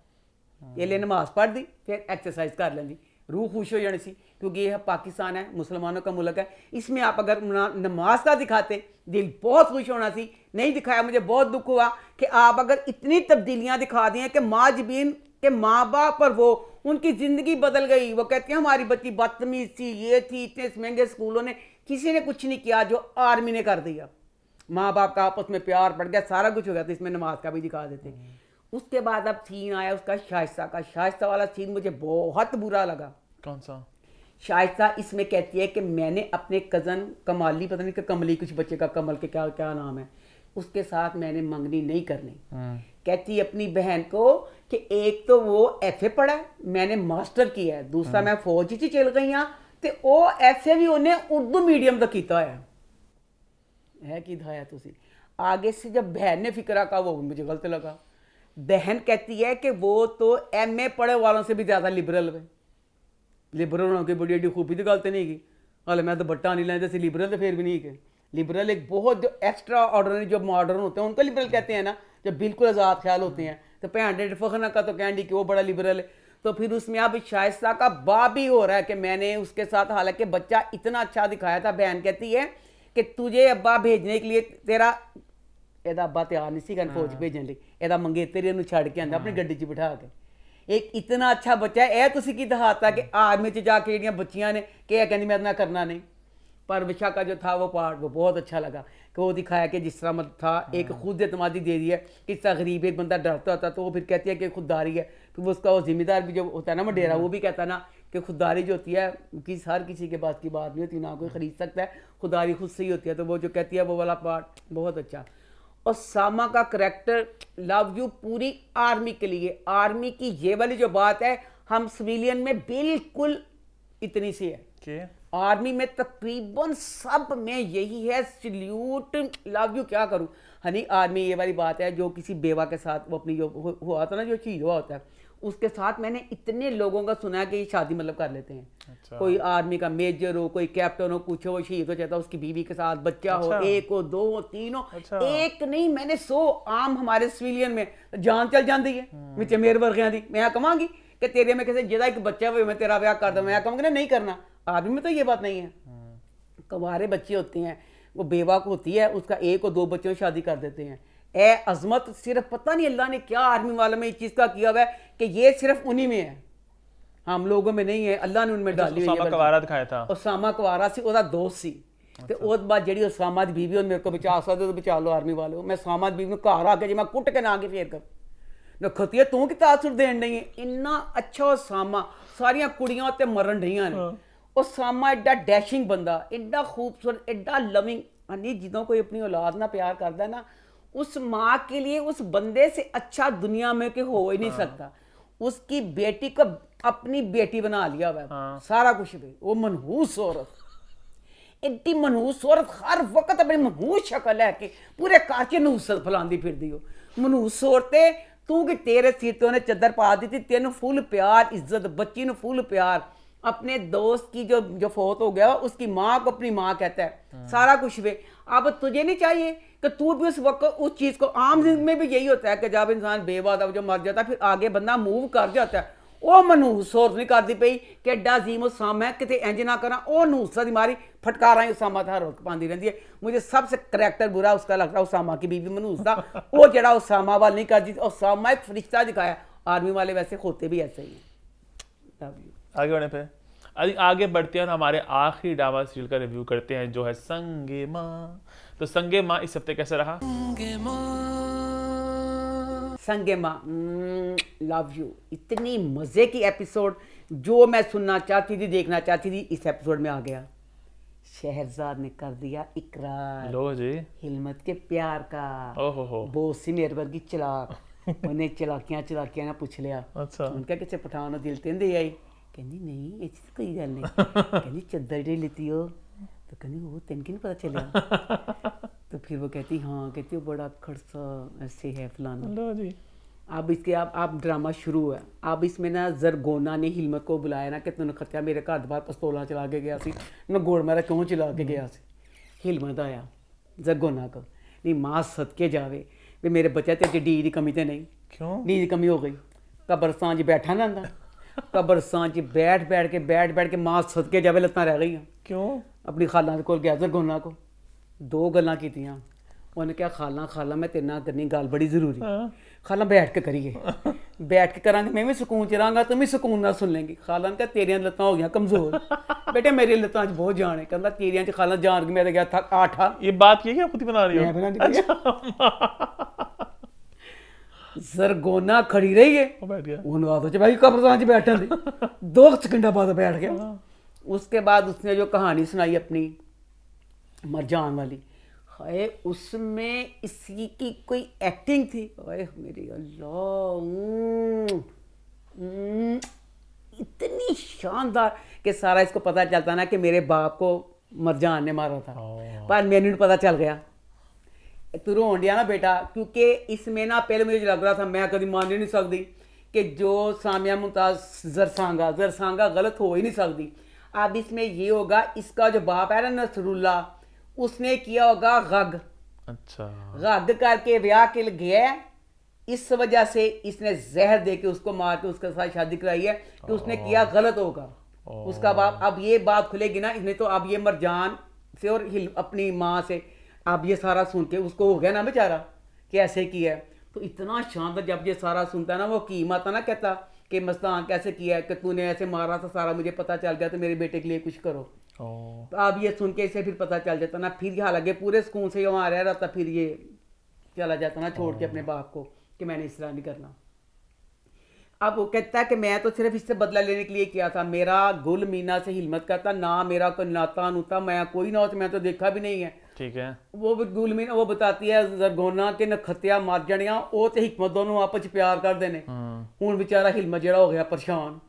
ये ले नमाज पढ़ दी फिर एक्सरसाइज कर लेंदी, रूह खुश हो जानी सी। क्योंकि ये पाकिस्तान है, मुसलमानों का मुल्क है। इसमें आप अगर नमाज का दिखाते दिल बहुत खुश होना सी। नहीं दिखाया, मुझे बहुत दुख हुआ कि आप अगर इतनी तब्दीलियाँ दिखा दी हैं कि माजबीन के माँ बाप पर वो उनकी ज़िंदगी बदल गई। वो कहती हैं हमारी बच्ची बदतमीज़ थी, ये थी, इतने महंगे स्कूलों ने, किसी ने कुछ नहीं किया जो आर्मी ने कर दिया। माँ बाप का आपस में प्यार बढ़ गया, सारा कुछ हो गया। तो इसमें नमाज का भी दिखा देते। उसके बाद अब सीन आया उसका शाइस्ता का। शाइस्ता वाला सीन मुझे बहुत बुरा लगा। कौन सा? शाइस्ता इसमें कहती है कि मैंने अपने कज़न कमाली, पता नहीं कि कमली कुछ बच्चे का, कमल के क्या क्या नाम है, उसके साथ मैंने मंगनी नहीं करनी। कहती अपनी बहन को कि एक तो वो FA पढ़ा है, मैंने मास्टर किया है, दूसरा मैं फौज च चल गई हाँ, तो वो FA भी उन्हें उर्दू मीडियम तक किया है कि दिखाया तुसी। आगे से जब बहन ने फिक्रा का, वो मुझे गलत लगा। बहन कहती है कि वो तो MA पढ़े वालों से भी ज़्यादा लिबरल है। लिबरल होने की बड़ी एडी खूबी की गल तो नहीं की हाले मैं तो बट्टा नहीं लेते थे लिबरल तो फिर भी नहीं के लिबरल एक बहुत जो एक्स्ट्रा ऑर्डनरी जो मॉडर्न होते हैं उनको लिबरल कहते हैं ना, जो बिल्कुल आज़ाद ख्याल होते हैं। तो भैन फखना का तो कैंडी कि वो बड़ा लिबरल है। तो फिर उसमें अब शाइस्ता का बाप भी हो रहा है कि मैंने उसके साथ, हालांकि बच्चा इतना अच्छा दिखाया था, बहन कहती है कि तुझे अब्बा भेजने के लिए तेरा ਇਹਦਾ ਅੱਬਾ ਤਿਆਰ नहीं सी कहन फौज भेजने ਲਈ, ਇਹਦਾ ਮੰਗੇਤਰੀ ਨੂੰ ਛੱਡ ਕੇ ਆਂਦਾ ਆਪਣੀ ਗੱਡੀ 'ਚ ਬਿਠਾ ਕੇ। एक इतना अच्छा बच्चा है, ਇਹ ਤੁਸੀਂ ਕੀ ਦਿਖਾਤਾ कि आर्मी 'ਚ ਜਾ ਕੇ ਜਿਹੜੀਆਂ ਬੱਚੀਆਂ ਨੇ कि ਇਹ ਕਹਿੰਦੀ मैं इतना करना नहीं। पर विशा का जो था वो पार्ट वो बहुत अच्छा लगा कि वो दिखाया कि जिस तरह मतलब था, एक खुद एतमादी दे दी है। किस तरह गरीब एक बंदा डरता होता तो वो फिर कहती है कि खुददारी है, फिर वो उसका वो जिम्मेदार भी जो होता है ना मडेरा, वो भी कहता है ना कि खुददारी जो होती है हर किसी के पास की बात नहीं होती, ना कोई ख़रीद सकता है, खुददारी खुद से ही होती है। तो वो जो कहती है वो वाला पार्ट बहुत अच्छा। और सामा का करैक्टर लव यू पूरी आर्मी के लिए, आर्मी की ये वाली जो बात है हम सिविलियन में बिल्कुल इतनी सी है, आर्मी में तकरीबन सब में यही है। सल्यूट लव यू क्या करूं हनी, आर्मी ये वाली बात है जो किसी बेवा के साथ वो अपनी जो हुआ था ना, जो शहीद हुआ होता है उसके साथ मैंने इतने लोगों का सुना है कि ये शादी मतलब कर लेते हैं। अच्छा। कोई आर्मी का मेजर हो, कोई कैप्टन हो, कुछ हो, वो शहीद हो जाता है, उसकी बीवी के साथ बच्चा हो, एक हो, दो हो, तीन हो, एक नहीं मैंने 100 आम हमारे सिविलियन में जान चल जाती है विच मेरे वर्गियां दी। मैं कहांगी कि तेरे में किसी जिदा एक बच्चा हो मैं तेरा ब्याह कर दूं, मैं कहूँगी ना नहीं करना। आर्मी में तो ये बात नहीं है, कुंवारे बच्चे होते हैं, वो बेवा को होती है, उसका एक और दो बच्चों से शादी कर देते हैं। ए अजमत सिर्फ पता नहीं अल्लाह ने क्या आर्मी वालों में इस चीज़ का किया हुआ है कि ये सिर्फ उन्हीं में है, हम लोगों में नहीं है, अल्लाह ने उनमें डाली हुई है। कवारा दिखाया था, उसामा कवारा सी ओदा दोस्त सी। तो उस बाद जी उसामा दी बीवी मेरे को बचा सकते तो बचा लो आर्मी वालों। मैं उसामा दी बीवी घर आके जी मैं कुट के ना आके फेर कर न खतिया तू कि तासुर देन नहीं है। इन्ना अच्छा उसामा, सारिया कुड़ियां उत्ते मरन रही ने। उसामा एडा डैशिंग बंदा, एडा खूबसूरत, एडा लविंग। हनी जिदों कोई अपनी औलाद ना प्यार करता है ना, उस माँ के लिए उस बंदे से अच्छा दुनिया में के हो ही नहीं सकता। उसकी बेटी को अपनी बेटी बना लिया हुआ है, सारा कुछ भी। वो मनहूस औरत, एड्डी मनहूस औरत, हर वक्त अपनी मनहूस शक्ल है कि पूरे काचे नहूसत फैलांदी फिरदी हो। मनहूस औरतें तू कि तेरे सिर ते उन्हें चद्दर पा दी थी, तेन फुल प्यार इज्जत, बच्ची ने फुल प्यार। अपने दोस्त की जो फोत हो गया उसकी माँ को अपनी माँ कहता है, सारा कुछ वे। अब तुझे नहीं चाहिए कि तू भी उस वक्त उस चीज़ को, आम जिंदगी में भी यही होता है कि जब इंसान बेवा था जो मर जाता है फिर आगे बंदा मूव कर जाता है। वो मनहूस औरत नहीं करती पई कि एडा अजीम उसामा है कितने इंज ना करा, वो नहूसा दी मारी फटकारा ही उसामा था रोक पाती रहती है। मुझे सबसे करैक्टर बुरा उसका लगता है उसामा की बीवी मनहूस था, वो जरा उसामा वाल नहीं करती। उसामा एक फरिश्ता दिखाया, आर्मी वाले वैसे होते भी ऐसे ही हैं। आगे बढ़ने पे आगे बढ़ते हैं और हमारे आखिरी ड्रामा सीरियल का रिव्यू करते हैं जो है संगे माँ। तो संगे माँ इस हफ्ते कैसा रहा? संगे माँ लव यू, इतनी मज़े की एपिसोड जो मैं सुनना चाहती थी, देखना चाहती थी, इस एपिसोड में आ गया। शहरजाद ने कर दिया इकरार, लो जी, हिलमत के प्यार का। ओहो, बोस सी मेरे वर्गी चलाक, उन्हें चलाकियां ना पूछ लिया। अच्छा, उनका किसे पठान दिल तेन दे आई, कहनी नहीं ये चीज़ कोई गल नहीं, कहनी चद्दर जी लेती हो, तो कहनी वो तेन की नहीं पता चला। तो फिर वो कहती हाँ, कहती वो बड़ा खड़सा ऐसे है फलाना। लो जी, अब इसके आप ड्रामा शुरू है। अब इसमें ना जरगोना ने हिलमत को बुलाया ना कि तूने खत्या मेरे घर बाहर पिस्तौला चला के गया सी ना, गोड़ मेरा क्यों चला के गया सी। हिलमत आया जरगोना को, नहीं माँ सदके जावे भी मेरे बच्चे तेरे डी की कमी तो नहीं, क्यों डी की कमी हो गई। कब्रस्तान च बैठा ना आंदा, कब्रस्तान च बैठ के माँ सदके जावे लत्तां रह गई। क्यों? अपनी खाला दे कोल गया जरगोना को, दो गल्लां कीतियां। उन्हें क्या खाला मैं तेरे नाल करनी गल बड़ी जरूरी, खाला बैठ के करिए, बैठ के करांगे, मैं भी सुकून च रहांगा, तुम भी सुकून नाल सुन लेंगी। खाला ने कहा तेरियां लत्तां हो गई कमजोर, बेटे मेरी लत्तां च बहुत जान है। कहंदा तेरियां च खाला जान के मेरे गया थक आठा। ये बात ये क्या खुद ही बना रही हो? मैं बना दी। जरगोना खड़ी रही है, बैठ गया, उन्होंने आदत भाई कब्रस्तान च बैठन दी। 2 सेकंड बाद बैठ गया। उसके बाद उसने जो कहानी सुनाई अपनी मरजान वाली, हाय उसमें इसी की कोई एक्टिंग थी, हाय मेरी अल्लाह, इतनी शानदार कि सारा इसको पता चलता ना कि मेरे बाप को मरजान ने मारा था, पर मैंने पता चल गया। तू रोन दिया ना बेटा, क्योंकि इसमें ना पहले मुझे लग रहा था मैं कभी मान ही नहीं सकती कि जो सामिया मुमताज जरसांगा गलत हो ही नहीं सकती। अब इसमें ये होगा, इसका जो बाप है ना नसरुल्ला, उसने किया होगा गग करके ब्याह के लिए गया है, इस वजह से इसने जहर दे के उसको मार के उसके साथ शादी कराई है कि उसने किया गलत होगा उसका बाप। अब ये बात खुलेगी ना, इसने तो अब ये मरजान से और अपनी माँ से अब ये सारा सुन के उसको हो गया ना बेचारा कि ऐसे किया है। तो इतना शानदार जब ये सारा सुनता है ना, वो हकीम आता ना कहता कि मस्तान कैसे किया है कि तूने ऐसे मारा था, सारा मुझे पता चल गया, तो मेरे बेटे के लिए कुछ करो। तो अब ये सुन के इसे फिर पता चल जाता ना, फिर हालांकि पूरे सुकून से वहाँ रह रहा था, फिर ये चला जाता ना छोड़ के अपने बाप को कि मैंने इस तरह नहीं करना। अब वो कहता है कि मैं तो सिर्फ इससे बदला लेने के लिए किया था, मेरा गुल मीना से हिम्मत करता ना, मेरा कोई नाता नुता मैं कोई ना हो, तो मैं तो देखा भी नहीं है। ठीक है, वो गुल मीना वो बताती है जरगोना के नखत्या मर जानिया, वो ते हिकमत दोनों आपस च प्यार कर देने। हुण बेचारा हिलमत जेड़ा हो गया परेशान,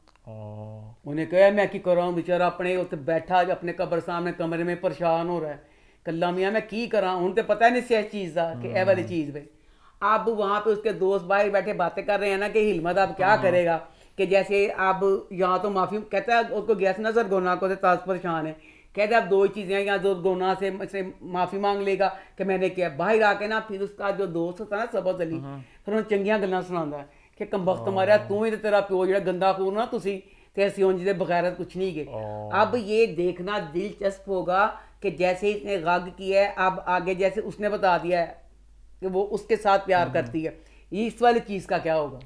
उन्हें कहा मैं की करा, बेचारा अपने उत्ते बैठा अपने कब्र सामने कमरे में परेशान हो रहा है, कल्ला मियाँ मैं की करा, हूँ तो पता नहीं इस चीज़ का कि ए वाली चीज़ भाई। अब वहाँ पे उसके दोस्त बाहर बैठे बातें कर रहे हैं ना कि हिलमत अब क्या करेगा, कि जैसे अब यहाँ तो माफ़ी कहता है उसको गया ना जरगोना को, ताज परेशान है, कहते अब दो ही चीज़ें हैं, या जरगोना से माफ़ी मांग लेगा कि मैंने किया, बाहर आके ना फिर उसका जो दोस्त होता है ना सबत अली, फिर उन्हें चंगियां गल्लां सुनाता कि कमबख्त मारिया तू ही तो तेरा प्यो जो गंदा खून ना तुसी ते असी उंज दे बगैरत कुछ नहीं गए। अब ये देखना दिलचस्प होगा कि जैसे इसने गग किया है, अब आगे जैसे उसने बता दिया है कि वो उसके साथ प्यार करती है, इस वाली चीज़ का क्या होगा।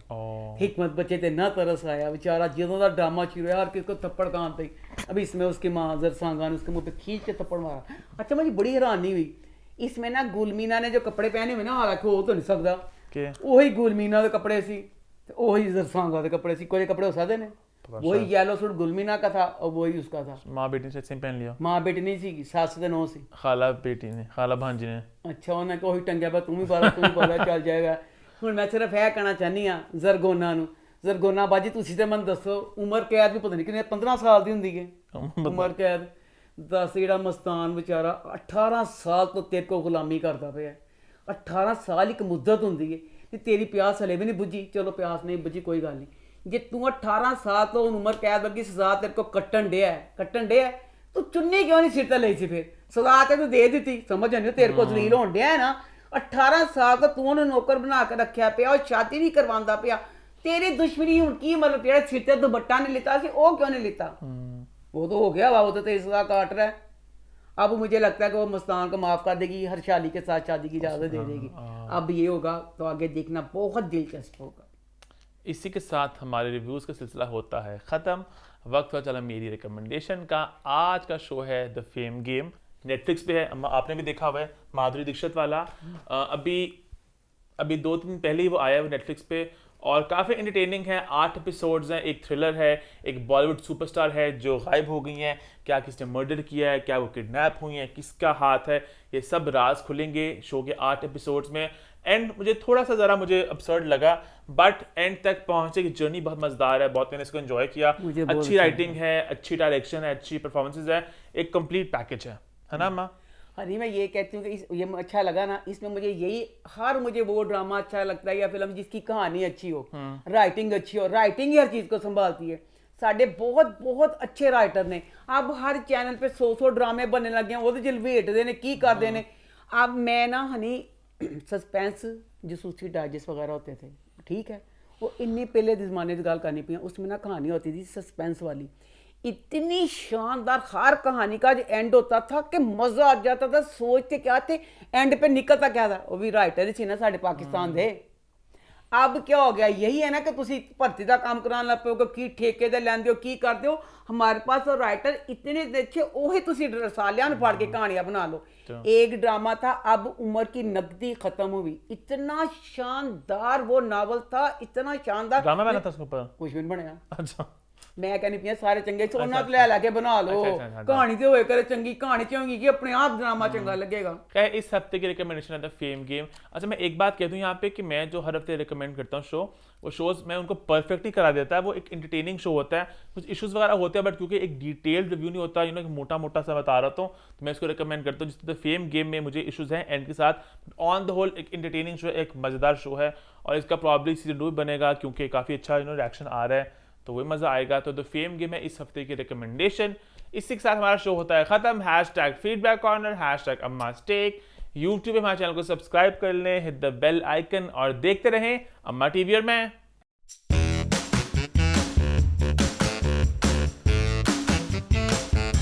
हिकमत बच्चे ते ना तरस आया बेचारा, जो का ड्रामा शुरू है हर किसी को थप्पड़ कानते ही, अब इसमें उसकी माँ जरसांगा ने उसके मुंह पे खींच के थप्पड़ मारा। अच्छा मुझे बड़ी हैरानी हुई इसमें ना, गुलमीना ने जो कपड़े पहने हुए ना, हालांकि हो तो नहीं सकता वही गुलमीना के कपड़े सी वही जरसांगा के कपड़े सी, कोई कपड़े हो सकते ने, वही येलो सूट गुलमीना का था और वही उसका था। माँ बेटी ने सेम पहन लिया, माँ बेटी नहीं सी, सास ते नौ सी, खाला बेटी ने, खाला भांजी ने। अच्छा उन्हें कोई टंगिया पर तुम ही पाला चल जाएगा। ਹੁਣ मैं सिर्फ यह कहना चाहनी हाँ ਜ਼ਰਗੋਨਾ ਨੂੰ, ਜ਼ਰਗੋਨਾ ਬਾਜੀ ਤੁਸੀਂ ਤੇ ਮੈਨੂੰ ਦੱਸੋ ਉਮਰ ਕੈਦ ਵੀ ਪਤਾ ਨਹੀਂ ਕਿੰਨੇ 15 ਸਾਲ ਦੀ ਹੁੰਦੀ ਹੈ ਉਮਰ ਕੈਦ, ਦੱਸ ਜਿਹੜਾ ਮਸਤਾਨ ਵਿਚਾਰਾ 18 ਸਾਲ ਤੋਂ ਤੇਰੇ ਕੋ ਗੁਲਾਮੀ ਕਰਦਾ ਪਿਆ, 18 ਸਾਲ ਇੱਕ ਮੁੱਦਤ ਹੁੰਦੀ ਹੈ ਤੇ ਤੇਰੀ ਪਿਆਸ ਹਲੇ ਵੀ ਨਹੀਂ ਬੁੱਝੀ, ਚਲੋ ਪਿਆਸ ਨਹੀਂ ਬੁੱਝੀ ਕੋਈ ਗੱਲ ਨਹੀਂ, ਜੇ ਤੂੰ 18 ਸਾਲ ਤੋਂ ਉਮਰ ਕੈਦ ਵਰਗੀ ਸਜ਼ਾ ਤੇਰੇ ਕੋ ਕੱਟਣ ਡਿਆ ਤੂੰ ਚੁੰਨੀ ਕਿਉਂ ਨਹੀਂ ਸਿਰ ਤੇ ਲਈ ਸੀ, ਫਿਰ ਸਜ਼ਾ ਤੇ ਤੂੰ ਦੇ ਦਿੱਤੀ, ਸਮਝ ਨਹੀਂ ਤੇਰੇ ਕੋ ਜ਼ਲੀਲ ਹੋਣ ਡਿਆ ਨਾ, 18 ਸਾਲ ਤੋਂ ਤੂੰ ਉਹਨੂੰ ਨੌਕਰ ਬਣਾ ਕੇ ਰੱਖਿਆ ਪਿਆ, ਉਹ ਸ਼ਾਦੀ ਨਹੀਂ ਕਰਵਾਉਂਦਾ ਪਿਆ, तेरी दुश्मनी ਹੁਣ ਕੀ मतलब ਜਿਹੜਾ ਸਿਰ ਤੇ ਦੁਪੱਟਾ नहीं लेता ਸੀ वो क्यों नहीं लेता, वो तो हो गया वो तो तेरी सजा काट रहा है। अब मुझे लगता है कि वो मस्तान को माफ कर देगी, हर्षाली के साथ शादी की इजाजत दे देगी। अब ये होगा तो आगे देखना बहुत दिलचस्प होगा। इसी के साथ हमारे रिव्यूज़ का सिलसिला होता है ख़त्म, वक्त हुआ चला मेरी रिकमेंडेशन का। आज का शो है द फेम गेम, नेटफ्लिक्स पे है, आपने भी देखा हुआ है, माधुरी दीक्षित वाला। अभी 2 दिन पहले ही वो आया है नेटफ्लिक्स पे और काफ़ी एंटरटेनिंग है। 8 एपिसोड्स हैं, एक थ्रिलर है, एक बॉलीवुड सुपरस्टार है जो गायब हो गई हैं, क्या किसने मर्डर किया है, क्या वो किडनैप हुई हैं, किसका हाथ है, ये सब राज खुलेंगे शो के 8 एपिसोड्स में। एंड मुझे थोड़ा सा ज़रा मुझे अपसर्ड लगा, बट एंड तक पहुंचने की जर्नी बहुत मज़ेदार है, बहुत मैंने इसको एंजॉय किया। अच्छी राइटिंग है, अच्छी डायरेक्शन है, अच्छी परफॉर्मेंसेज है, एक कंप्लीट पैकेज है ना माँ। अरे मैं ये कहती हूँ कि ये अच्छा लगा ना, इसमें मुझे यही मुझे वो ड्रामा अच्छा लगता है या फिल्म जिसकी कहानी अच्छी हो, राइटिंग अच्छी हो, राइटिंग ही हर चीज़ को संभालती है। साढ़े बहुत बहुत अच्छे राइटर ने, अब हर चैनल पे 100 ड्रामे बनने लगे हैं, वो तो जलवेट देने की कर देने। अब मैं ना हनी सस्पेंस जसूसी डाइजेस्ट वगैरह होते थे, ठीक है, वो इन्नी पहले जमाने की गल करनी पी, उसमें ना कहानी होती थी सस्पेंस वाली, इतनी शानदार, हर कहानी का जो एंड होता था कि मज़ा आ जाता था, सोचते क्या थे एंड पे निकलता क्या था, वो भी राइटर ही ना साढ़े पाकिस्तान दे। अब क्या हो गया, यही है ना कि तुसी भर्ती का काम कराने लग पे की ठेके दे लैंदे हो की करते हो, हमारे पास तो राइटर इतने अच्छे, वही तुसी रसालियां फाड़ के कहानियां बना लो। एक ड्रामा था अब उमर की नकदी खत्म हुई, इतना शानदार वो नावल था, इतना शानदार ड्रामा बना था उसके ऊपर, कुछ भी नहीं बनया। अच्छा मैं कहनी पिया सारे चंगे सोना तो ले के बना लो कहानी तो होए करे चंगी कहानी च होगी कि अपने आप ड्रामा चंगा लगेगा। क्या इस हफ्ते की रिकमेंडेशन है द फेम गेम। अच्छा मैं एक बात कह दूं यहाँ पे कि मैं जो हर हफ्ते रिकमेंड करता हूँ शो, वो शोज मैं उनको परफेक्टली करा देता है। वो एक एंटरटेनिंग शो होता है, कुछ इश्यूज वगैरह होते हैं बट क्योंकि एक डिटेल्ड रिव्यू नहीं होता, एक मोटा मोटा सा बता रहा हूँ, तो मैं इसको रिकमेंड करता हूँ। जिससे द फेम गेम में मुझे इश्यूज हैं एंड के साथ, ऑन द होल एक एंटरटेनिंग शो है, एक मजेदार शो है और इसका प्रॉब्ली सीजन 2 बनेगा क्योंकि काफी अच्छा रिएक्शन आ रहा है, तो वही मजा आएगा। तो द फेम गेम है इस हफ्ते की रिकमेंडेशन। इसी के साथ हमारा शो होता है खत्म। #Feedback corner, #अम्मास्टेक। यूट्यूब पे हमारे चैनल को सब्सक्राइब कर लें, हिट द बेल आइकन और देखते रहें अम्मा टीवी और मैं।